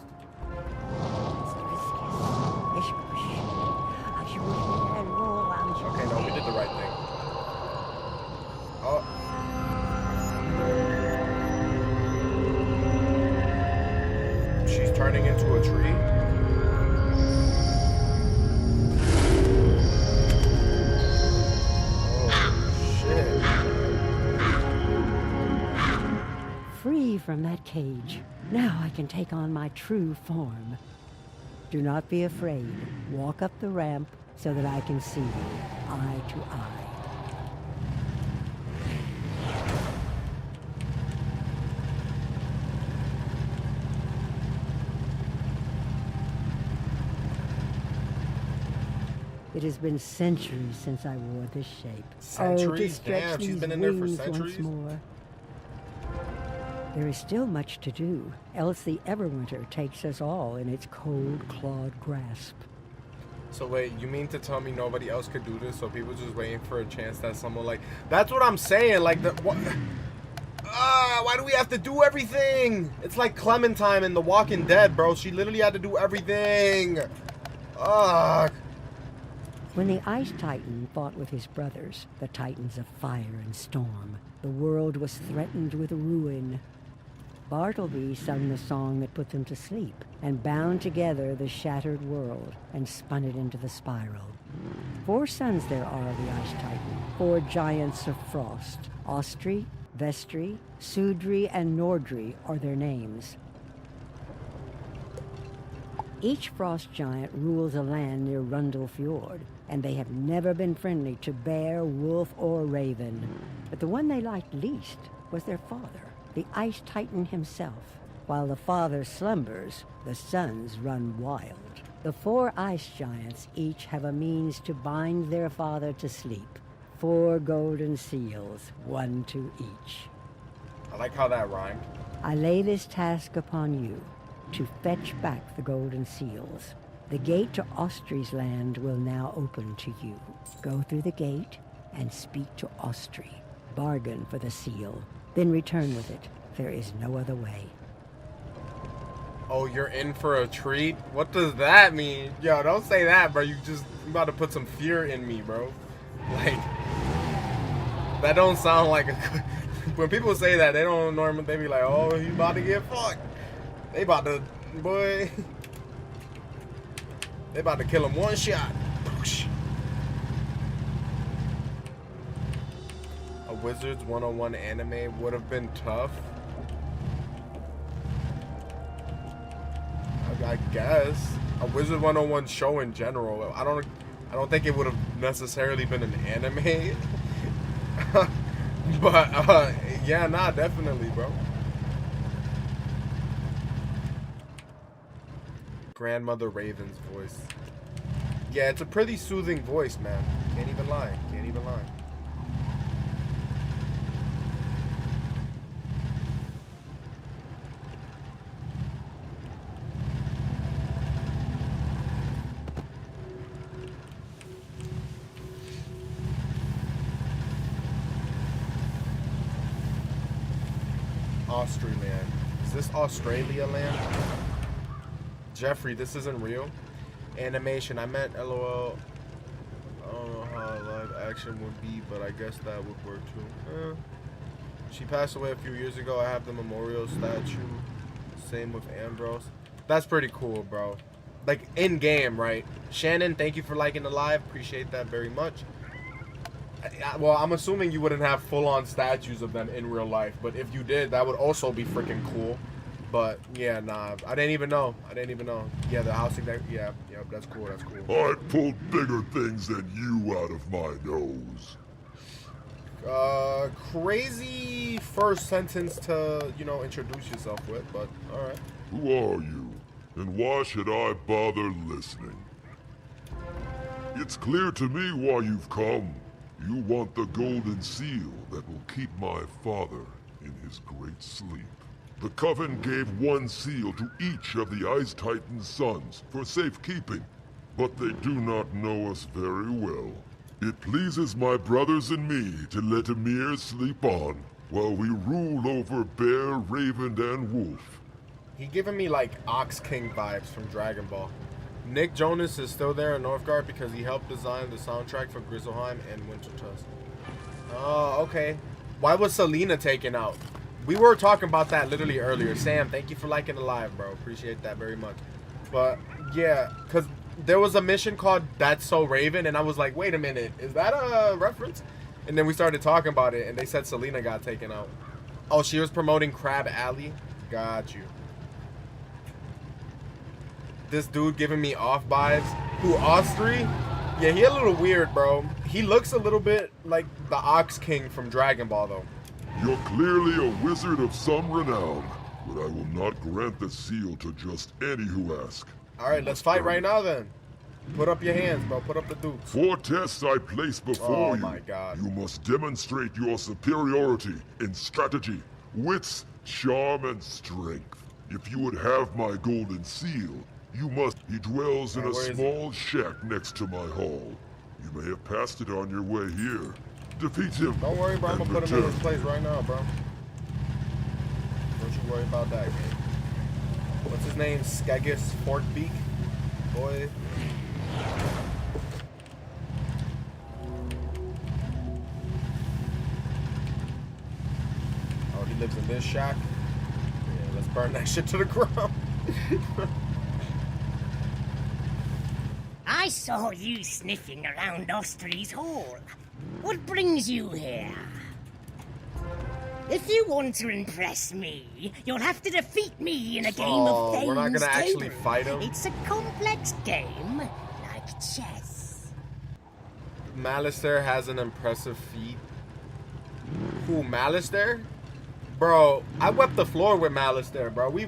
Okay, no, we did the right thing. Oh. She's turning into a tree? Free from that cage. Now I can take on my true form. Do not be afraid. Walk up the ramp so that I can see you, eye to eye. It has been centuries since I wore this shape. Centuries? Oh, to Damn, she's been in there for centuries? Once more. There is still much to do, else the Everwinter takes us all in its cold-clawed grasp. So wait, you mean to tell me nobody else could do this, so people just waiting for a chance that someone like... That's what I'm saying, like, what... why do we have to do everything? It's like Clementine in The Walking Dead, bro. She literally had to do everything. When the Ice Titan fought with his brothers, the Titans of Fire and Storm, the world was threatened with ruin. Bartleby sung the song that put them to sleep, and bound together the shattered world, and spun it into the spiral. 4 sons there are of the Ice Titan, 4 giants of frost. Austri, Vestri, Sudri, and Nordri are their names. Each frost giant rules a land near Rundle Fjord, and they have never been friendly to bear, wolf, or raven. But the one they liked least was their father, the Ice Titan himself. While the father slumbers, the sons run wild. The 4 ice giants each have a means to bind their father to sleep. 4 golden seals, 1 to each. I like how that rhymed. I lay this task upon you, to fetch back the golden seals. The gate to Austri's land will now open to you. Go through the gate and speak to Austri. Bargain for the seal, then return with it. There is no other way. Oh, you're in for a treat? What does that mean? Yo, don't say that, bro. You about to put some fear in me, bro. Like, that don't sound like a good... When people say that, they don't normally... They be like, oh, he's about to get fucked. They about to... Boy... They about to kill him one shot. A Wizards 101 anime would have been tough. I guess. A Wizard 101 show in general. I don't think it would have necessarily been an anime. But yeah, nah, definitely, bro. Grandmother Raven's voice. Yeah, it's a pretty soothing voice, man. Can't even lie. Can't even lie. Australia. Is this Australia land? Jeffrey, this isn't real. Animation, I meant LOL. I don't know how live action would be, but I guess that would work too. She passed away a few years ago. I have the memorial statue. Same with Ambrose. That's pretty cool, bro. Like, in game, right? Shannon, thank you for liking the live. Appreciate that very much. Well, I'm assuming you wouldn't have full-on statues of them in real life, but if you did, that would also be freaking cool. But yeah, nah, I didn't even know. Yeah, the housing that, yeah, that's cool. That's cool. I pulled bigger things than you out of my nose. Crazy first sentence to, introduce yourself with, but all right. Who are you, and why should I bother listening? It's clear to me why you've come. You want the golden seal that will keep my father in his great sleep. The Coven gave one seal to each of the Ice Titan's sons for safekeeping, but they do not know us very well. It pleases my brothers and me to let Emir sleep on, while we rule over Bear, Raven, and Wolf. He giving me like Ox King vibes from Dragon Ball. Nick Jonas is still there in Northgard because he helped design the soundtrack for Grizzleheim and Wintertusk. Oh, okay. Why was Selena taken out? We were talking about that literally earlier. Sam, thank you for liking the live, bro. Appreciate that very much. But yeah, because there was a mission called That's So Raven, and I was like, wait a minute, is that a reference? And then we started talking about it, and they said Selena got taken out. Oh, she was promoting Crab Alley? Got you. This dude giving me off vibes. Who, Austri? Yeah, he a little weird, bro. He looks a little bit like the Ox King from Dragon Ball, though. You're clearly a wizard of some renown, but I will not grant the seal to just any who ask. Alright, let's fight right now, then. Put up your hands, bro. Put up the dukes. 4 tests I place before you. Oh, my God. You must demonstrate your superiority in strategy, wits, charm, and strength. If you would have my golden seal, you must. He dwells in a small shack next to my hall. You may have passed it on your way here. Defeat him. Don't worry, bro. I'm gonna put him in his place right now, bro. Don't you worry about that, game. What's his name? Skegis Forkbeak? Boy. Oh, he lives in this shack? Yeah, let's burn that shit to the ground. I saw you sniffing around Austri's hall. What brings you here? If you want to impress me, you'll have to defeat me in a game of Thane's we're not gonna actually Table. fight him? It's a complex game, like chess. Malistaire has an impressive feat. Who, Malistaire? Bro, I wept the floor with Malistaire, bro. We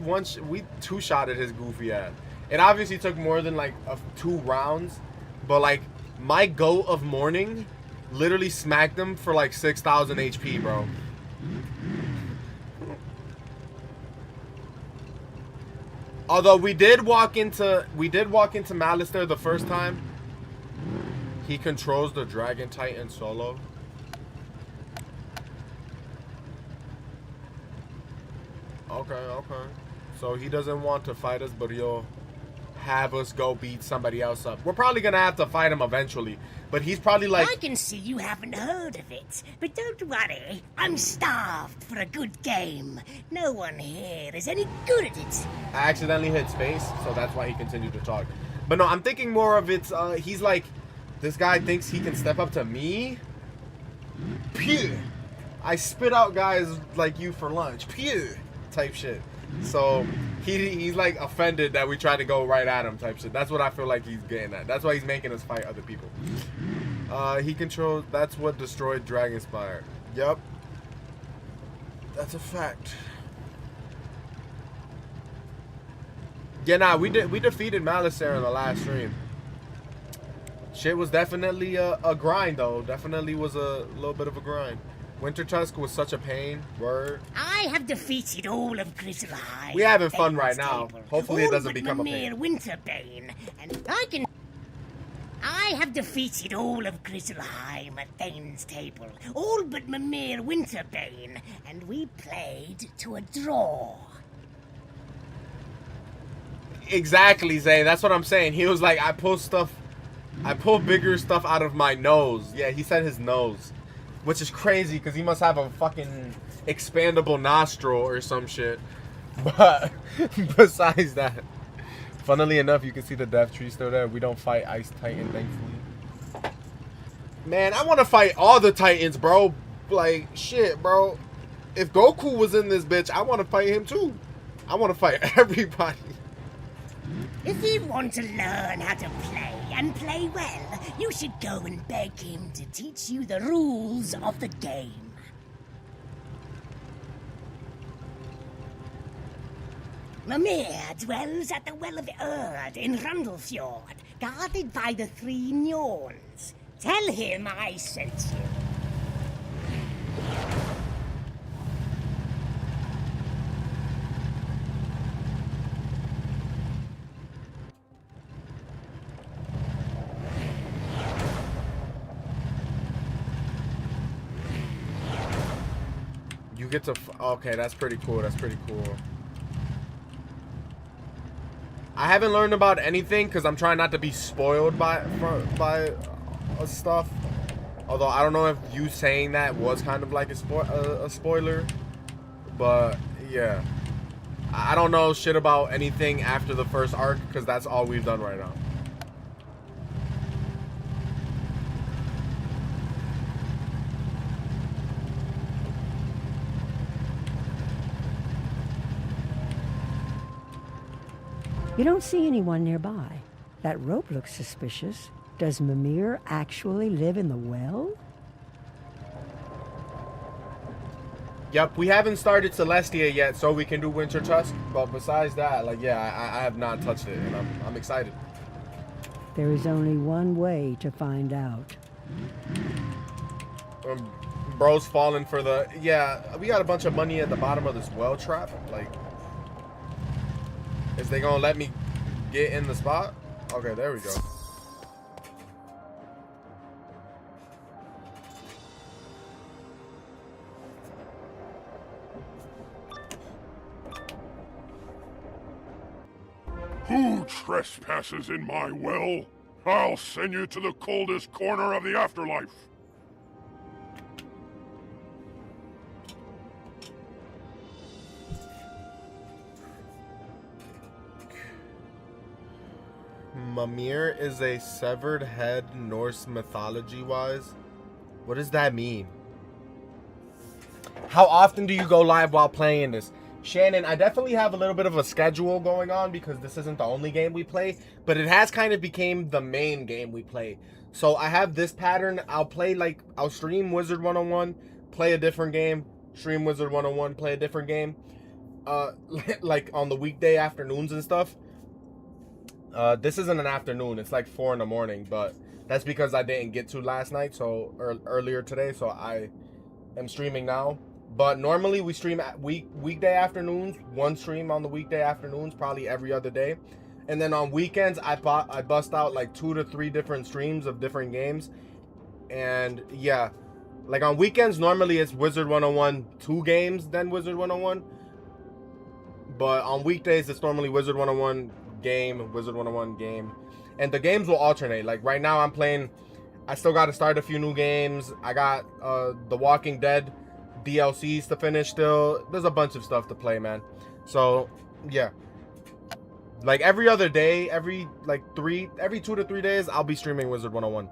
two-shotted his goofy ass. It obviously took more than like 2 rounds, but like my goat of morning literally smacked him for like 6,000 HP, bro. Although we did walk into Malistaire the first time. He controls the Dragon Titan solo. Okay. So he doesn't want to fight us, but he'll have us go beat somebody else up. We're probably gonna have to fight him eventually, but he's probably like... I can see you haven't heard of it, but don't worry. I'm starved for a good game. No one here is any good at it. I accidentally hit space, so that's why he continued to talk. But no, I'm thinking more of it's, he's like, this guy thinks he can step up to me? Pew! I spit out guys like you for lunch. Pew! Type shit. So he's like offended that we try to go right at him type shit. That's what I feel like he's getting at. That's why he's making us fight other people. He controls, that's what destroyed Dragonspire. Yep. That's a fact. Yeah, nah, we defeated Malistaire in the last stream. Shit was definitely a grind though. Definitely was a little bit of a grind. Wintertusk was such a pain. Word. I have defeated all of Grizzlehide. We having fun right now. Hopefully it doesn't become a pain. Winterbane, and I have defeated all of Grizzleheim at Thane's Table, all but Mimir Winterbane, and we played to a draw. Exactly, Zay. That's what I'm saying. He was like, I pull bigger stuff out of my nose. Yeah, he said his nose. Which is crazy, because he must have a fucking expandable nostril or some shit. But, besides that, funnily enough, you can see the death tree still there. We don't fight Ice Titan, thankfully. Man, I want to fight all the Titans, bro. Like, shit, bro. If Goku was in this bitch, I want to fight him too. I want to fight everybody. If you want to learn how to play, and play well, you should go and beg him to teach you the rules of the game. Mimir dwells at the Well of Erd in Rundlefjord, guarded by the 3 Njorns. Tell him I sent you. You get to... Okay, that's pretty cool. That's pretty cool. I haven't learned about anything because I'm trying not to be spoiled by stuff. Although I don't know if you saying that was kind of like a spoiler. But yeah. I don't know shit about anything after the first arc because that's all we've done right now. You don't see anyone nearby. That rope looks suspicious. Does Mimir actually live in the well? Yep, we haven't started Celestia yet, so we can do Wintertusk. But besides that, like, yeah, I have not touched it, and I'm excited. There is only one way to find out. Bro's falling for the... Yeah, we got a bunch of money at the bottom of this well trap. Like, is they gonna let me get in the spot? Okay, there we go. Who trespasses in my well? I'll send you to the coldest corner of the afterlife. Mimir is a severed head Norse mythology-wise. What does that mean? How often do you go live while playing this? Shannon, I definitely have a little bit of a schedule going on because this isn't the only game we play, but it has kind of became the main game we play. So I have this pattern. I'll stream Wizard 101, play a different game, stream Wizard 101, play a different game. Like on the weekday afternoons and stuff. This isn't an afternoon, it's like 4 in the morning, but that's because I didn't get to last night, so earlier today, so I am streaming now. But normally we stream at weekday afternoons, one stream on the weekday afternoons, probably every other day. And then on weekends, I bust out like 2 to 3 different streams of different games. And yeah, like on weekends, normally it's Wizard 101 2 games, then Wizard 101. But on weekdays, it's normally Wizard 101 game, Wizard 101 game. And the games will alternate. Like right now I'm playing, I still got to start a few new games. I got The Walking Dead DLCs to finish still. There's a bunch of stuff to play, man. So yeah, like every other day, every 2 to 3 days, I'll be streaming Wizard 101.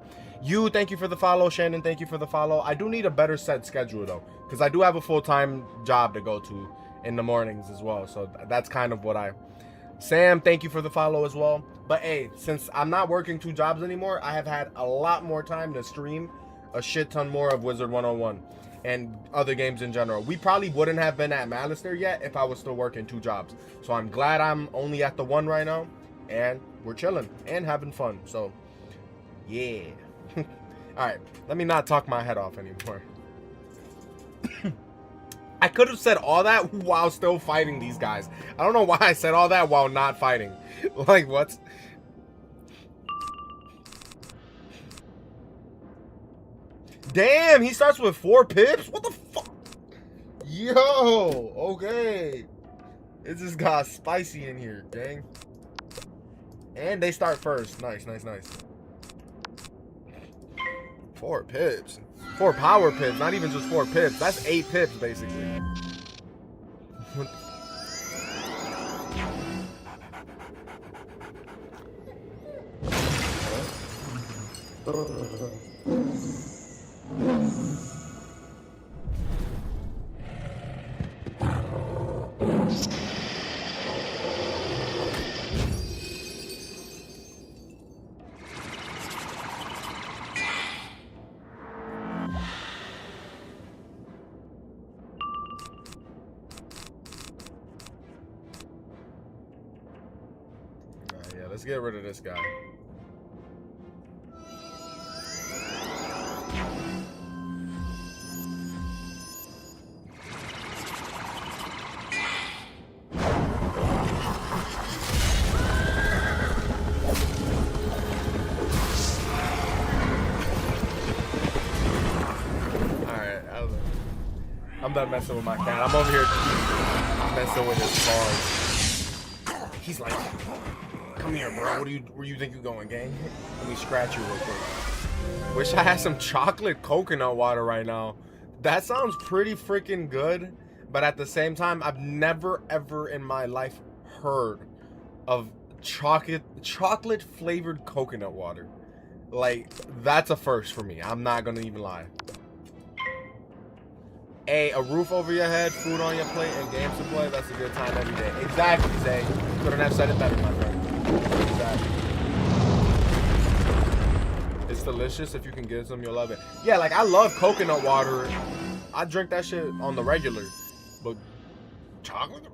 Thank you for the follow. Shannon, thank you for the follow. I do need a better set schedule though, because I do have a full-time job to go to in the mornings as well. So that's kind of what Sam, thank you for the follow as well. But hey, since I'm not working 2 jobs anymore, I have had a lot more time to stream a shit ton more of Wizard 101 and other games in general. We probably wouldn't have been at Malister yet if I was still working 2 jobs. So I'm glad I'm only at the 1 right now, and we're chilling and having fun. So yeah. All right, let me not talk my head off anymore. I could have said all that while still fighting these guys. I don't know why I said all that while not fighting. Like, what? Damn, he starts with 4 pips? What the fuck? Yo, okay. It just got spicy in here, gang. And they start first. Nice, nice, nice. 4 pips. 4 power pips, not even just 4 pips. That's 8 pips, basically. Let's get rid of this guy. Alright, I'm done messing with my cat. I'm over here messing with his paws. He's like, come here, bro. Where you think you're going, gang? Let me scratch you real quick. Wish I had some chocolate coconut water right now. That sounds pretty freaking good, but at the same time, I've never ever in my life heard of chocolate flavored coconut water. Like, that's a first for me. I'm not gonna even lie. Hey, a roof over your head, food on your plate, and games to play, that's a good time every day. Exactly, Zay. Couldn't have said it better, my friend. Exactly. It's delicious. If you can get some, you'll love it. Yeah, like I love coconut water. I drink that shit on the regular. But chocolate?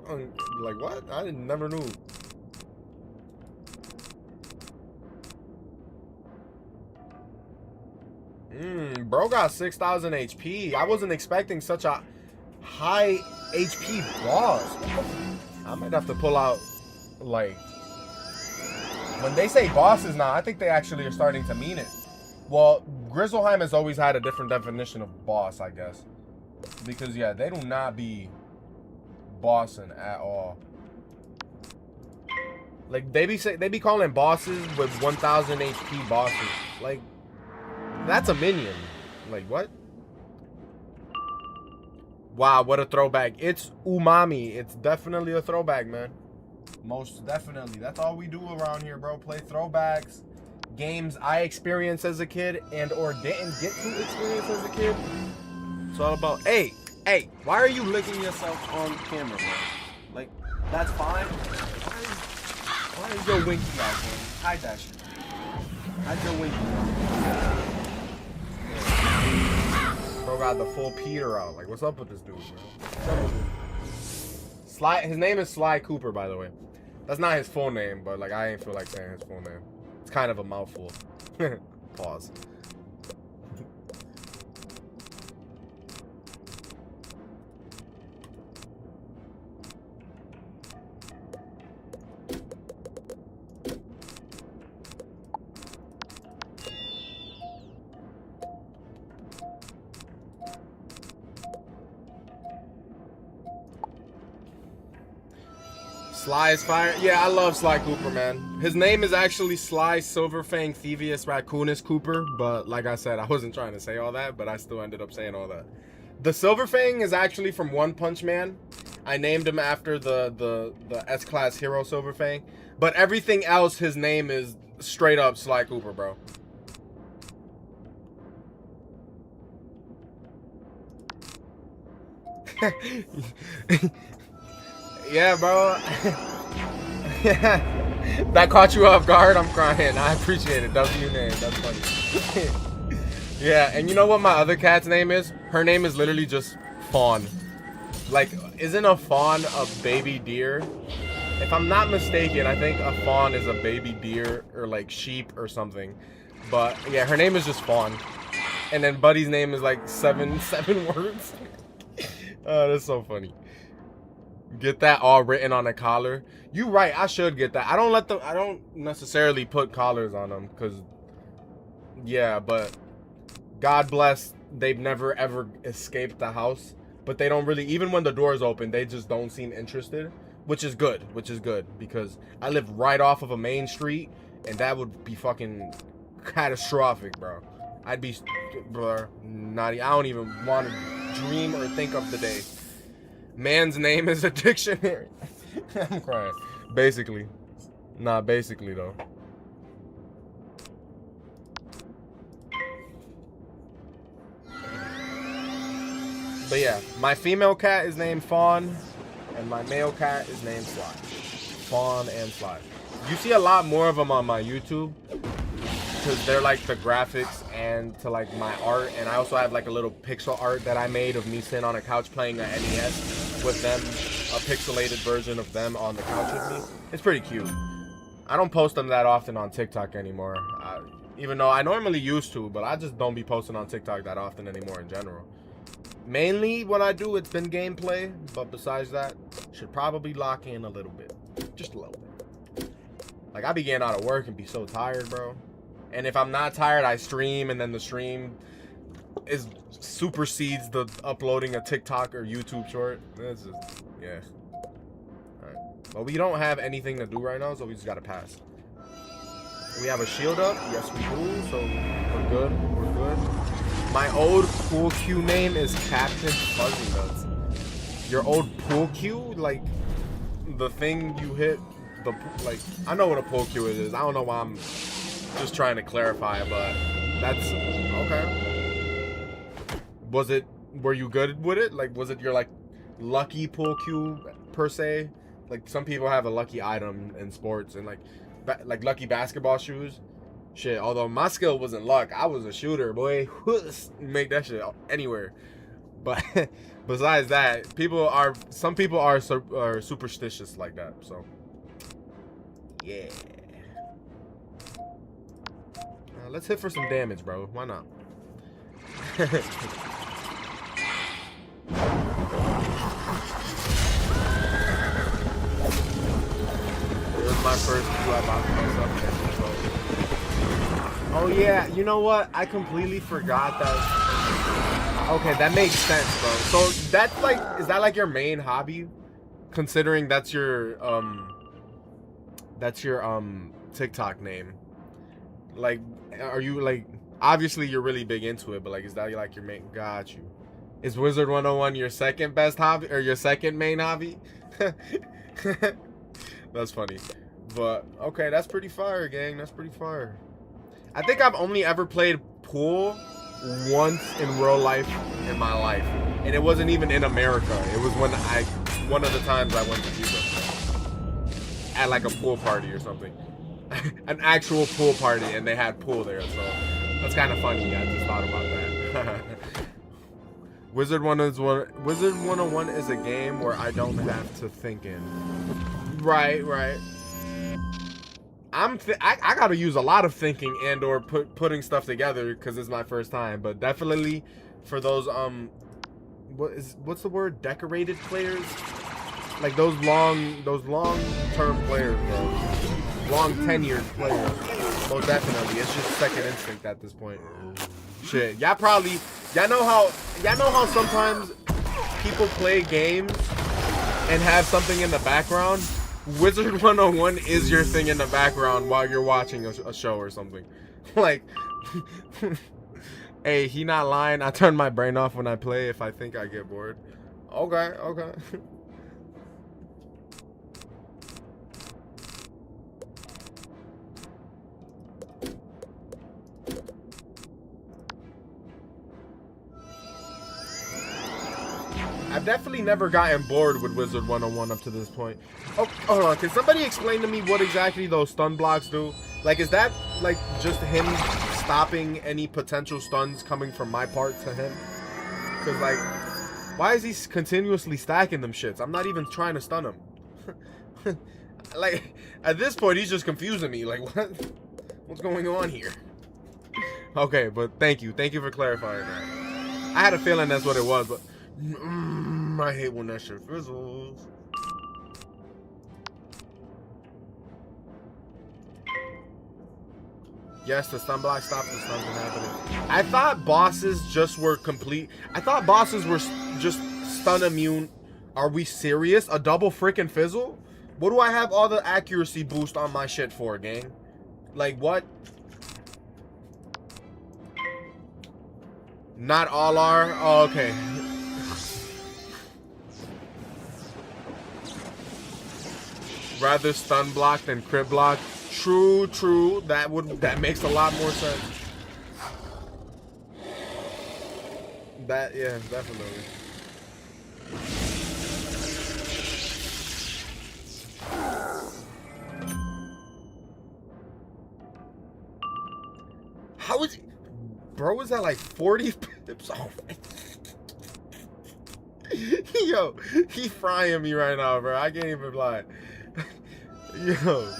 Like what? I never knew. Bro got 6,000 HP. I wasn't expecting such a high HP boss. I might have to pull out, like, when they say bosses now, I think they actually are starting to mean it. Well, Grizzleheim has always had a different definition of boss, I guess. Because, yeah, they do not be bossing at all. Like, they be calling bosses with 1,000 HP bosses. Like, that's a minion. Like, what? Wow, what a throwback. It's umami. It's definitely a throwback, man. Most definitely. That's all we do around here, bro. Play throwbacks. Games I experienced as a kid and or didn't get to experience as a kid. It's all about, hey, Hey, why are you licking yourself on camera, bro? Like, that's fine. Why is your winky out, man? Hide that shit. Hide your winky out. Bro got the full Peter out. Like, what's up with this dude, bro? What's up with him? Sly, his name is Sly Cooper, by the way. That's not his full name, but like I ain't feel like saying his full name. It's kind of a mouthful. Pause. Sly is fire. Yeah, I love Sly Cooper, man. His name is actually Sly Silverfang Thievius Raccoonus Cooper, but like I said, I wasn't trying to say all that, but I still ended up saying all that. The Silverfang is actually from One Punch Man. I named him after the S-Class hero Silverfang, but everything else, his name is straight up Sly Cooper, bro. Yeah, bro. Yeah. That caught you off guard. I'm crying. I appreciate it. W name. That's funny. Yeah, and you know what my other cat's name is? Her name is literally just Fawn. Like, isn't a fawn a baby deer? If I'm not mistaken, I think a fawn is a baby deer or like sheep or something. But yeah, her name is just Fawn. And then Buddy's name is like seven words. Oh, that's so funny. Get that all written on a collar. You right, I should get that. I don't necessarily put collars on them because yeah, but God bless, they've never ever escaped the house. But they don't really, even when the door's open, they just don't seem interested, which is good because I live right off of a main street and that would be fucking catastrophic, bro. I'd be, bro, I don't even want to dream or think of the day. Man's name is a dictionary. I'm crying. Basically. Nah, basically though. But yeah, my female cat is named Fawn, and my male cat is named Sly. Fawn and Sly. You see a lot more of them on my YouTube, because they're like the graphics and to like my art, and I also have like a little pixel art that I made of me sitting on a couch playing an NES with them, a pixelated version of them on the couch with me. It's pretty cute. I don't post them that often on TikTok anymore, even though I normally used to, but I just don't be posting on TikTok that often anymore in general. Mainly when I do, it's been gameplay, but besides that, should probably lock in a little bit. Just a little bit. Like, I be getting out of work and be so tired, bro. And if I'm not tired, I stream, and then the stream supersedes the uploading a TikTok or YouTube short. This is, yeah. Alright. But we don't have anything to do right now, so we just gotta pass. We have a shield up. Yes, we do. So we're good. We're good. My old pool cue name is Captain Fuzzy Nuts. Your old pool cue? Like, the thing you hit, like, I know what a pool cue is. I don't know why I'm just trying to clarify, but that's, okay. Were you good with it? Like, was it your, like, lucky pool cue, per se? Like, some people have a lucky item in sports, and, like lucky basketball shoes. Shit, although my skill wasn't luck, I was a shooter, boy. Make that shit anywhere. But besides that, some people are superstitious like that. So yeah, let's hit for some damage, bro. Why not? Here's my first two I bought for myself. Oh yeah, you know what? I completely forgot that. Okay, that makes sense, bro. So that's like, is that like your main hobby? Considering that's your TikTok name. Like, are you like, obviously you're really big into it, but like, is that like your main? Got you. Is Wizard 101 your second best hobby or your second main hobby? That's funny. But okay, that's pretty fire, gang. That's pretty fire. I think I've only ever played pool once in real life in my life. And it wasn't even in America. It was one of the times I went to Cuba. At like a pool party or something. An actual pool party, and they had pool there, so that's kind of funny. I just thought about that. Wizard 101 is a game where I don't have to think in. Right. I gotta use a lot of thinking and or putting stuff together because it's my first time, but definitely for those what's the word, decorated players, like those long-term players, bro, long tenured players. Most definitely, it's just second instinct at this point. Shit, y'all know how sometimes people play games and have something in the background. Wizard 101 is your thing in the background while you're watching a show or something. Like, hey, he not lying. I turn my brain off when I play if I think I get bored. Okay. I've definitely never gotten bored with Wizard 101 up to this point. Oh, hold on. Can somebody explain to me what exactly those stun blocks do? Like, is that, like, just him stopping any potential stuns coming from my part to him? Because, like, why is he continuously stacking them shits? I'm not even trying to stun him. Like, at this point, he's just confusing me. Like, what? What's going on here? Okay, but thank you. Thank you for clarifying that. I had a feeling that's what it was, but... I hate when that shit fizzles. Yes, the stun block stops the stun from happening. I thought bosses just were complete. I thought bosses were just stun immune. Are we serious? A double freaking fizzle? What do I have all the accuracy boost on my shit for, gang? Like, what? Not all are? Oh, okay. Rather stun block than crit block. True. That makes a lot more sense. Yeah, definitely. How is he? Bro, is that like 40 pips off? Yo, he frying me right now, bro. I can't even lie. Yo.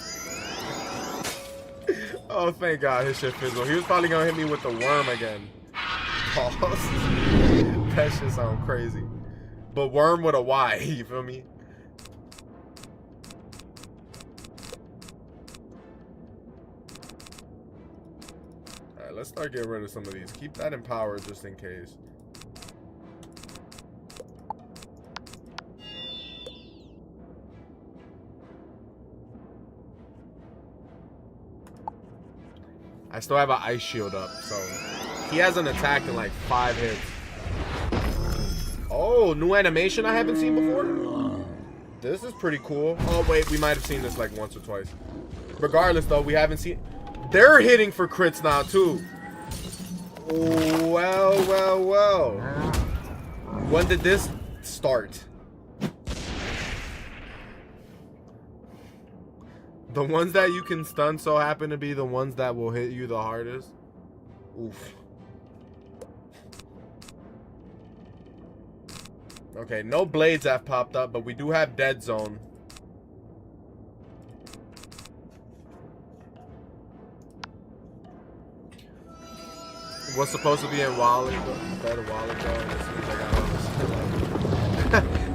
Oh, thank God his shit fizzled. He was probably gonna hit me with the worm again. Pause. That shit sound crazy. But worm with a Y, you feel me? Alright, let's start getting rid of some of these. Keep that in power just in case. I still have an ice shield up, so he hasn't attacked in like 5 hits. Oh, new animation I haven't seen before? This is pretty cool. Oh, wait, we might have seen this like once or twice. Regardless, though, we haven't seen... They're hitting for crits now, too. Well. When did this start? The ones that you can stun so happen to be the ones that will hit you the hardest. Oof. Okay, no blades have popped up, but we do have dead zone. What's supposed to be in Wally?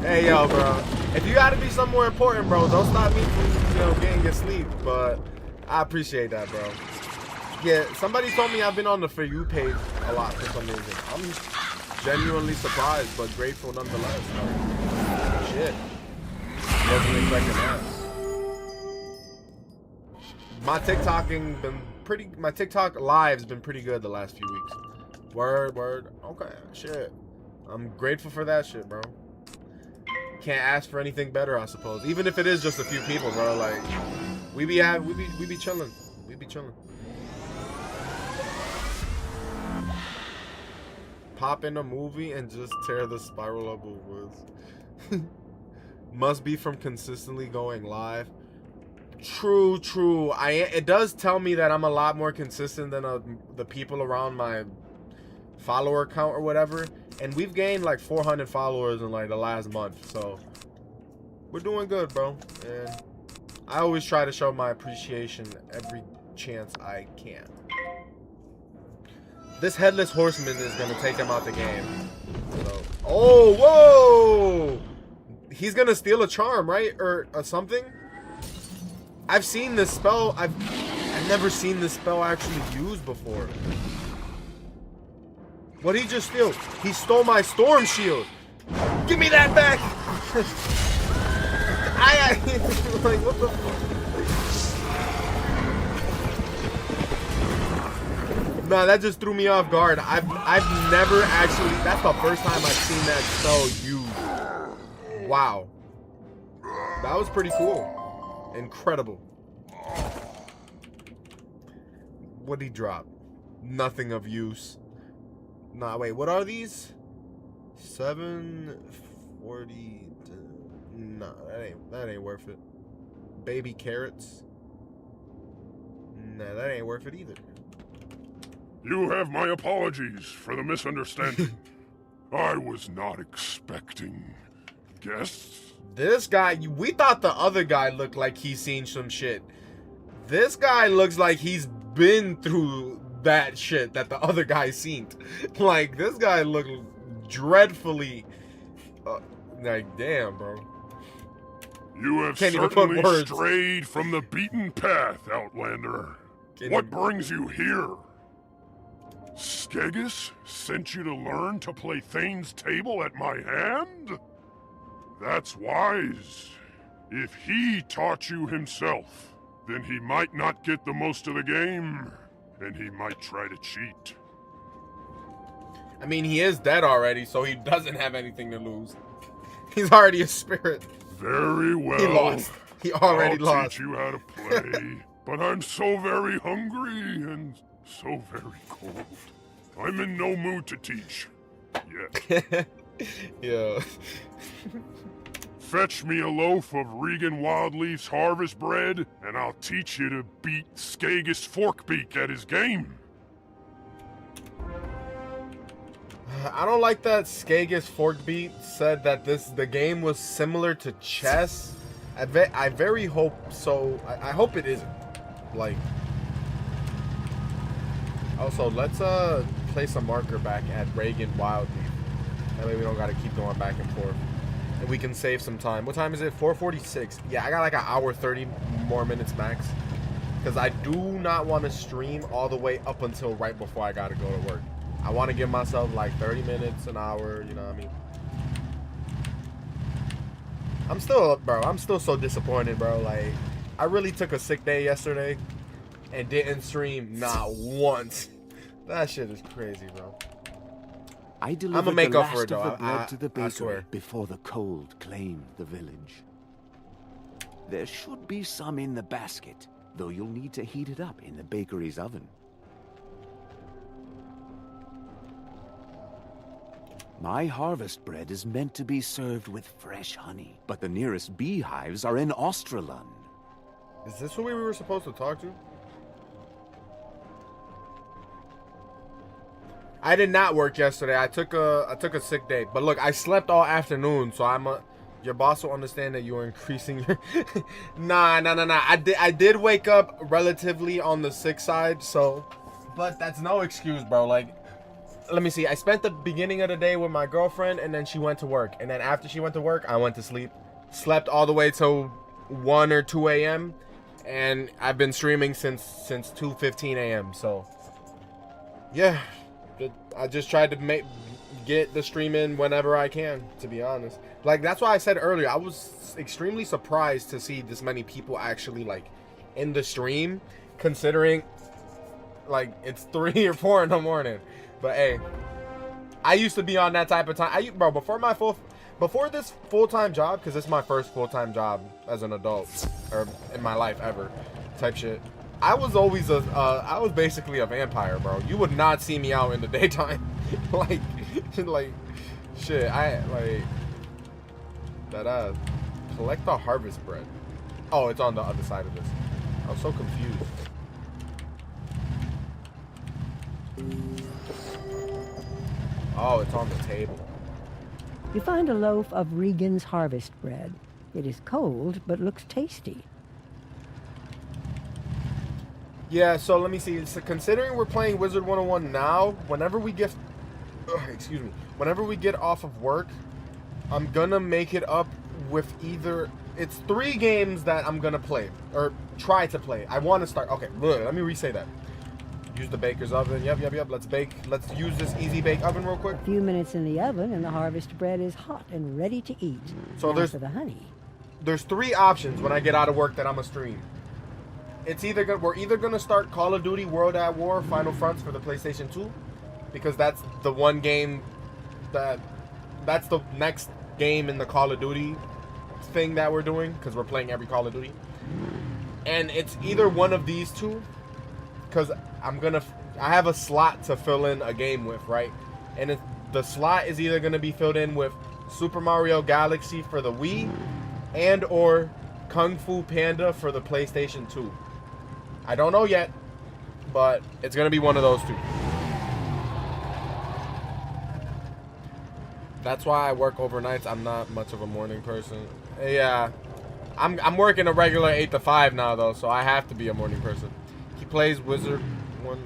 Hey, yo, bro. If you gotta be somewhere important, bro, don't stop me from, getting your sleep. But I appreciate that, bro. Yeah, somebody told me I've been on the For You page a lot for some reason. I'm genuinely surprised, but grateful nonetheless. Like, shit. Wasn't expecting that. My TikTok live's been pretty good the last few weeks. Word. Okay, shit. I'm grateful for that shit, bro. Can't ask for anything better, I suppose. Even if it is just a few people, bro. Like, we be chilling. We be chilling. pop in a movie and just tear the spiral up with Wiz. Must be from consistently going live. True. It does tell me that I'm a lot more consistent than the people around my follower count or whatever. And we've gained like 400 followers in like the last month. So we're doing good, bro. And I always try to show my appreciation every chance I can. This headless horseman is gonna take him out the game. So, oh, whoa! He's gonna steal a charm, right? Or something? I've seen this spell. I've never seen this spell actually used before. What did he just steal? He stole my storm shield. Give me that back! Like, what the fuck? No, that just threw me off guard. I've never actually. That's the first time I've seen that spell used. Wow, that was pretty cool. Incredible. What'd he drop? Nothing of use. Nah, wait. What are these? 740. Nah, that ain't worth it. Baby carrots. Nah, that ain't worth it either. You have my apologies for the misunderstanding. I was not expecting guests. This guy, we thought the other guy looked like he's seen some shit. This guy looks like he's been through that shit that the other guy seen. Like, this guy looked dreadfully, like, damn, bro. You have Can't even put certainly words. strayed from the beaten path, Outlander. What brings you here? Skegis sent you to learn to play Thane's table at my hand? That's wise. If he taught you himself, then he might not get the most of the game, and he might try to cheat. I mean, he is dead already, so he doesn't have anything to lose. He's already a spirit. Very well. He lost. He already I'll lost. teach you how to play, but I'm so very hungry and so very cold. I'm in no mood to teach yet. Yeah. Fetch me a loaf of Regan Wildleaf's harvest bread, and I'll teach you to beat Skegis Forkbeak at his game. I don't like that Skegis Forkbeat said that the game was similar to chess. I very hope so. I hope it isn't. Like, also, let's place a marker back at Regan Wildleaf. That way we don't gotta keep going back and forth. And we can save some time. What time is it? 4:46. Yeah, I got like an hour 30 more minutes max. Because I do not want to stream all the way up until right before I gotta go to work. I want to give myself like 30 minutes, an hour, you know what I mean? I'm still so disappointed, bro. Like, I really took a sick day yesterday and didn't stream not once. That shit is crazy, bro. I delivered I'ma make the up for last it, of though. the bread to the I bakery swear. before the cold claimed the village. There should be some in the basket, though you'll need to heat it up in the bakery's oven. My harvest bread is meant to be served with fresh honey, but the nearest beehives are in Australund. Is this who we were supposed to talk to? I did not work yesterday. I took a sick day. But look, I slept all afternoon, so your boss will understand that you are increasing your Nah. I did wake up relatively on the sick side, so but that's no excuse, bro. Like, let me see. I spent the beginning of the day with my girlfriend, and then she went to work. And then after she went to work, I went to sleep. Slept all the way till 1 or 2 a.m. And I've been streaming since 2:15 a.m. So, yeah. I just tried to get the stream in whenever I can, to be honest. Like, that's why I said earlier, I was extremely surprised to see this many people actually, like, in the stream, considering, like, it's 3 or 4 in the morning. But, hey, I used to be on that type of time. Bro, before this full-time job, because this is my first full-time job as an adult, or in my life ever, type shit. I was always I was basically a vampire, bro. You would not see me out in the daytime. Like, Like, shit, I, like, that, collect the harvest bread. Oh, it's on the other side of this. I was so confused. Oh, it's on the table. You find a loaf of Regan's harvest bread. It is cold, but looks tasty. Yeah, so let me see. So considering we're playing Wizard 101 now, whenever we get, excuse me, whenever we get off of work, I'm gonna make it up with either, it's 3 games that I'm gonna play, or try to play. I want to start, okay, let me re-say that. Use the baker's oven, yep, let's bake, let's use this easy bake oven real quick. A few minutes in the oven and the harvest bread is hot and ready to eat. So now for the honey. There's 3 options when I get out of work that I'm gonna stream. It's either we're either gonna start Call of Duty World at War Final Fronts for the PlayStation 2, because that's the one game that's the next game in the Call of Duty thing that we're doing, because we're playing every Call of Duty. And it's either one of these two, because I have a slot to fill in a game with, right? And the slot is either gonna be filled in with Super Mario Galaxy for the Wii and or Kung Fu Panda for the PlayStation 2. I don't know yet, but it's gonna be one of those 2. That's why I work overnights. I'm not much of a morning person. Yeah, I'm working a regular 8 to 5 now though, so I have to be a morning person. He plays Wizard 1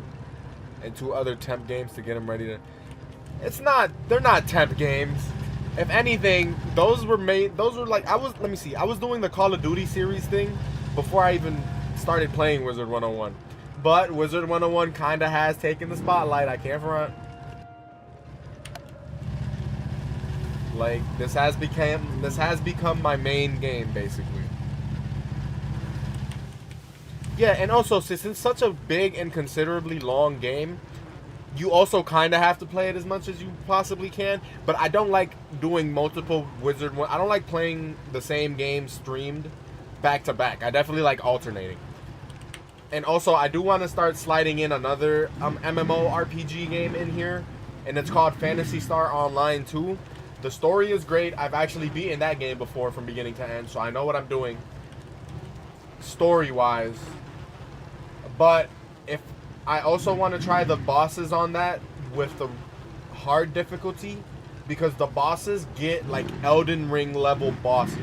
and 2 other temp games to get him ready to. They're not temp games. If anything, those were like, I was doing the Call of Duty series thing before I even started playing Wizard 101. But Wizard 101 kinda has taken the spotlight, I can't front. Like, this has become my main game, basically. Yeah, and also, since it's such a big and considerably long game, you also kind of have to play it as much as you possibly can. But I don't like doing multiple Wizard 1. I don't like playing the same game streamed back to back. I definitely like alternating. And also, I do want to start sliding in another MMORPG game in here. And it's called Phantasy Star Online 2. The story is great. I've actually beaten that game before from beginning to end, so I know what I'm doing story-wise. But if I also want to try the bosses on that with the hard difficulty, because the bosses get like Elden Ring level bosses.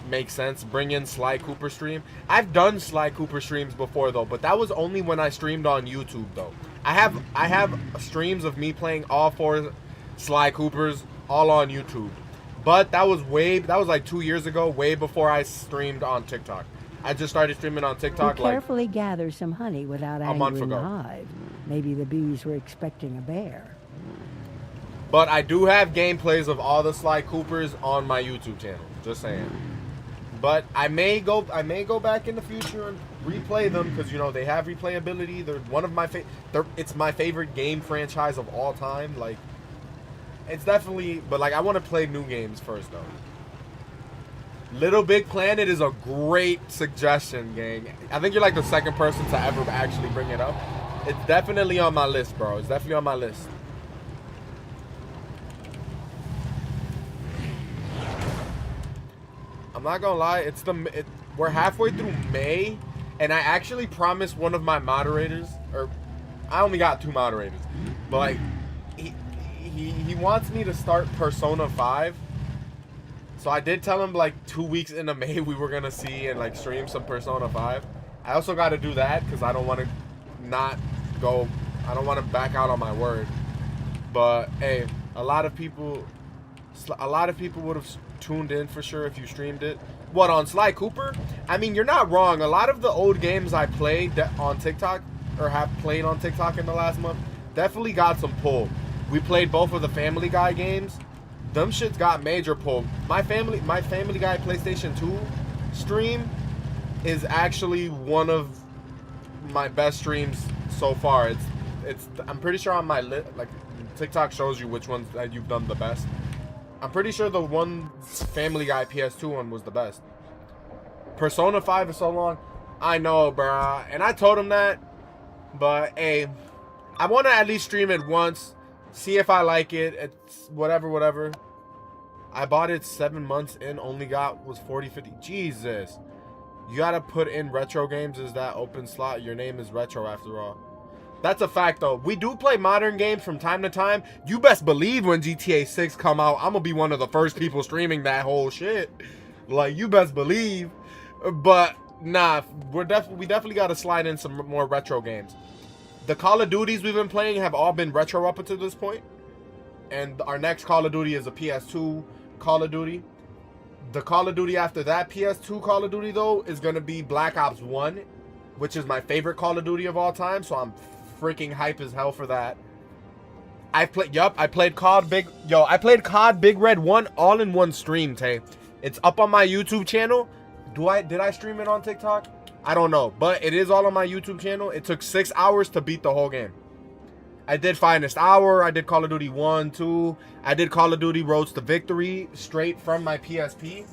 Makes sense. Bring in Sly Cooper stream. I've done Sly Cooper streams before though, but that was only when I streamed on YouTube though. I have streams of me playing all 4 Sly Coopers all on YouTube. But that was like 2 years ago, way before I streamed on TikTok. I just started streaming on TikTok you carefully gather some honey without angering the hive. Maybe the bees were expecting a bear. But I do have gameplays of all the Sly Coopers on my YouTube channel. Just saying. But I may go back in the future and replay them because, you know, they have replayability. They're one of my it's my favorite game franchise of all time. Like, it's definitely, but like I want to play new games first though. Little Big Planet is a great suggestion, gang. I think you're like the second person to ever actually bring it up. It's definitely on my list, bro. It's definitely on my list. I'm not gonna lie, we're halfway through May, and I actually promised one of my moderators, or I only got 2 moderators, but like he wants me to start Persona 5. So I did tell him like 2 weeks into May we were gonna see and like stream some Persona 5. I also got to do that because I don't want to back out on my word. But hey, a lot of people would have tuned in for sure if you streamed it. What, on Sly Cooper? I mean, you're not wrong. A lot of the old games I played on TikTok, or have played on TikTok in the last month, definitely got some pull. We played both of the Family Guy games. Them shits got major pull. My Family Guy PlayStation 2 stream is actually one of my best streams so far. I'm pretty sure on my list, like TikTok shows you which ones that you've done the best. I'm pretty sure the one Family Guy PS2 one was the best. Persona 5 is so long. I know, bruh. And I told him that. But, hey, I want to at least stream it once, see if I like it. It's whatever. I bought it 7 months in, only was 40-50. Jesus. You got to put in retro games as that open slot. Your name is retro after all. That's a fact, though. We do play modern games from time to time. You best believe when GTA 6 come out, I'm going to be one of the first people streaming that whole shit. Like, you best believe. But, nah, we definitely got to slide in some more retro games. The Call of Duties we've been playing have all been retro up until this point. And our next Call of Duty is a PS2 Call of Duty. The Call of Duty after that PS2 Call of Duty, though, is going to be Black Ops 1, which is my favorite Call of Duty of all time. So I'm freaking hype as hell for that. I played COD Big Red 1 all in one stream, Tay. It's up on my YouTube channel. Did I stream it on TikTok? I don't know, but it is all on my YouTube channel. It took 6 hours to beat the whole game. I did Finest Hour. I did Call of Duty 1, 2. I did Call of Duty Roads to Victory straight from my PSP.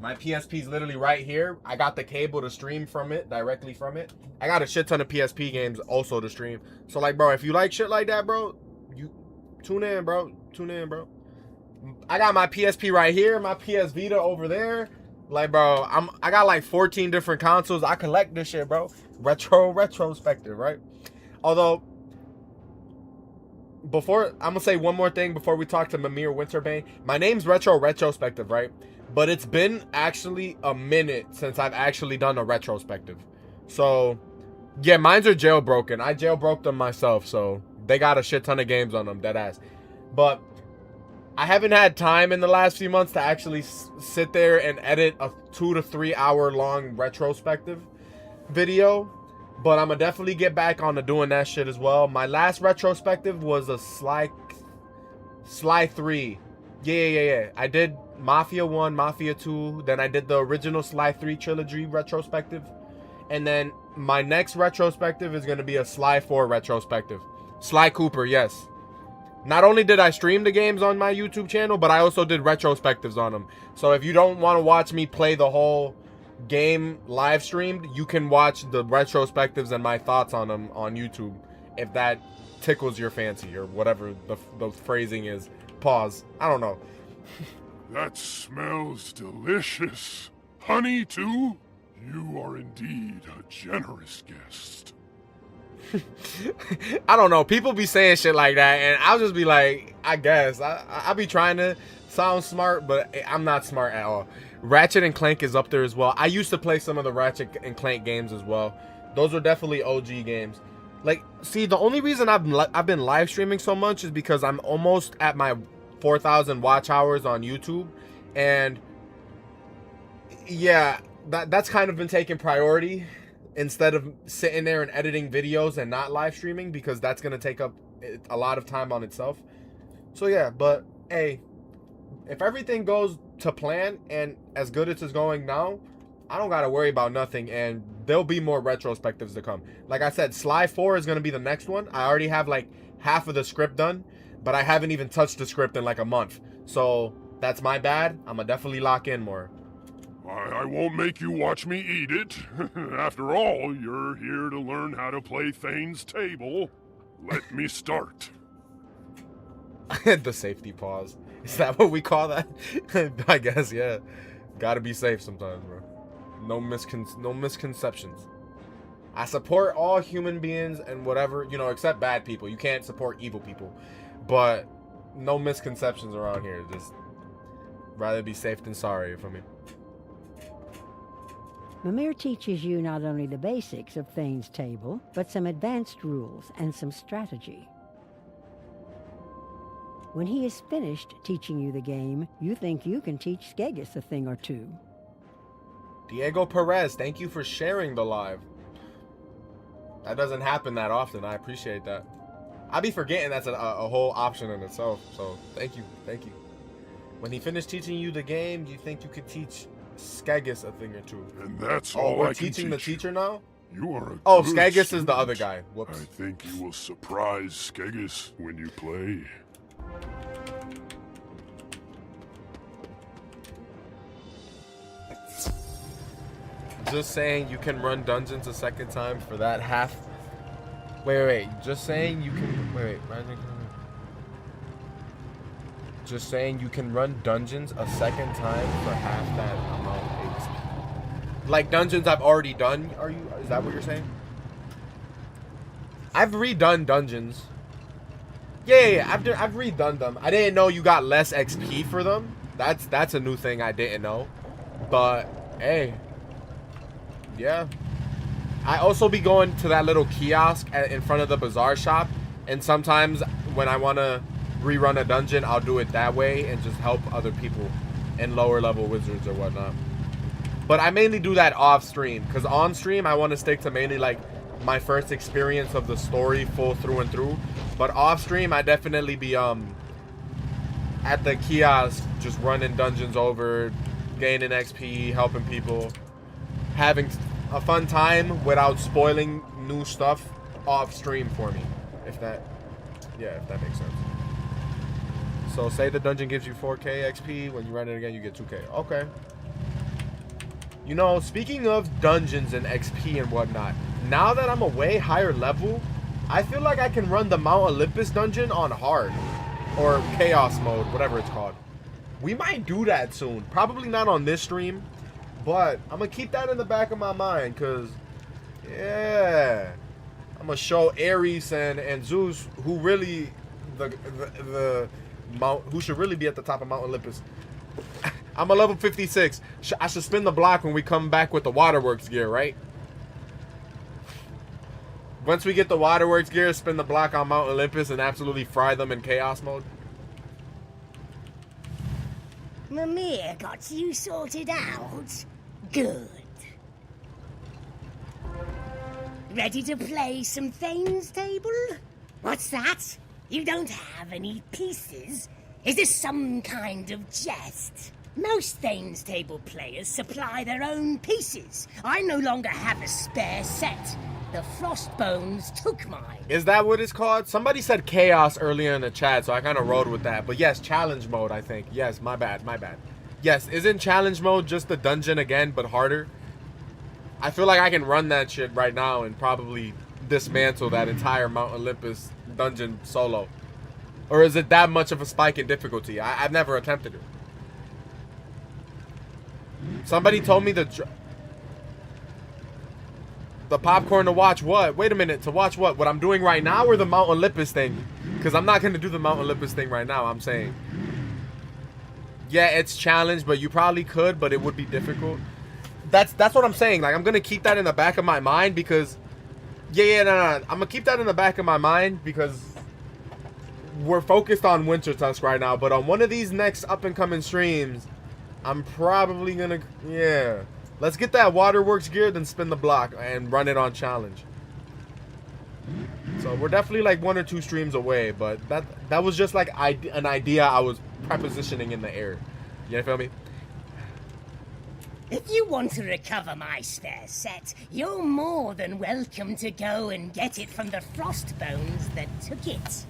My PSP is literally right here. I got the cable to stream from it, directly from it. I got a shit ton of PSP games also to stream. So, like, bro, if you like shit like that, bro, you tune in, bro. Tune in, bro. I got my PSP right here, my PS Vita over there. Like, bro, I got like 14 different consoles. I collect this shit, bro. Retrospective, right? Although, I'm gonna say one more thing before we talk to Mimir Winterbane. My name's Retrospective, right? But it's been actually a minute since I've actually done a retrospective. So, yeah, mine's are jailbroken. I jailbroke them myself, so they got a shit ton of games on them, deadass. But I haven't had time in the last few months to actually sit there and edit a 2 to 3 hour long retrospective video. But I'm going to definitely get back on to doing that shit as well. My last retrospective was a Sly 3. Yeah. I did Mafia 1, Mafia 2. Then I did the original Sly 3 trilogy retrospective. And then my next retrospective is going to be a Sly 4 retrospective. Sly Cooper, yes. Not only did I stream the games on my YouTube channel, but I also did retrospectives on them. So if you don't want to watch me play the whole game live streamed, you can watch the retrospectives and my thoughts on them on YouTube. If that tickles your fancy or whatever the phrasing is. Pause. I don't know. That smells delicious. Honey, too? You are indeed a generous guest. I don't know. People be saying shit like that, and I'll just be like, I guess. I'll be trying to sound smart, but I'm not smart at all. Ratchet and Clank is up there as well. I used to play some of the Ratchet and Clank games as well. Those are definitely OG games. Like, see, the only reason I've been live streaming so much is because I'm almost at my 4,000 watch hours on YouTube, and yeah, that's kind of been taking priority instead of sitting there and editing videos and not live streaming, because that's going to take up a lot of time on itself. So yeah, but hey, if everything goes to plan and as good as it's going now, I don't got to worry about nothing, and there'll be more retrospectives to come. Like I said, Sly 4 is going to be the next one. I already have like half of the script done, but I haven't even touched the script in like a month. So that's my bad. I'm going to definitely lock in more. I won't make you watch me eat it. After all, you're here to learn how to play Thane's Table. Let me start. The safety pause. Is that what we call that? I guess, yeah. Gotta be safe sometimes, bro. No misconceptions. I support all human beings and whatever, you know, except bad people. You can't support evil people. But no misconceptions around here. Just rather be safe than sorry for me. Mimir teaches you not only the basics of Thane's Table, but some advanced rules and some strategy. When he is finished teaching you the game, you think you can teach Skegus a thing or two. Diego Perez, thank you for sharing the live. That doesn't happen that often. I appreciate that. I be forgetting that's a whole option in itself. So thank you. When he finished teaching you the game, you think you could teach Skegus a thing or two. And that's all all we're I can teaching the teach you. teacher now? You are a Oh, good Skegus is student. the other guy. Whoops. I think you will surprise Skegus when you play. Just saying you can run dungeons a second time for that half Wait. Just saying you can. Wait. Just saying you can run dungeons a second time for half that amount of XP. Like dungeons I've already done. Is that what you're saying? I've redone dungeons. Yeah. I've redone them. I didn't know you got less XP for them. That's a new thing I didn't know. But hey, yeah. I also be going to that little kiosk in front of the bazaar shop, and sometimes when I want to rerun a dungeon, I'll do it that way and just help other people and lower level wizards or whatnot. But I mainly do that off stream, because on stream I want to stick to mainly like my first experience of the story full through and through. But off stream I definitely be at the kiosk just running dungeons over, gaining XP, helping people, having a fun time without spoiling new stuff off stream for me. If that makes sense. So say the dungeon gives you 4k XP, when you run it again you get 2k. Okay. You know, speaking of dungeons and XP and whatnot, now that I'm a way higher level, I feel like I can run the Mount Olympus dungeon on hard. Or chaos mode, whatever it's called. We might do that soon. Probably not on this stream, but I'm going to keep that in the back of my mind, because, yeah, I'm going to show Ares and Zeus who really, who should really be at the top of Mount Olympus. I'm a level 56. I should spin the block when we come back with the Waterworks gear, right? Once we get the Waterworks gear, spin the block on Mount Olympus and absolutely fry them in chaos mode. Mimir got you sorted out? Good. Ready to play some Thane's Table? What's that? You don't have any pieces? Is this some kind of jest? Most Thane's Table players supply their own pieces. I no longer have a spare set. The Frostbones took mine. Is that what it's called? Somebody said chaos earlier in the chat, so I kind of rode with that. But yes, challenge mode, I think. Yes, my bad. Yes, isn't challenge mode just the dungeon again, but harder? I feel like I can run that shit right now and probably dismantle that entire Mount Olympus dungeon solo. Or is it that much of a spike in difficulty? I've never attempted it. Somebody told me the popcorn to watch what? Wait a minute, to watch what? What I'm doing right now or the Mount Olympus thing? Because I'm not going to do the Mount Olympus thing right now, I'm saying. Yeah, it's challenged, but you probably could, but it would be difficult. That's what I'm saying. Like, I'm going to keep that in the back of my mind because... Yeah, no. I'm going to keep that in the back of my mind because we're focused on Wintertusk right now. But on one of these next up-and-coming streams, I'm probably going to... Yeah. Let's get that Waterworks gear, then spin the block and run it on challenge. So we're definitely like 1 or 2 streams away, but that was just like an idea I was prepositioning in the air. You feel me? If you want to recover my spare set, you're more than welcome to go and get it from the Frostbones that took it.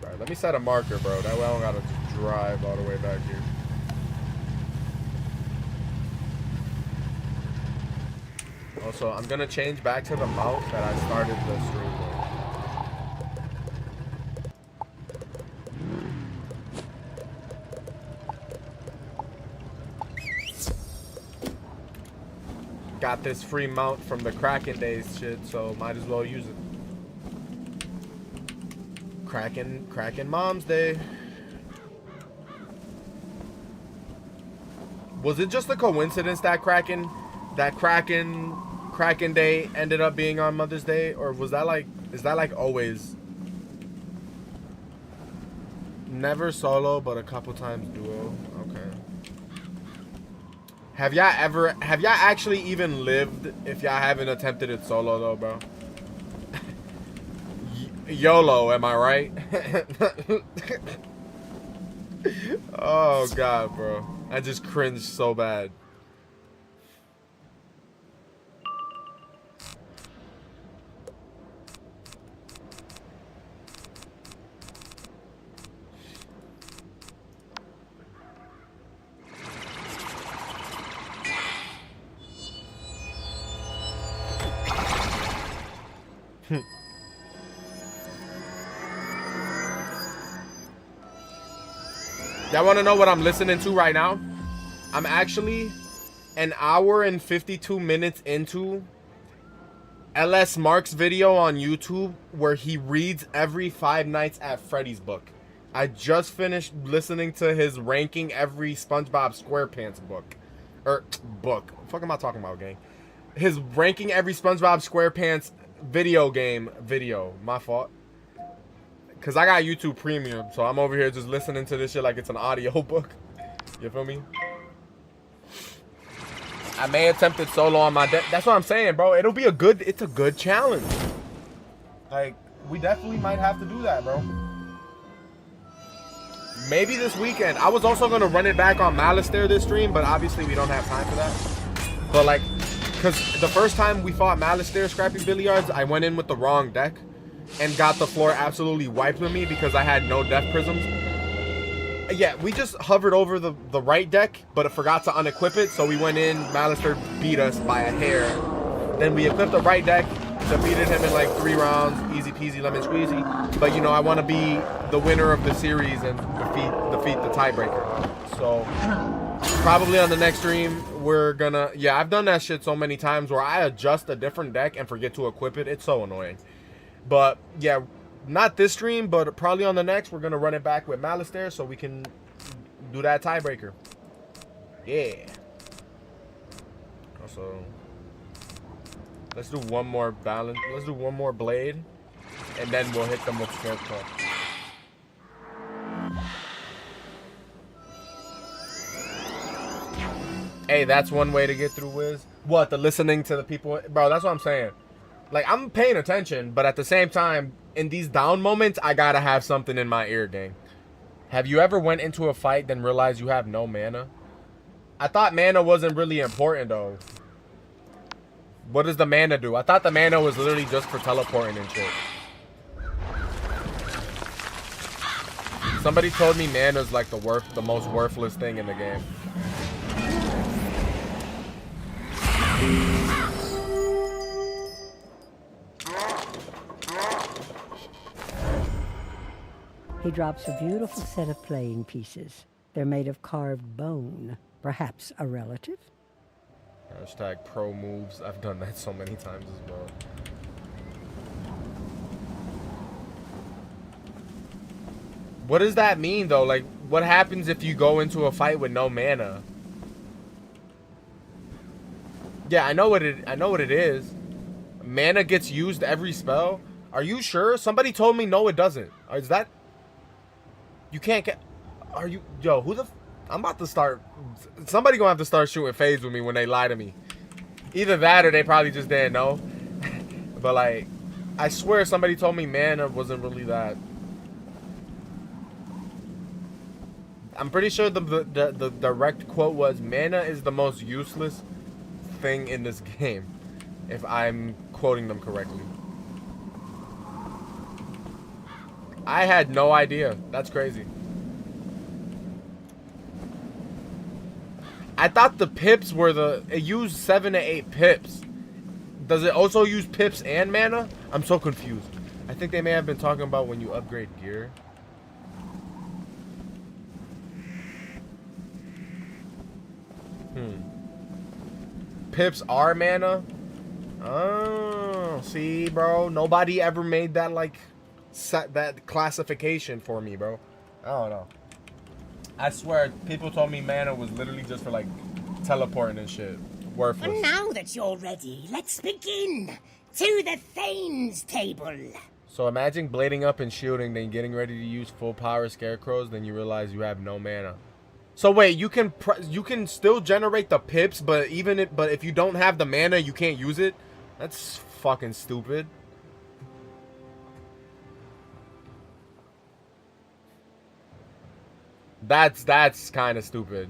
Alright, let me set a marker, bro. That way I don't gotta drive all the way back here. Also, I'm gonna change back to the mount that I started the stream with. Got this free mount from the Kraken days shit, so might as well use it. Kraken Mom's Day. Was it just a coincidence that Kraken Day ended up being on Mother's Day, or was that like, is that like always? Never solo, but a couple times duo. Okay. Have y'all actually even lived if y'all haven't attempted it solo though, bro? YOLO, am I right? Oh god, bro. I just cringed so bad. Y'all want to know what I'm listening to right now? I'm actually an hour and 52 minutes into LS Mark's video on YouTube where he reads every Five Nights at Freddy's book. I just finished listening to his ranking every SpongeBob SquarePants book. What the fuck am I talking about, gang? His ranking every SpongeBob SquarePants video. My fault. Because I got YouTube Premium, so I'm over here just listening to this shit like it's an audio book. You feel me? I may attempt it solo on my deck. That's what I'm saying, bro. It's a good challenge. Like, we definitely might have to do that, bro. Maybe this weekend. I was also going to run it back on Malistaire this stream, but obviously we don't have time for that. But, like, because the first time we fought Malistaire Scrappy Billiards, I went in with the wrong deck and got the floor absolutely wiped with me because I had no Death Prisms. Yeah, we just hovered over the right deck, but it forgot to unequip it, so we went in, Malistaire beat us by a hair. Then we equipped the right deck, defeated him in like 3 rounds, easy peasy lemon squeezy. But you know, I want to be the winner of the series and defeat the tiebreaker. So probably on the next stream, we're gonna, yeah, I've done that shit so many times where I adjust a different deck and forget to equip it. It's so annoying. But yeah, not this stream, but probably on the next, we're gonna run it back with Malistaire so we can do that tiebreaker. Yeah. Also, let's do one more balance. Let's do one more blade, and then we'll hit them with Scarecrow. Hey, that's one way to get through Wiz. What, the listening to the people? Bro, that's what I'm saying. Like, I'm paying attention, but at the same time, in these down moments, I gotta have something in my ear, gang. Have you ever went into a fight then realized you have no mana? I thought mana wasn't really important, though. What does the mana do? I thought the mana was literally just for teleporting and shit. Somebody told me mana's like the most worthless thing in the game. He drops a beautiful set of playing pieces. They're made of carved bone. Perhaps a relative? Hashtag pro moves. I've done that so many times as well. What does that mean, though? Like, what happens if you go into a fight with no mana? Yeah, I know what it is. Mana gets used every spell. Are you sure? Somebody told me no, it doesn't. Is that... You can't get... Are you... Yo, who the... I'm about to start... Somebody gonna have to start shooting fades with me when they lie to me. Either that or they probably just didn't know. But, like, I swear somebody told me mana wasn't really that... I'm pretty sure the direct quote was, mana is the most useless thing in this game. If I'm quoting them correctly. I had no idea. That's crazy. I thought the pips were it used 7 to 8 pips. Does it also use pips and mana? I'm so confused. I think they may have been talking about when you upgrade gear. Pips are mana? Oh, see, bro. Nobody ever made that, like, set that classification for me, bro. I don't know. I swear, people told me mana was literally just for, like, teleporting and shit. Worthless. And now that you're ready, let's begin. To the Thane's table. So imagine blading up and shielding, then getting ready to use full power scarecrows, then you realize you have no mana. So wait, you can still generate the pips, but if you don't have the mana, you can't use it? That's fucking stupid. That's kind of stupid.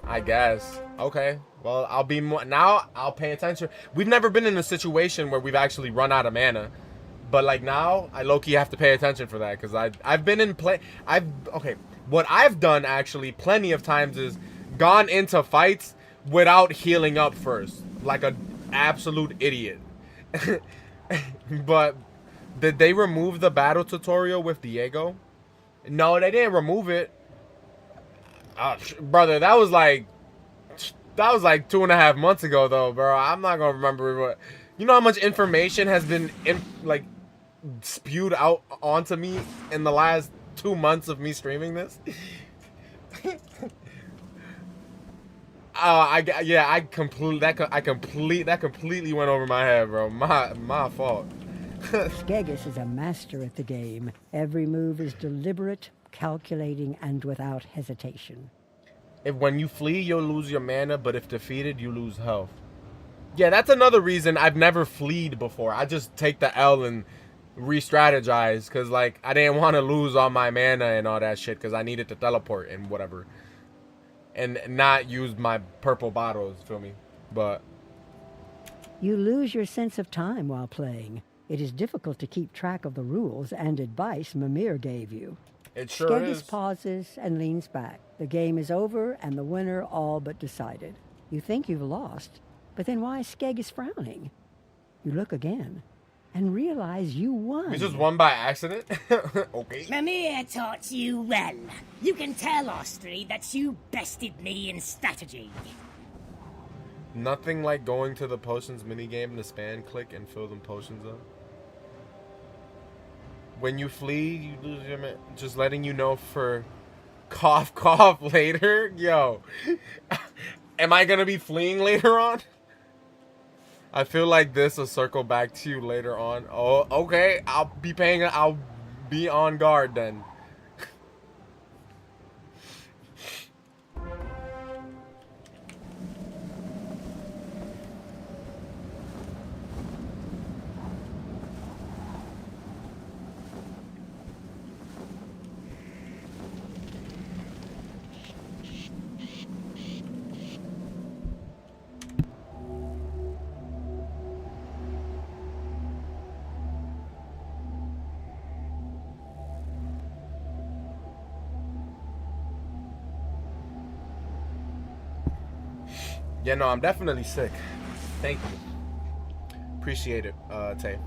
I guess. Okay. Well, I'll be more now. I'll pay attention. We've never been in a situation where we've actually run out of mana. But like now, I low-key have to pay attention for that because I've been in play. Okay. What I've done actually plenty of times is gone into fights without healing up first, like an absolute idiot. But Did they remove the battle tutorial with Diego? No, they didn't remove it. Brother, that was like 2.5 months ago, though, bro. I'm not gonna remember what. You know how much information has been like spewed out onto me in the last 2 months of me streaming this. I completely went over my head, bro. My fault. Skegis is a master at the game. Every move is deliberate, calculating, and without hesitation. When you flee, you'll lose your mana, but if defeated, you lose health. Yeah, that's another reason I've never fleed before. I just take the L and re-strategize, because, like, I didn't want to lose all my mana and all that shit, because I needed to teleport and whatever. And not use my purple bottles, feel me? But you lose your sense of time while playing. It is difficult to keep track of the rules and advice Mimir gave you. It sure Skegis is. pauses and leans back. The game is over and the winner all but decided. You think you've lost, but then why is Skegis frowning? You look again and realize you won. We just won by accident? Okay. Mimir taught you well. You can tell Ostry that you bested me in strategy. Nothing like going to the potions minigame to spam click and fill them potions up. When you flee, you lose your mana. Just letting you know for cough cough later. Yo. Am I gonna be fleeing later on? I feel like this will circle back to you later on. Oh, okay. I'll be on guard then. Yeah, no, I'm definitely sick. Thank you. Appreciate it, Tay.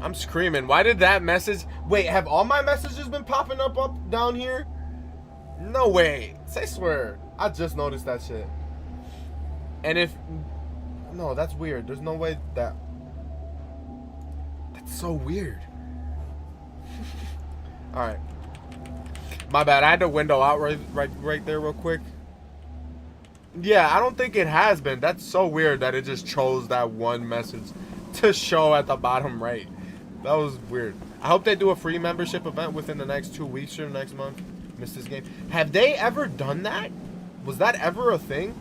I'm screaming. Why did that message... Wait, have all my messages been popping up down here? No way. Say swear. I just noticed that shit. And if... No, that's weird. There's no way that... That's so weird. Alright. My bad. I had the window out right there real quick. Yeah, I don't think it has been. That's so weird that it just chose that one message to show at the bottom right. That was weird. I hope they do a free membership event within the next 2 weeks or next month. Missed this game. Have they ever done that? Was that ever a thing?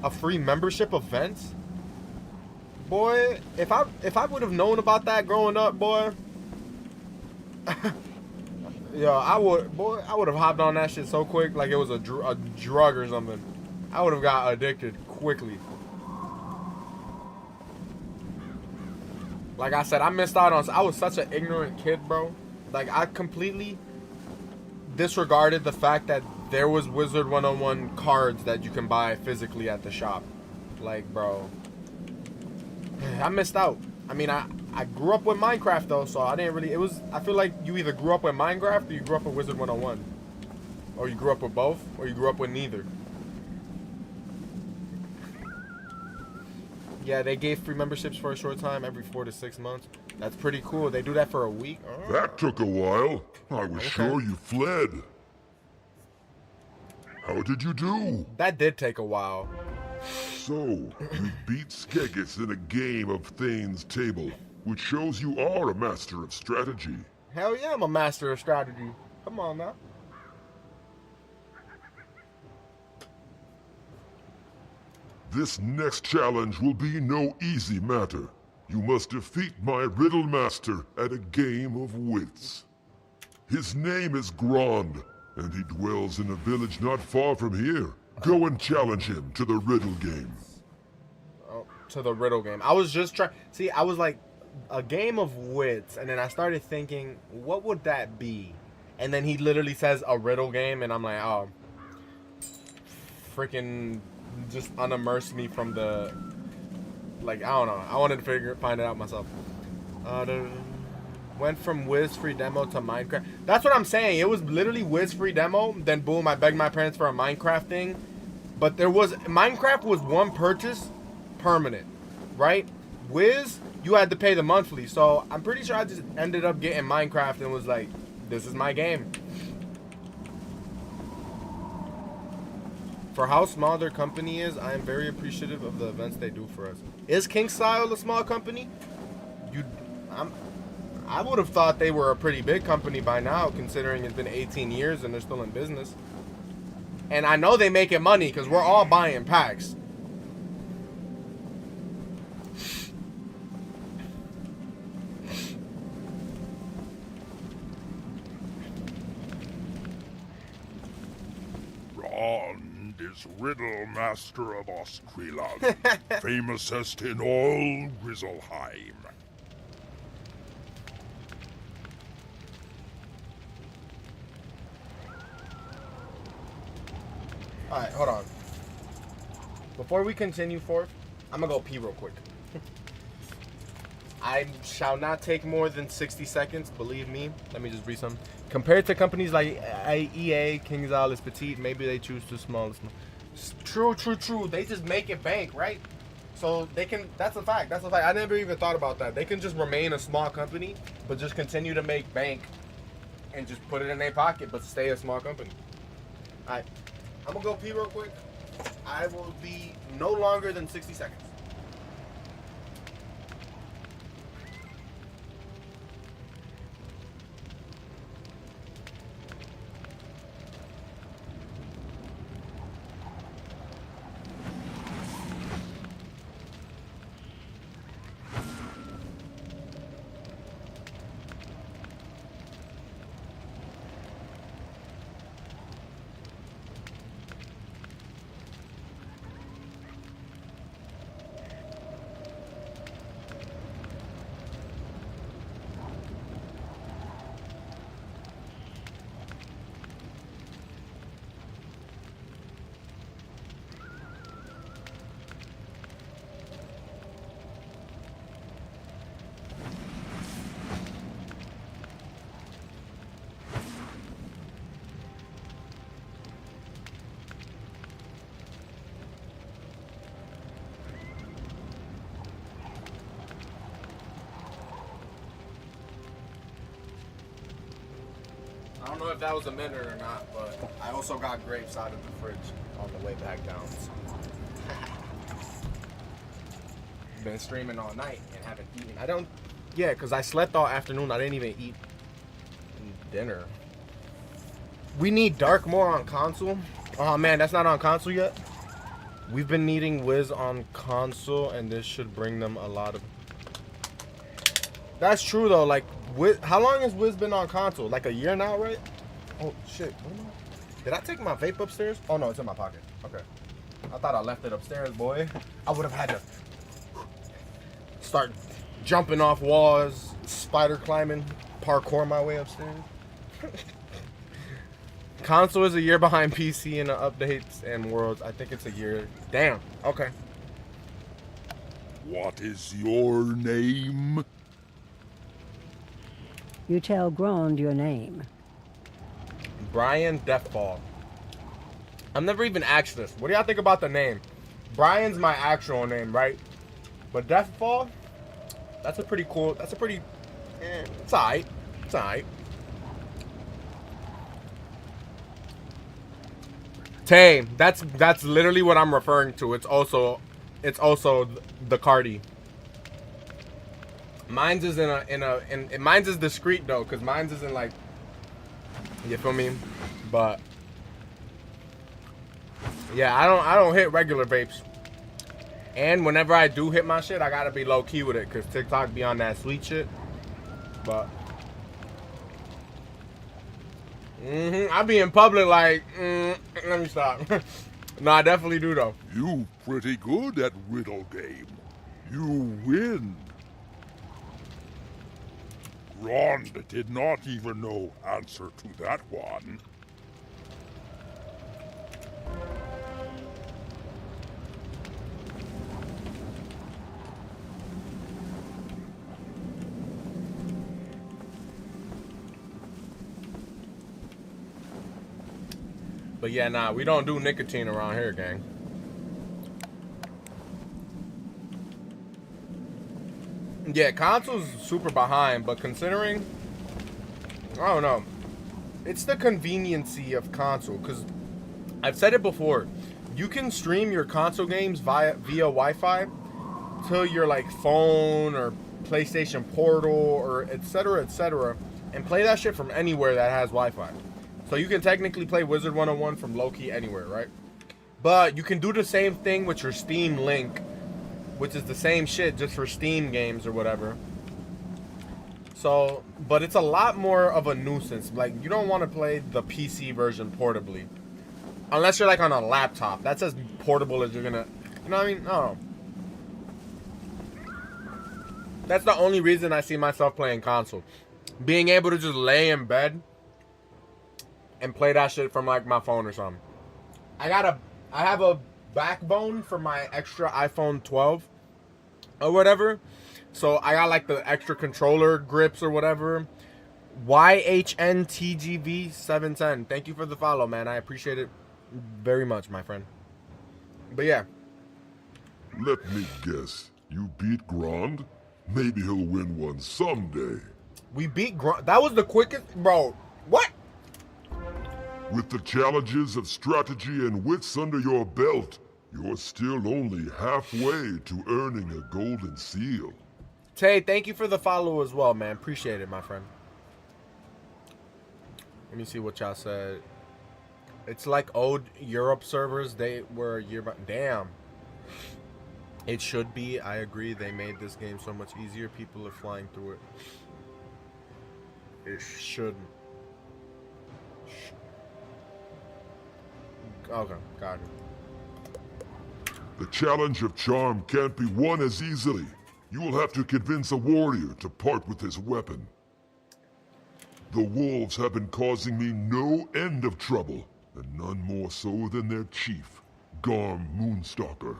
A free membership event? Boy, if I would have known about that growing up, boy. Yo, I would have hopped on that shit so quick like it was a drug or something. I would have got addicted quickly. Like I said, I missed out on... I was such an ignorant kid, bro. Like, I completely disregarded the fact that there was Wizard 101 cards that you can buy physically at the shop. Like, bro. I missed out. I mean, I grew up with Minecraft, though, so I didn't really... It was... I feel like you either grew up with Minecraft or you grew up with Wizard 101. Or you grew up with both, or you grew up with neither. Yeah, they gave free memberships for a short time, every 4 to 6 months. That's pretty cool. They do that for a week. Oh. That took a while. I was sure you fled. How did you do? That did take a while. So, you beat Skegis in a game of Thane's Table, which shows you are a master of strategy. Hell yeah, I'm a master of strategy. Come on now. This next challenge will be no easy matter. You must defeat my riddle master at a game of wits. His name is Grond, and he dwells in a village not far from here. Go and challenge him to the riddle game. Oh, to the riddle game. I was just trying... See, I was like, a game of wits, and then I started thinking, what would that be? And then he literally says a riddle game, and I'm like, oh, freaking... just unimmerse me from the Like, I don't know. I wanted to find it out myself. Went from Wiz free demo to Minecraft. That's what I'm saying. It was literally Wiz free demo. Then boom, I begged my parents for a Minecraft thing. But Minecraft was one purchase, permanent, right? Wiz, you had to pay the monthly. So I'm pretty sure I just ended up getting Minecraft and was like, this is my game. For how small their company is, I am very appreciative of the events they do for us. Is King Style a small company? I would have thought they were a pretty big company by now, considering it's been 18 years and they're still in business. And I know they making money because we're all buying packs. Rond is Riddle Master of Oskrilan, famousest in all Grizzleheim. Alright, hold on. Before we continue forth, I'm gonna go pee real quick. I shall not take more than 60 seconds, believe me. Let me just read some. Compared to companies like EA, King's Isle is petite, maybe they choose too small. True. They just make it bank, right? So they can, that's a fact. I never even thought about that. They can just remain a small company, but just continue to make bank and just put it in their pocket, but stay a small company. Alright. I'm gonna go pee real quick. I will be no longer than 60 seconds. I don't know if that was a minute or not, but I also got grapes out of the fridge on the way back down. So. Been streaming all night and haven't eaten. Yeah, because I slept all afternoon. I didn't even eat dinner. We need Dark more on console. Oh man, that's not on console yet. We've been needing Wiz on console, and this should bring them a lot of... That's true though. Like, how long has Wiz been on console? Like a year now, right? Oh shit! Did I take my vape upstairs? Oh no, it's in my pocket. Okay. I thought I left it upstairs, boy. I would have had to start jumping off walls, spider climbing, parkour my way upstairs. Console is a year behind PC in the updates and worlds. I think it's a year. Damn. Okay. What is your name? You tell Grond your name. Brian Deathfall. I've never even asked this. What do y'all think about the name? Brian's my actual name, right? But Deathfall, that's a pretty cool, it's alright. It's alright. Tay, that's literally what I'm referring to. It's also the Cardi. Mine's is mine's is discreet though, cause mine's isn't like, you feel me? But yeah, I don't hit regular vapes. And whenever I do hit my shit, I gotta be low key with it, cause TikTok be on that sweet shit. But I be in public like, let me stop. No, I definitely do though. You pretty good at riddle game. You win. Rond did not even know answer to that one. But yeah, nah, we don't do nicotine around here, gang. Yeah, console's super behind, but considering, I don't know, it's the conveniency of console, because I've said it before, you can stream your console games via Wi-Fi to your like phone or PlayStation Portal or etc., and play that shit from anywhere that has Wi-Fi. So you can technically play Wizard 101 from low-key anywhere, right? But you can do the same thing with your Steam Link, which is the same shit just for Steam games or whatever. So, but it's a lot more of a nuisance. Like, you don't want to play the PC version portably. Unless you're like on a laptop. That's as portable as you're gonna, you know what I mean? No. That's the only reason I see myself playing console. Being able to just lay in bed and play that shit from like my phone or something. I have a backbone for my extra iPhone 12 or whatever. So I got like the extra controller grips or whatever. YHNTGV710. Thank you for the follow, man. I appreciate it very much, my friend. But yeah. Let me guess. You beat Grand? Maybe he'll win one someday. We beat Grand. That was the quickest, bro. What? With the challenges of strategy and wits under your belt, you're still only halfway to earning a golden seal. Tay, thank you for the follow as well, man. Appreciate it, my friend. Let me see what y'all said. It's like old Europe servers. They were a year back. Damn. It should be. I agree. They made this game so much easier. People are flying through it. It shouldn't. Okay, got it. The challenge of charm can't be won as easily. You will have to convince a warrior to part with his weapon. The wolves have been causing me no end of trouble, and none more so than their chief, Garm Moonstalker.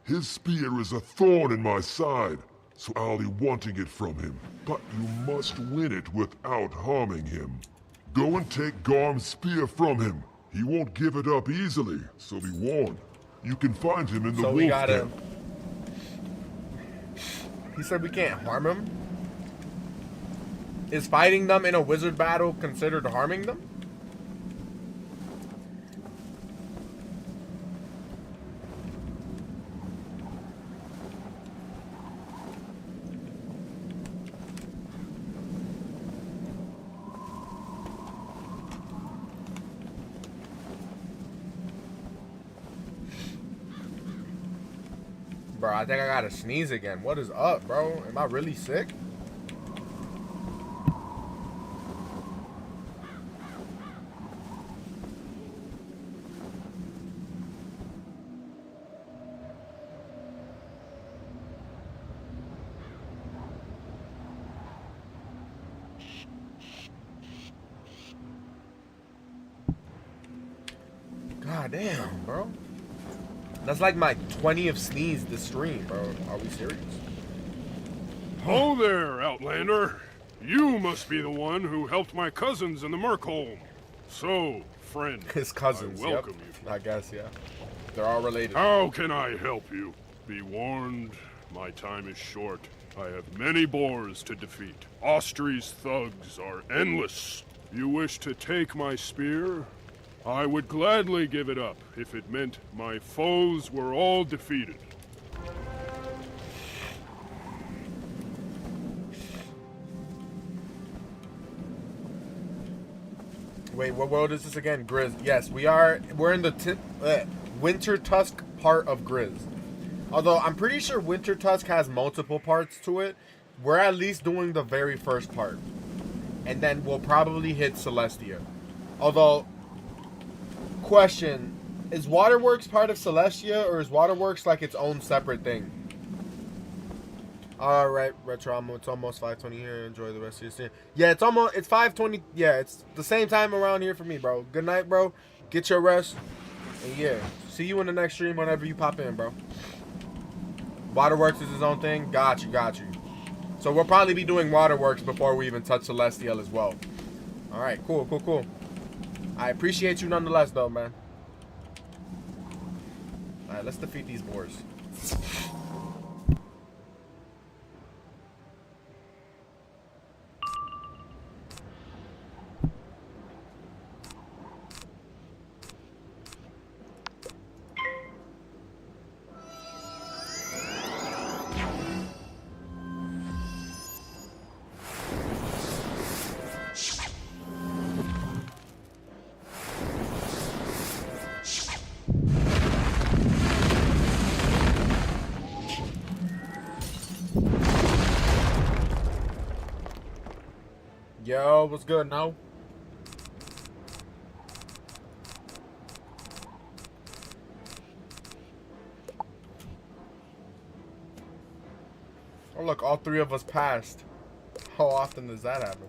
His spear is a thorn in my side, so I'll be wanting it from him. But you must win it without harming him. Go and take Garm's spear from him. He won't give it up easily, so be warned. You can find him in the wolf camp. He said we can't harm him? Is fighting them in a wizard battle considered harming them? Bro, I think I gotta sneeze again. What is up, bro? Am I really sick? God damn, bro. That's like my 20th sneeze this stream, bro. Are we serious? Oh there, Outlander. You must be the one who helped my cousins in the Merkholm. So, friend, his cousins, I welcome you. I guess, yeah. They're all related. How can I help you? Be warned, my time is short. I have many boars to defeat. Austri's thugs are endless. You wish to take my spear? I would gladly give it up if it meant my foes were all defeated. Wait, what world is this again? Grizz. Yes, we're in the Wintertusk part of Grizz. Although I'm pretty sure Wintertusk has multiple parts to it. We're at least doing the very first part. And then we'll probably hit Celestia. Although, question, is Waterworks part of Celestia, or is Waterworks like its own separate thing? Alright, Retro, it's almost 5:20 here. Enjoy the rest of your stream. Yeah, it's 5:20. Yeah, it's the same time around here for me, bro. Good night, bro. Get your rest. And yeah, see you in the next stream whenever you pop in, bro. Waterworks is his own thing. Got you. So we'll probably be doing Waterworks before we even touch Celestial as well. Alright, cool. I appreciate you nonetheless, though, man. Alright, let's defeat these boars. Yo, what's good now? Oh look, all three of us passed. How often does that happen?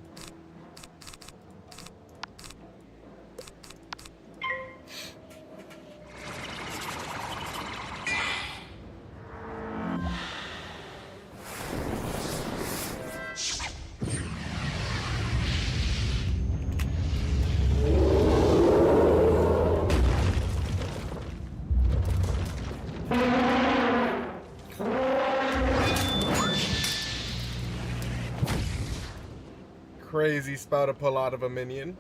Crazy spell to pull out of a minion.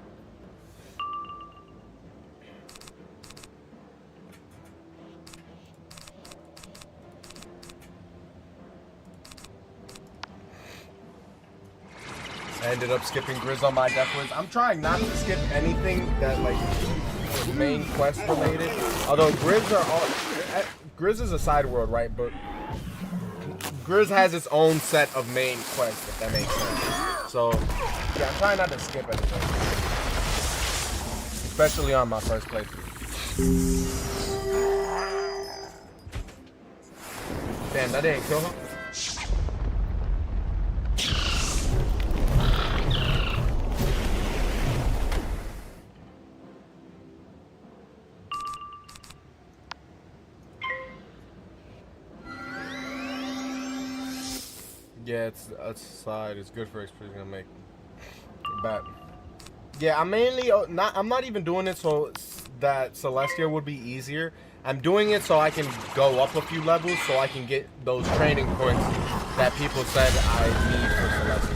I ended up skipping Grizz on my death wish. I'm trying not to skip anything that like main quest related. Although Grizz is a side world, right? But Grizz has its own set of main quests, if that makes sense. So yeah, I'm trying not to skip anything. Especially on my first playthrough. Damn, that didn't kill him. Yeah, it's side. It's good for experience. Gonna make but yeah, I'm mainly not. I'm not even doing it so that Celestia would be easier. I'm doing it so I can go up a few levels, so I can get those training points that people said I need for Celestia.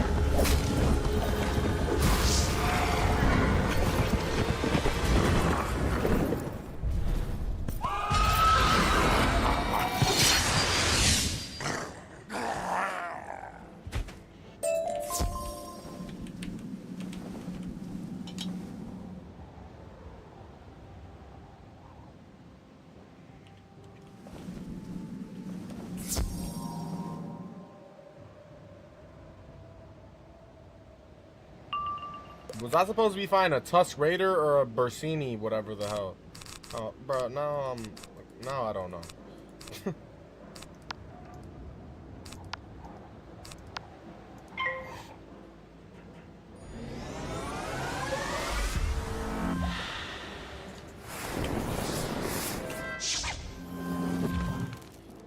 Was I supposed to be fighting a Tusk Raider or a Bursini, whatever the hell? Oh, bro, now I don't know.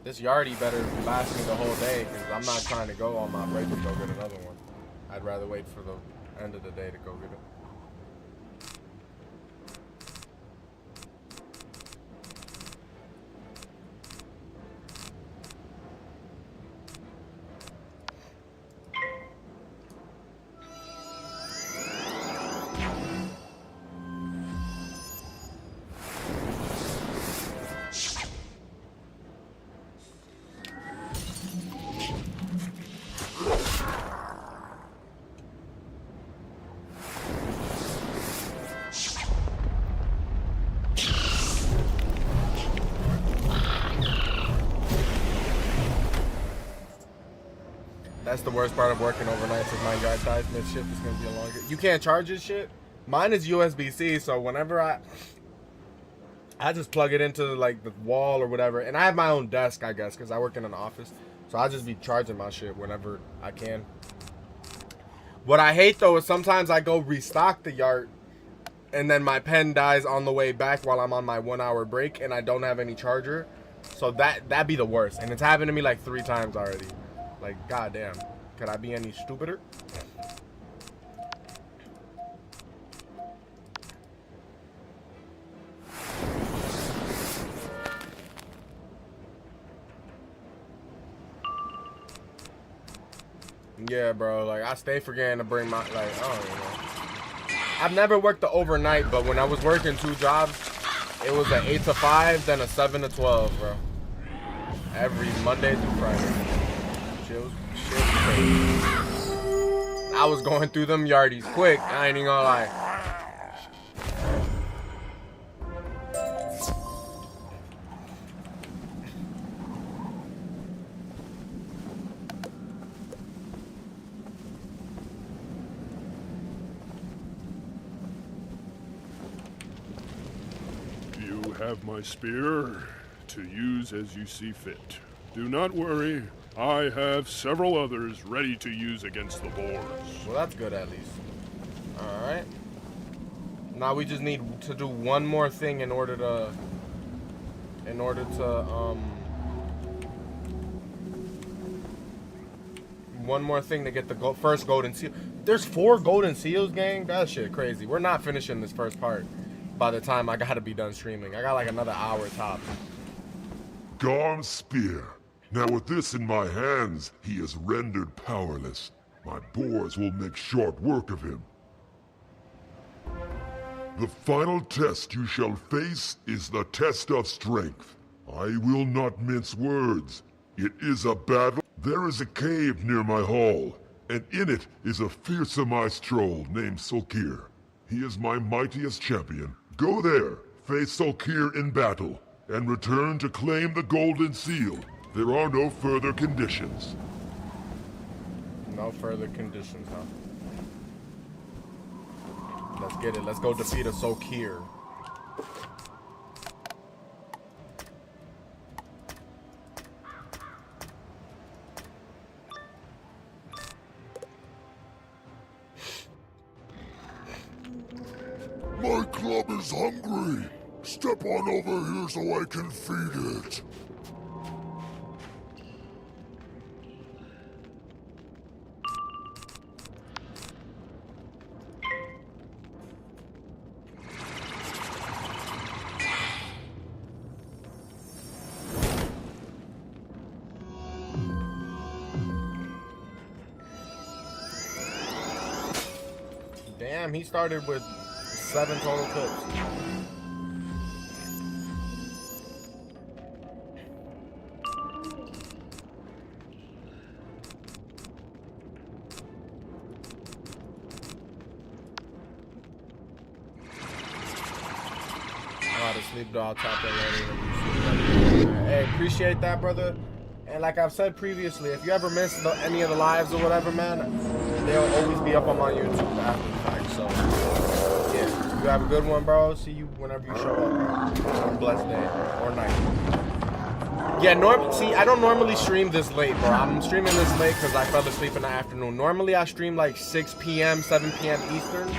This Yardie better last me the whole day, because I'm not trying to go on my break to go get another one. I'd rather wait for the end of the day to go get it. That's the worst part of working overnight. If my guy dies mid shift, it's gonna be a longer. You can't charge this shit. Mine is USB-C, so whenever I just plug it into like the wall or whatever, and I have my own desk, I guess, because I work in an office, so I just be charging my shit whenever I can. What I hate though is sometimes I go restock the yard, and then my pen dies on the way back while I'm on my 1 hour break, and I don't have any charger. So that'd be the worst, and it's happened to me like 3 times already. Like, goddamn, could I be any stupider? Yeah, bro. Like, I stay forgetting to bring my, like, I don't even know. I've never worked the overnight, but when I was working 2 jobs, it was an 8 to 5, then a 7 to 12, bro. Every Monday through Friday. Shit was crazy. I was going through them yardies quick. I ain't even gonna lie. You have my spear to use as you see fit. Do not worry. I have several others ready to use against the boars. Well, that's good at least. Alright. Now we just need to do one more thing in order to one more thing to get the first golden seal. There's 4 golden seals, gang. That shit crazy. We're not finishing this first part by the time I gotta be done streaming. I got like another hour top. Garm's spear. Now with this in my hands, he is rendered powerless. My boars will make short work of him. The final test you shall face is the test of strength. I will not mince words. It is a battle. There is a cave near my hall, and in it is a fearsome ice troll named Solkir. He is my mightiest champion. Go there, face Solkir in battle, and return to claim the golden seal. There are no further conditions. No further conditions, huh? Let's get it. Let's go defeat a Solkir. My club is hungry. Step on over here so I can feed it. Damn, he started with 7 total clips. I'm out of sleep, though. I'll tap in later. Hey, appreciate that, brother. And like I've said previously, if you ever miss any of the lives or whatever, man, they'll always be up on my YouTube after the fact. So, yeah, you have a good one, bro. See you whenever you show up. Have a blessed day or night. Yeah, see, I don't normally stream this late, bro. I'm streaming this late because I fell asleep in the afternoon. Normally, I stream like 6 p.m., 7 p.m. Eastern.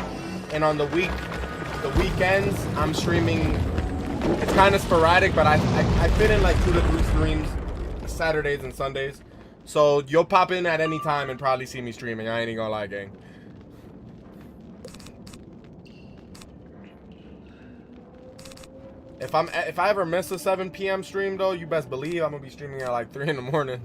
And on the weekends, I'm streaming. It's kind of sporadic, but I fit in like 2 to 3 streams Saturdays and Sundays. So you'll pop in at any time and probably see me streaming. I ain't even gonna lie, gang. If I ever miss a 7 p.m. stream though, you best believe I'm gonna be streaming at like 3 in the morning.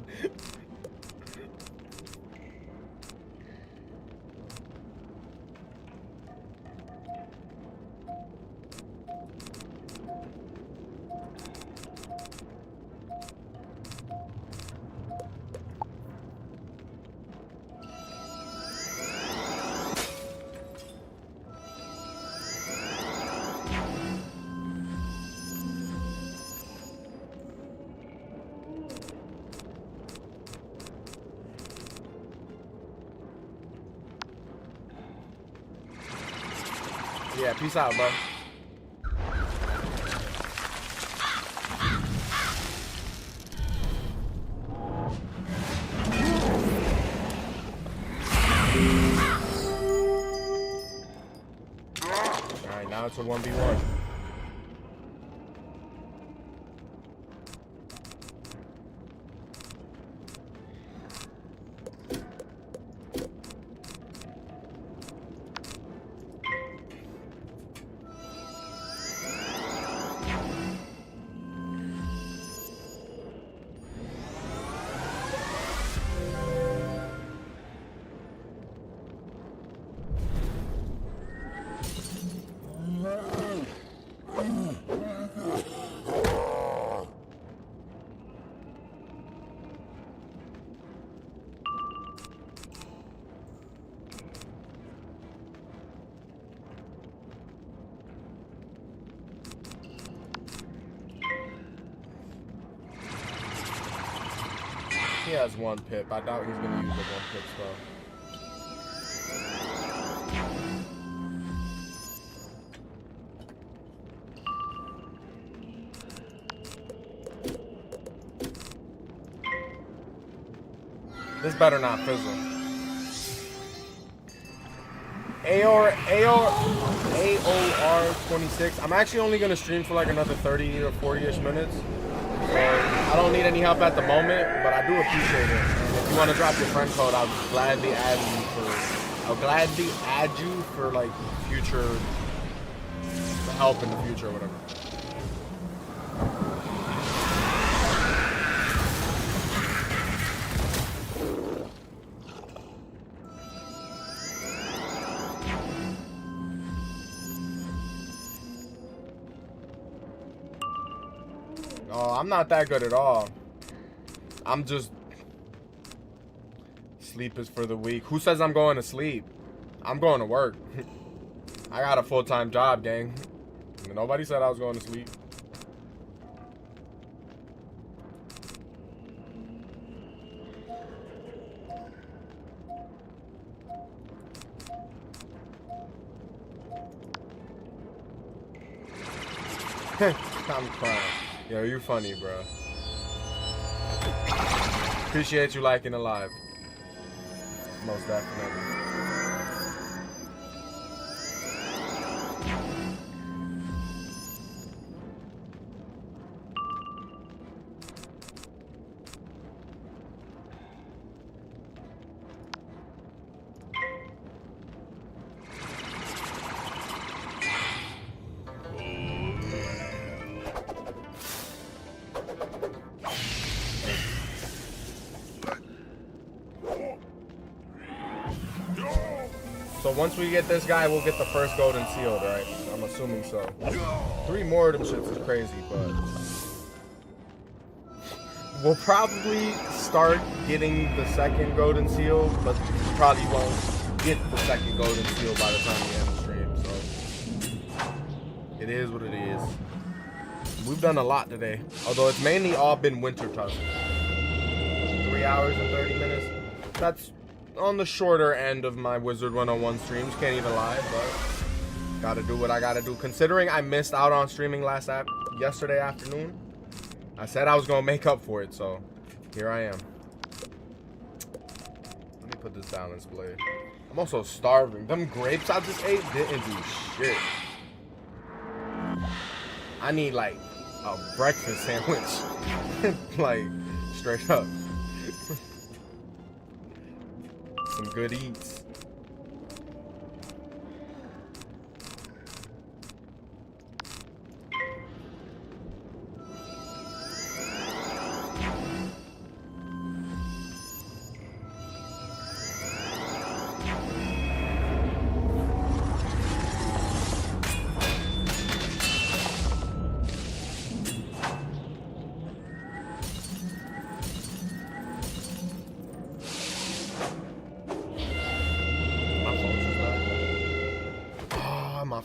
Yeah, peace out, bro. Alright, now it's a 1v1. He has 1 pip. I doubt he's gonna use the 1 pip spell. This better not fizzle. AOR 26. I'm actually only gonna stream for like another 30 or 40-ish minutes. So I don't need any help at the moment, but I do appreciate it. And if you want to drop your friend code, I'll gladly add you for like future help in the future or whatever. Oh, I'm not that good at all. I'm just... Sleep is for the weak. Who says I'm going to sleep? I'm going to work. I got a full-time job, gang. Nobody said I was going to sleep. I'm crying. Yo, you funny, bro. Appreciate you liking the live. Most definitely. So once we get this guy, we'll get the first golden sealed, right? I'm assuming so. 3 more of them shits is crazy, but we'll probably start getting the second golden seal, but probably won't get the second golden seal by the time we end the stream. So it is what it is. We've done a lot today, although it's mainly all been Wintertusk. 3 hours and 30 minutes. That's on the shorter end of my Wizard 101 streams, can't even lie, but gotta do what I gotta do. Considering I missed out on streaming yesterday afternoon, I said I was gonna make up for it, so here I am. Let me put this balance blade. I'm also starving. Them grapes I just ate didn't do shit. I need like a breakfast sandwich. Like, straight up. Some good eats.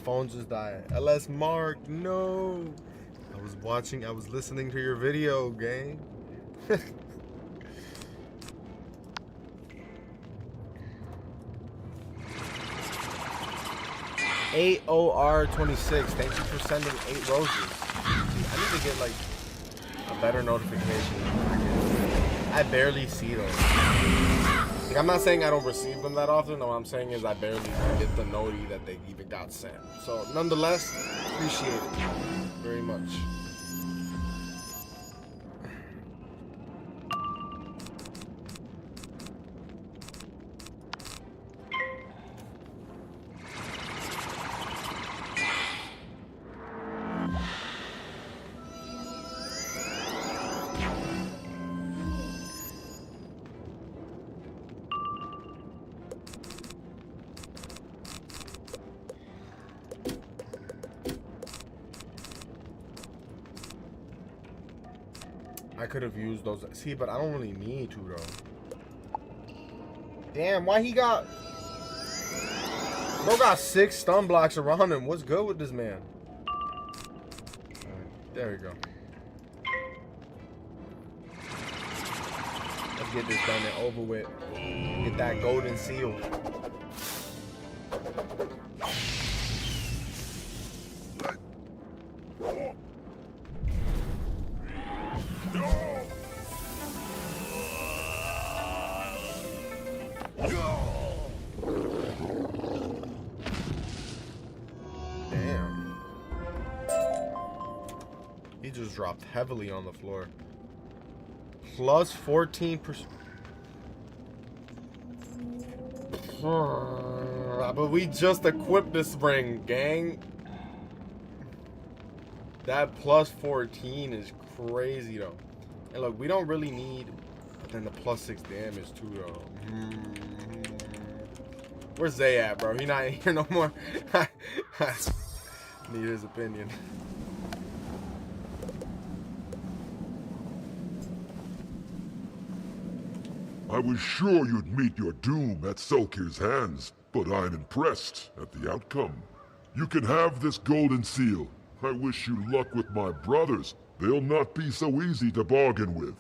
Phone just died. LS Mark, no. I was listening to your video, gang. AOR26, thank you for sending 8 roses. I need to get like a better notification. I barely see those. Like, I'm not saying I don't receive them that often. No, what I'm saying is I barely get the noti that they even got sent. So, nonetheless, appreciate it very much. I could have used those. See, but I don't really need to, though. Damn, why he got... Bro got 6 stun blocks around him. What's good with this man? Right, there we go. Let's get this done and over with. Get that golden seal. Damn. He just dropped heavily on the floor. Plus 14%. But we just equipped this ring, gang. That plus 14 is crazy, though. And look, we don't really need... But then the plus 6 damage, too, though. Where's Zay at, bro? He not here no more. Need his opinion. I was sure you'd meet your doom at Sulkir's hands, but I'm impressed at the outcome. You can have this golden seal. I wish you luck with my brothers. They'll not be so easy to bargain with.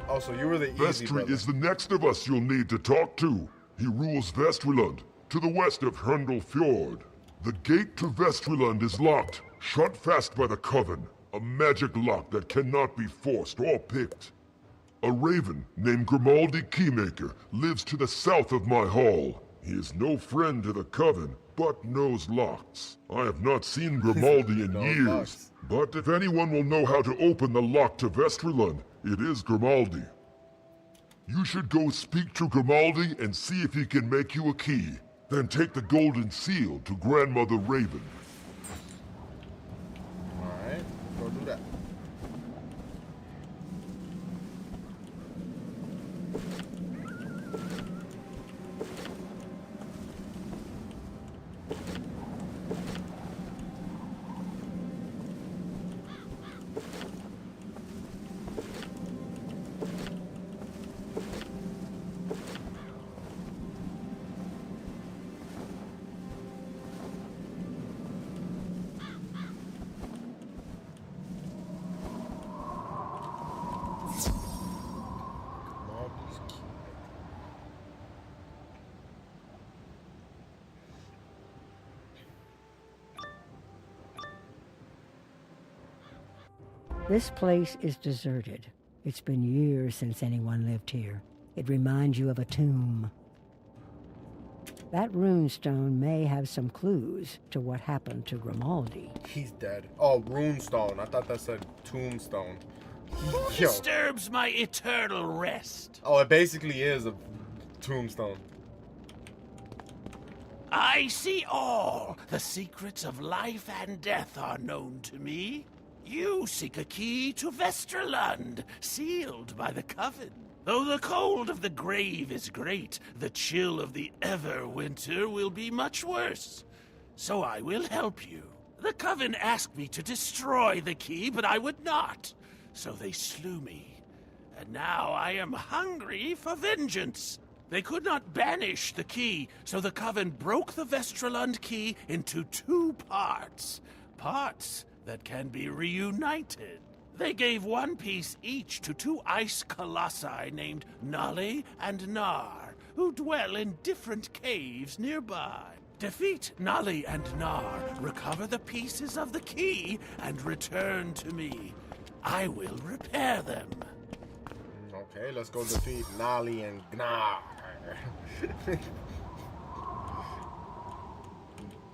Oh, so you were the easy Vestri brother. is the next of us you'll need to talk to. He rules Vestriland, to the west of Hrundel Fjord. The gate to Vestriland is locked, shut fast by the Coven. A magic lock that cannot be forced or picked. A raven named Grimaldi Keymaker lives to the south of my hall. He is no friend to the Coven, but knows locks. I have not seen Grimaldi in years, but if anyone will know how to open the lock to Vestriland, it is Grimaldi. You should go speak to Grimaldi and see if he can make you a key. Then take the golden seal to Grandmother Raven. Alright, go do that. This place is deserted. It's been years since anyone lived here. It reminds you of a tomb. That runestone may have some clues to what happened to Grimaldi. He's dead. Oh, runestone. I thought that said tombstone. Who disturbs my eternal rest? Oh, it basically is a tombstone. I see all. The secrets of life and death are known to me. You seek a key to Vesterland, sealed by the Coven. Though the cold of the grave is great, the chill of the Everwinter will be much worse. So I will help you. The Coven asked me to destroy the key, but I would not. So they slew me. And now I am hungry for vengeance. They could not banish the key, so the Coven broke the Vesterland key into 2 parts. Parts that can be reunited. They gave 1 piece each to 2 ice colossi named Nali and Nar, who dwell in different caves nearby. Defeat Nali and Nar, recover the pieces of the key, and return to me. I will repair them. Okay, let's go defeat Nali and Gnar.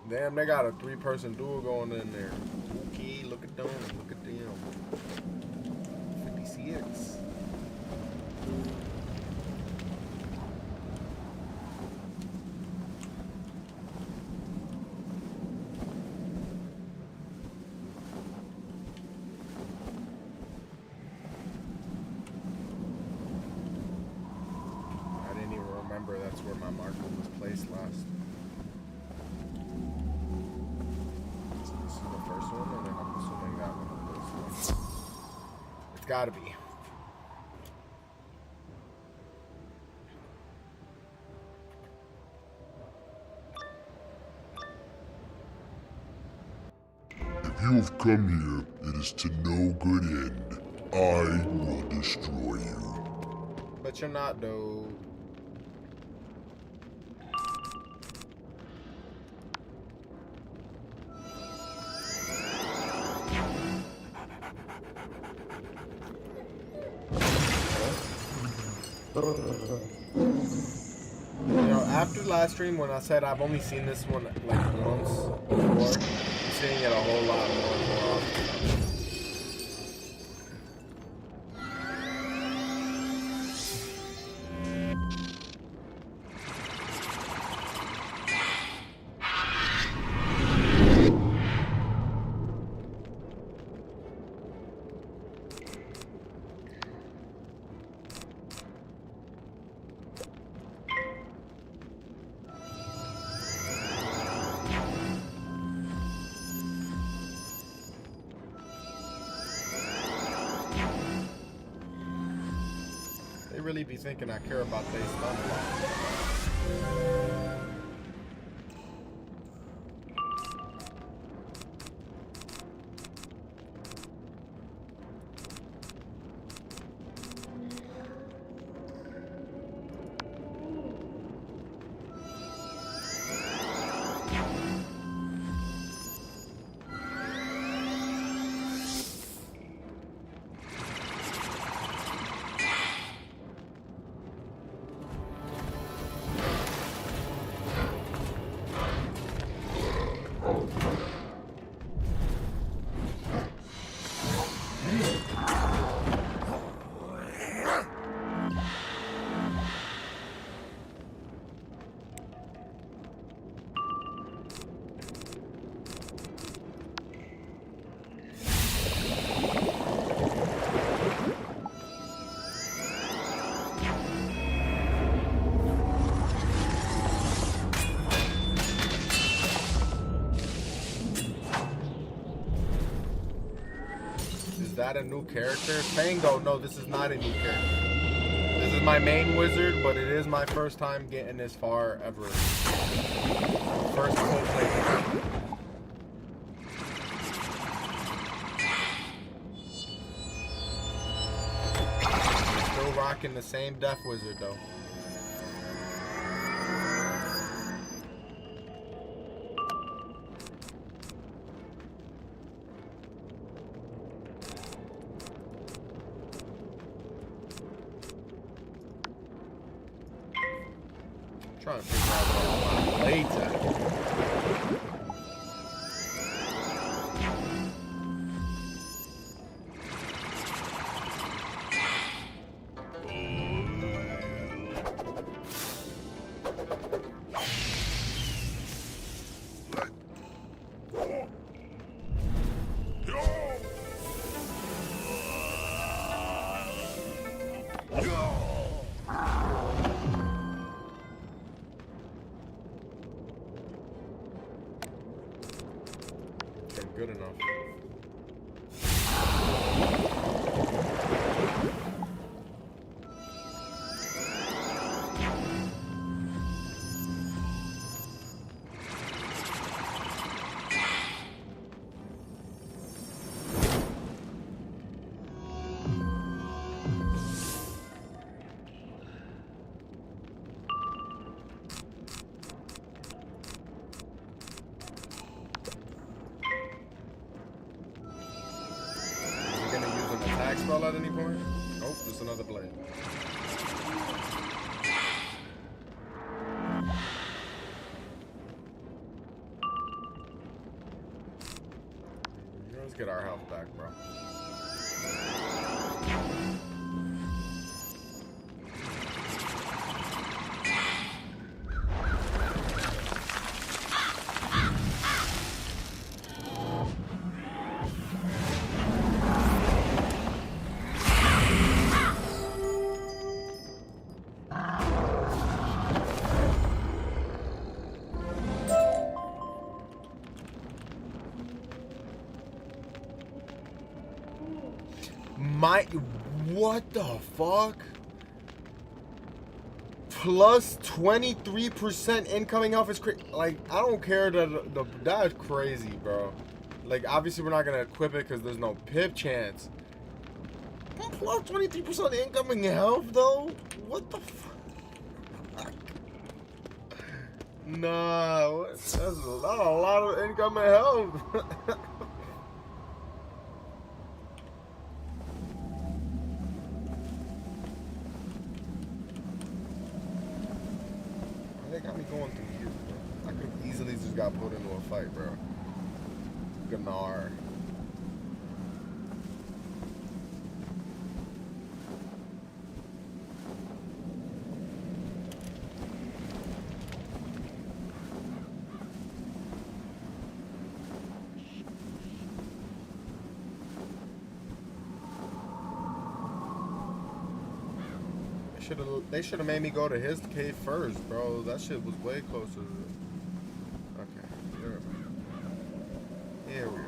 Damn, they got a 3-person duel going in there. Okay, look at them. Look at them. 56. I didn't even remember that's where my marker was placed last. This is the first one, and then I'm assuming that one is this one. It's gotta be. If you have come here, it is to no good end. I will destroy you. But you're not, though. You know, after the last stream when I said I've only seen this one like once before, I'm seeing it a whole lot more and more often. They really be thinking I care about their stuff a lot. Is that a new character? Fango, no, this is not a new character. This is my main wizard, but it is my first time getting this far ever. First full playthrough. Still rocking the same Death Wizard though. Trying to figure out what all my blades at. Good enough. Spell at any point? Oh, there's another blade. Let's get our health back, bro. What the fuck? Plus 23% incoming health is crazy. Like, I don't care that that's crazy, bro. Like, obviously we're not gonna equip it because there's no pip chance. Plus 23% incoming health, though? What the fuck? Nah, that's not a lot of incoming health. They got me going through here, bro. I could have easily just got put into a fight, bro. Gnar. They should have made me go to his cave first, bro. That shit was way closer. Okay, here we are.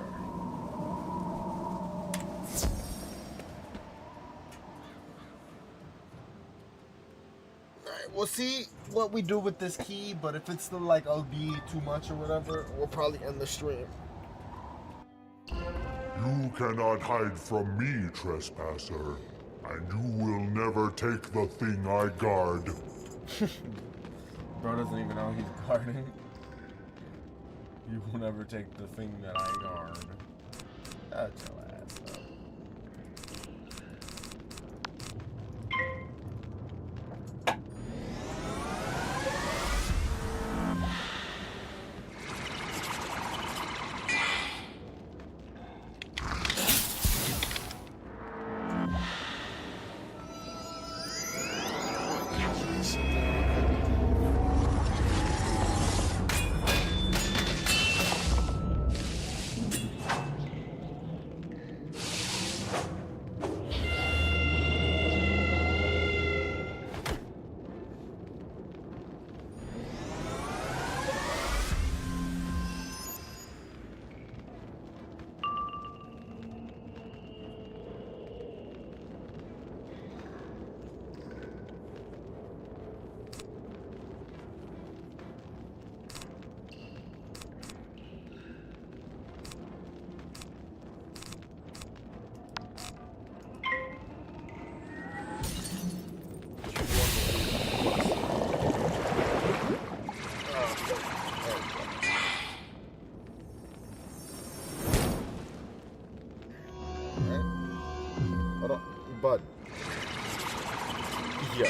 Alright, we'll see what we do with this key, but if it's still like OD too much or whatever, we'll probably end the stream. You cannot hide from me, trespasser. And you will never take the thing I guard. Bro doesn't even know he's guarding. You will never take the thing that I guard. That's your ass, though. Bud. Yo,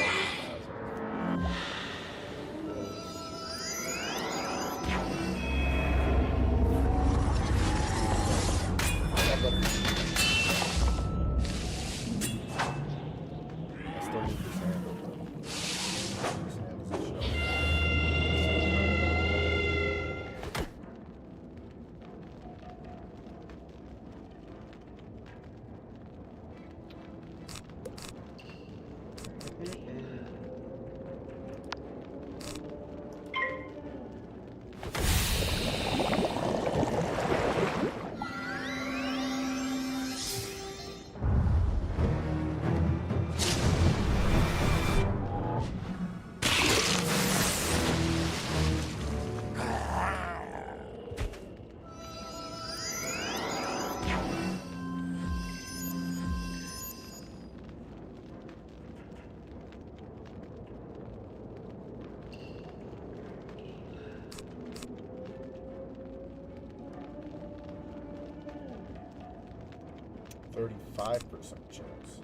%35% chance.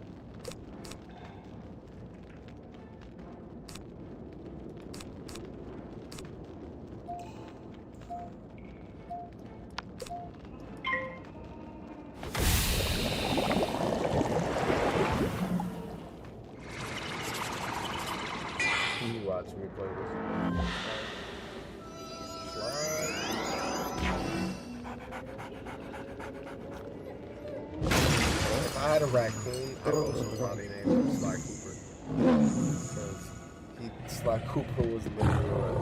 You watch me play this. Slide. If I had a raccoon, I would also probably name him Sly Cooper. Because Sly Cooper was literally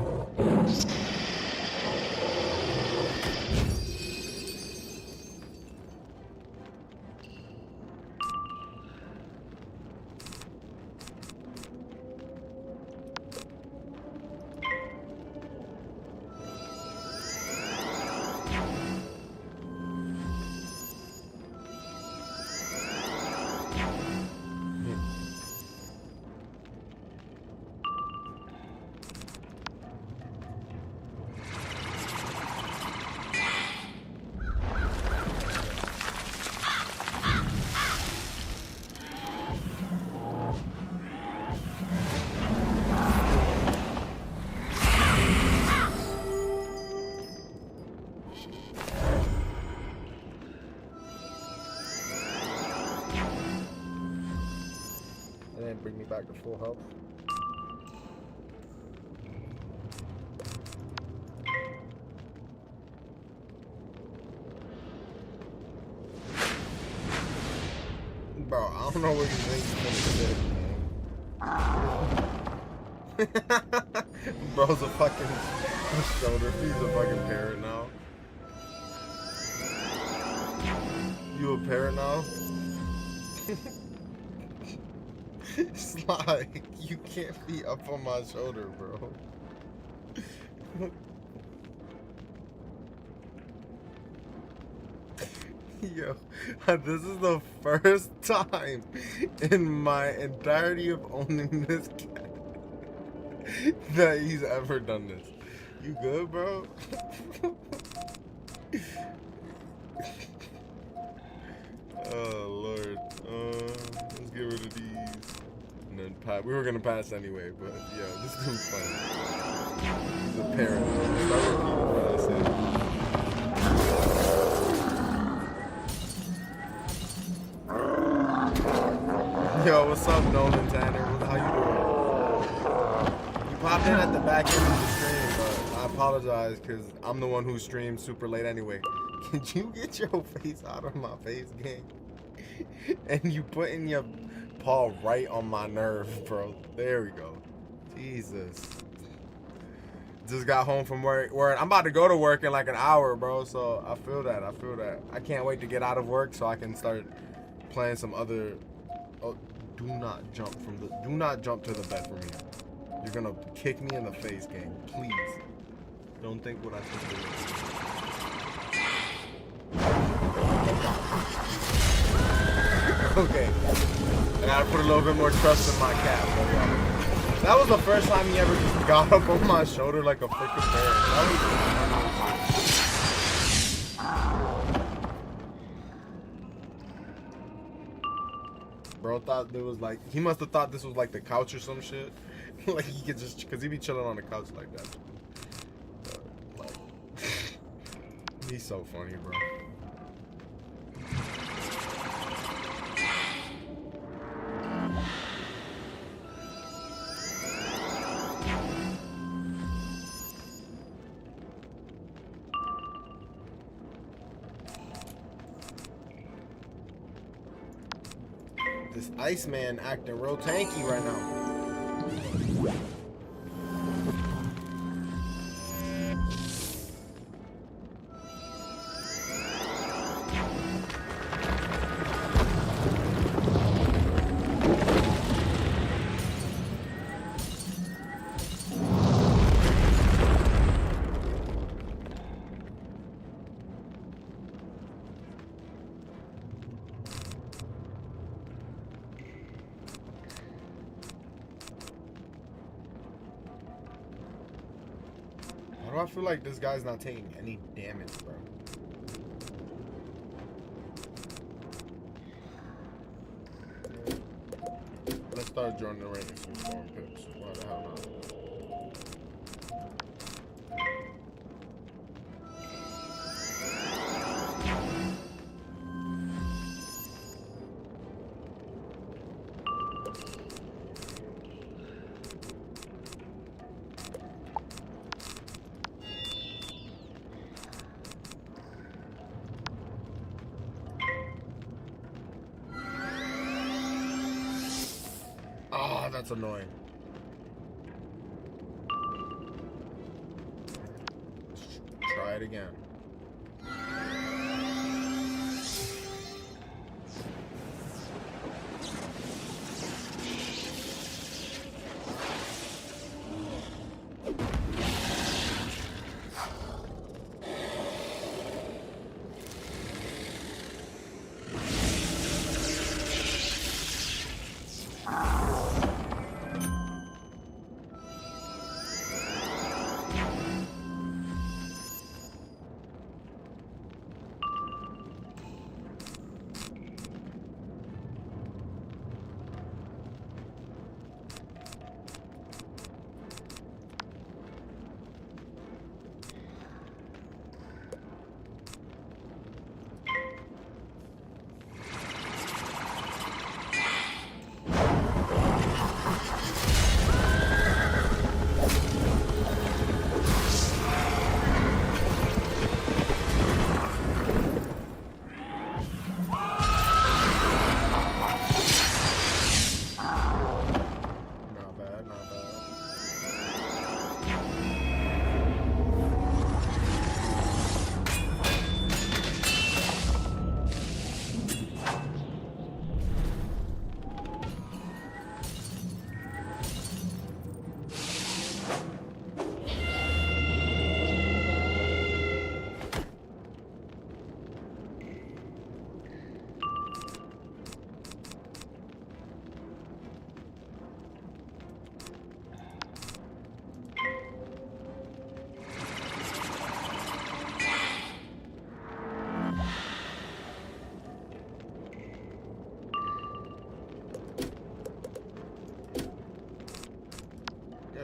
bring me back to full health. Bro, I don't know what you think he's gonna do. Bro's a fucking shoulder. He's a fucking parrot now. You a parrot now? Sly, you can't be up on my shoulder, bro. Yo, this is the first time in my entirety of owning this cat that he's ever done this. You good, bro? Oh, Lord. Let's get rid of these. And then we were gonna pass anyway, but yeah, this dude's funny. He's a parent. Start repeating what I said. Yo, what's up, Nolan Tanner? How you doing? You popped in at the back end of the stream, but I apologize because I'm the one who streams super late anyway. Can you get your face out of my face, gang? And you putting your paw right on my nerve, bro. There we go. Jesus. Just got home from work. I'm about to go to work in like an hour, bro. So I feel that. I can't wait to get out of work so I can start playing some other. Oh, do not jump to the bed from here. You're gonna kick me in the face, gang. Please. Don't think what I think. Okay. I gotta put a little bit more trust in my cat, bro. That was the first time he ever just got up on my shoulder like a freaking bear. Bro thought there was like, he must have thought this was like the couch or some shit. Like he could just, cause he be chilling on the couch like that. But, like, he's so funny, bro. This Iceman acting real tanky right now. I feel like this guy's not taking any damage, bro. Let's start joining the ranks and storm pits. Why the hell not? Oh, that's annoying. Let's try it again.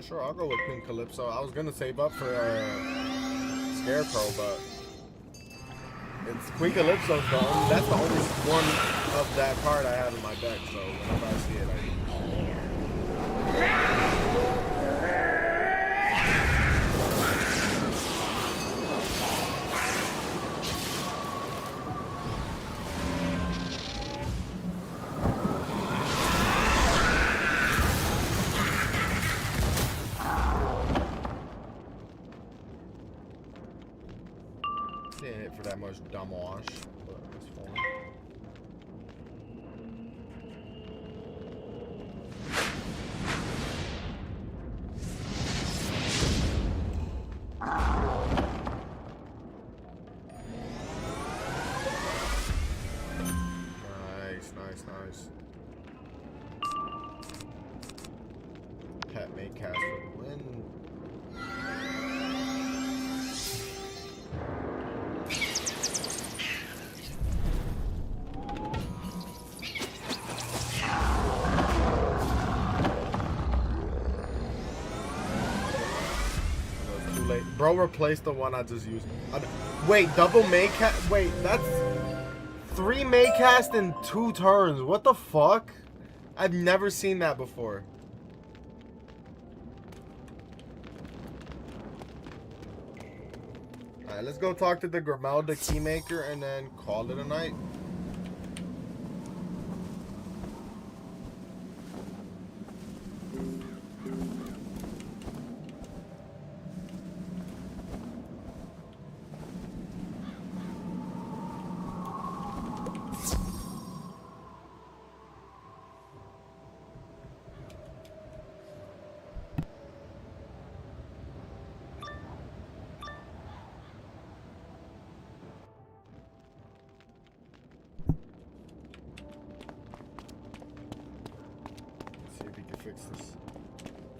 sure, I'll go with Queen Calypso. I was gonna save up for Scarecrow, but it's Queen Calypso's the only, that's the only one of that card I have in my deck, so whenever I see it, I didn't hit for that much dumb wash, but it's fine. Nice. Pet may cast for the win. Too late. Bro, replace the one I just used. Wait, double Maycast? Wait, that's 3 Maycast in 2 turns. What the fuck? I've never seen that before. Alright, let's go talk to the Grimelda Keymaker and then call it a night.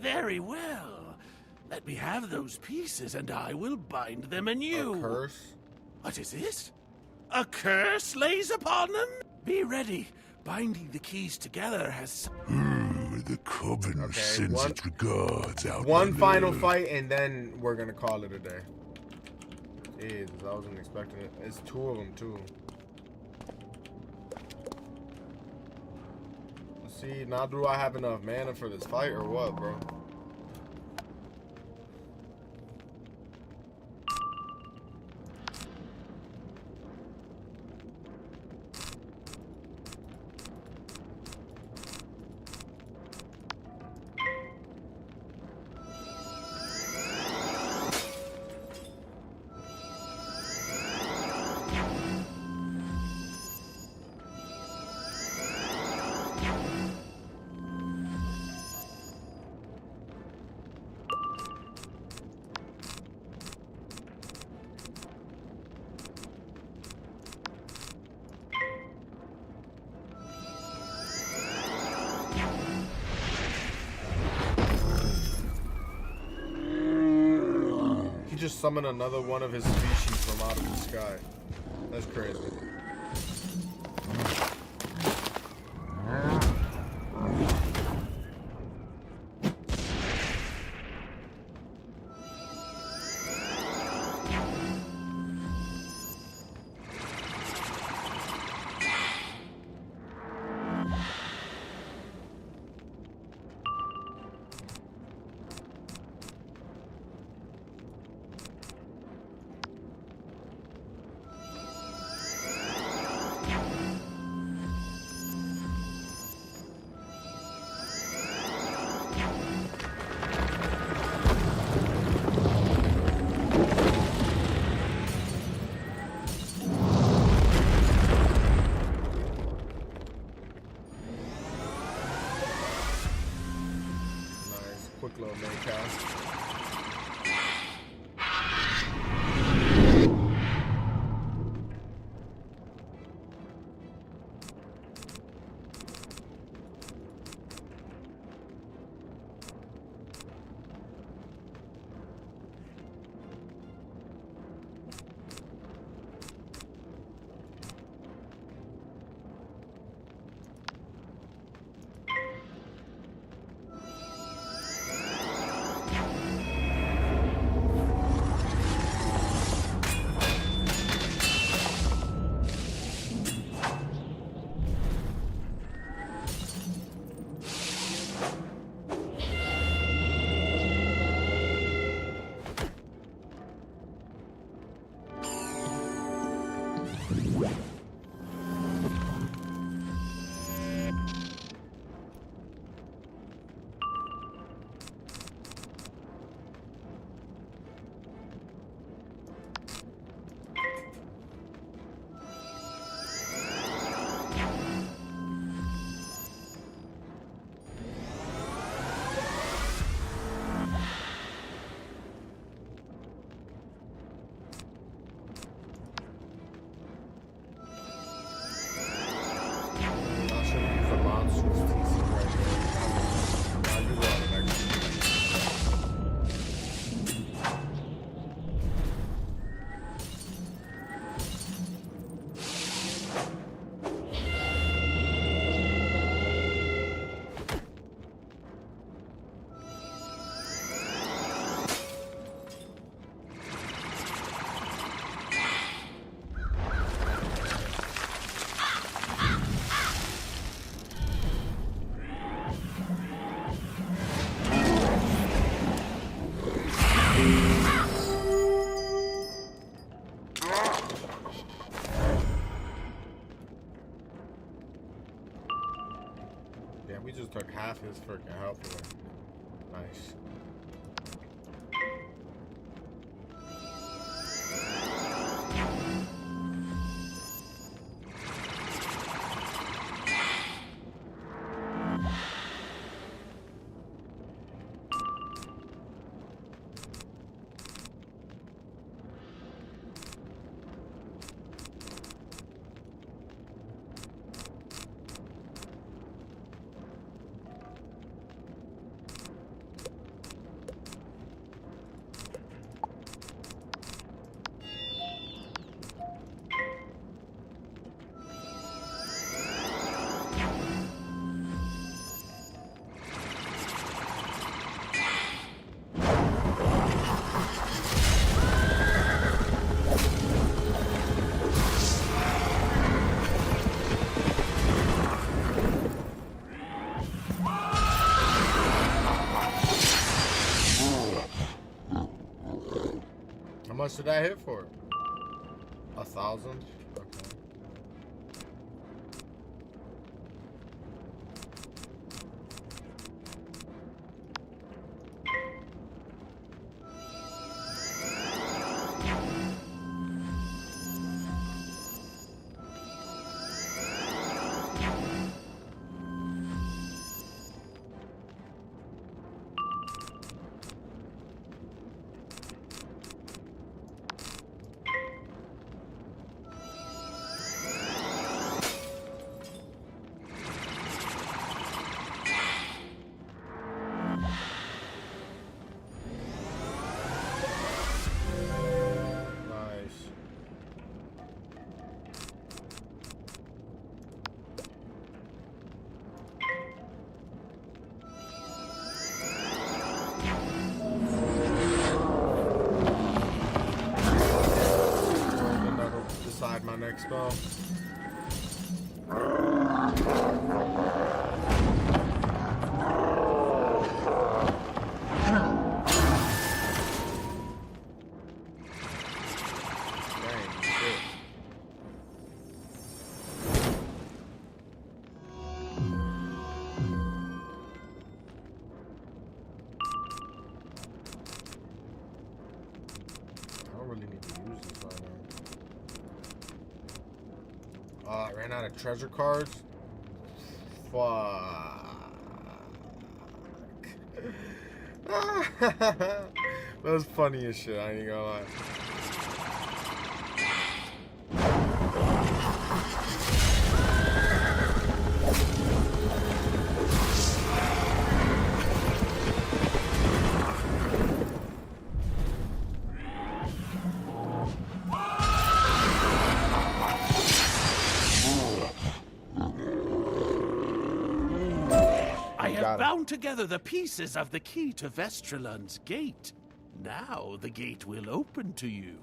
Very well. Let me have those pieces and I will bind them anew. A curse? What is this? A curse lays upon them? Be ready. Binding the keys together has... The Coven sends its regards out. One final fight and then we're gonna call it a day. Jesus, I wasn't expecting it. It's 2 of them too. Let's see, now do I have enough mana for this fight or what, bro? Just summon another one of his species from out of the sky. That's crazy. Quick little main cast. Yeah, we just took half his freaking health away. Nice. How much did I hit for? 1,000? Okay. My next spell. I ran out of treasure cards. Fuck. That was funny as shit, I ain't gonna lie. Bound together the pieces of the key to Vestralund's gate. Now the gate will open to you.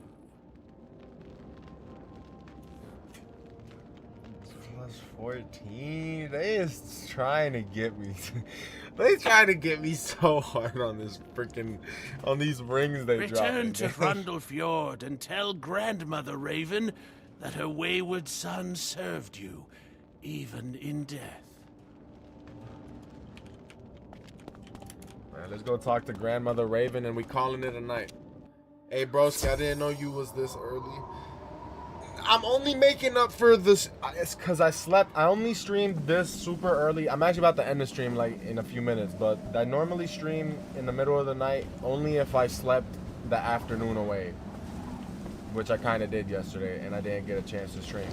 Plus 14? They is trying to get me. They trying to get me so hard on this freaking, on these rings they dropped. Return to Hrundlefjord and tell Grandmother Raven that her wayward son served you, even in death. Let's go talk to Grandmother Raven and we calling it a night. Hey broski, I didn't know you was this early. I'm only making up for this. It's because I slept. I only streamed this super early. I'm actually about to end the stream like in a few minutes, but I normally stream in the middle of the night only if I slept the afternoon away, which I kind of did yesterday and I didn't get a chance to stream.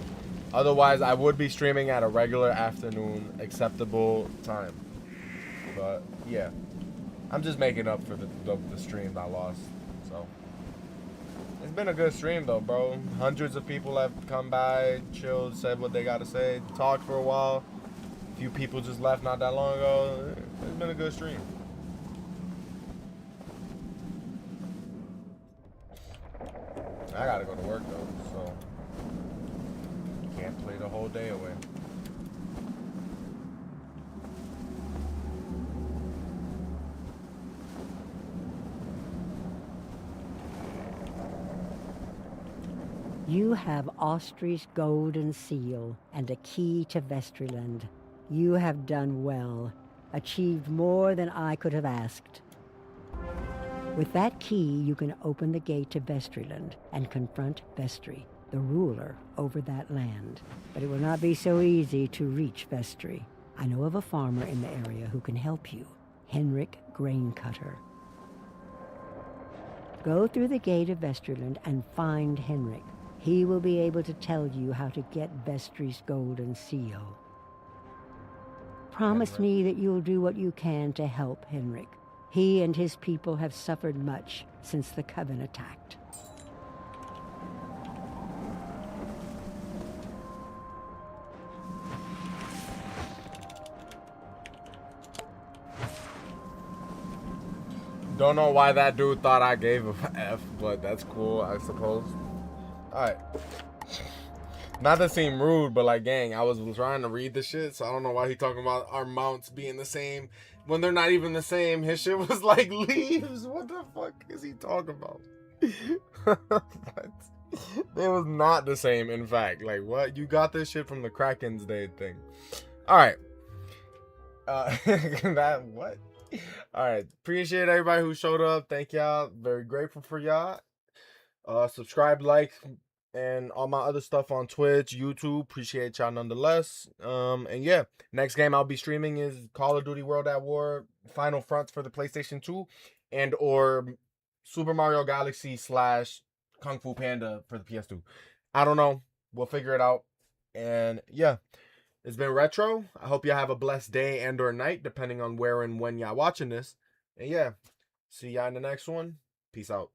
Otherwise, I would be streaming at a regular afternoon acceptable time. But yeah. I'm just making up for the streams I lost, so. It's been a good stream though, bro. Hundreds of people have come by, chilled, said what they gotta say, talked for a while. A few people just left not that long ago. It's been a good stream. I gotta go to work though, so. Can't play the whole day away. You have Austri's golden seal and a key to Vestraland. You have done well, achieved more than I could have asked. With that key, you can open the gate to Vestryland and confront Vestry, the ruler over that land. But it will not be so easy to reach Vestry. I know of a farmer in the area who can help you, Henrik Graincutter. Go through the gate of Vestryland and find Henrik. He will be able to tell you how to get Vestry's golden seal. Promise me that you'll do what you can to help Henrik. He and his people have suffered much since the Coven attacked. Don't know why that dude thought I gave a F, but that's cool, I suppose. Alright. Not to seem rude, but like, gang, I was trying to read the shit, so I don't know why he talking about our mounts being the same when they're not even the same. His shit was like leaves. What the fuck is he talking about? What? It was not the same, in fact. Like, what? You got this shit from the Kraken's Day thing. Alright. That, what? Alright. Appreciate everybody who showed up. Thank y'all. Very grateful for y'all. Subscribe, like, and all my other stuff on Twitch, YouTube. Appreciate y'all nonetheless. And yeah, next game I'll be streaming is Call of Duty World at War Final Fronts for the PlayStation 2 and or Super Mario Galaxy / Kung Fu Panda for the PS2. I don't know. We'll figure it out. And yeah, it's been Retro. I hope y'all have a blessed day and or night, depending on where and when y'all watching this. And yeah, see y'all in the next one. Peace out.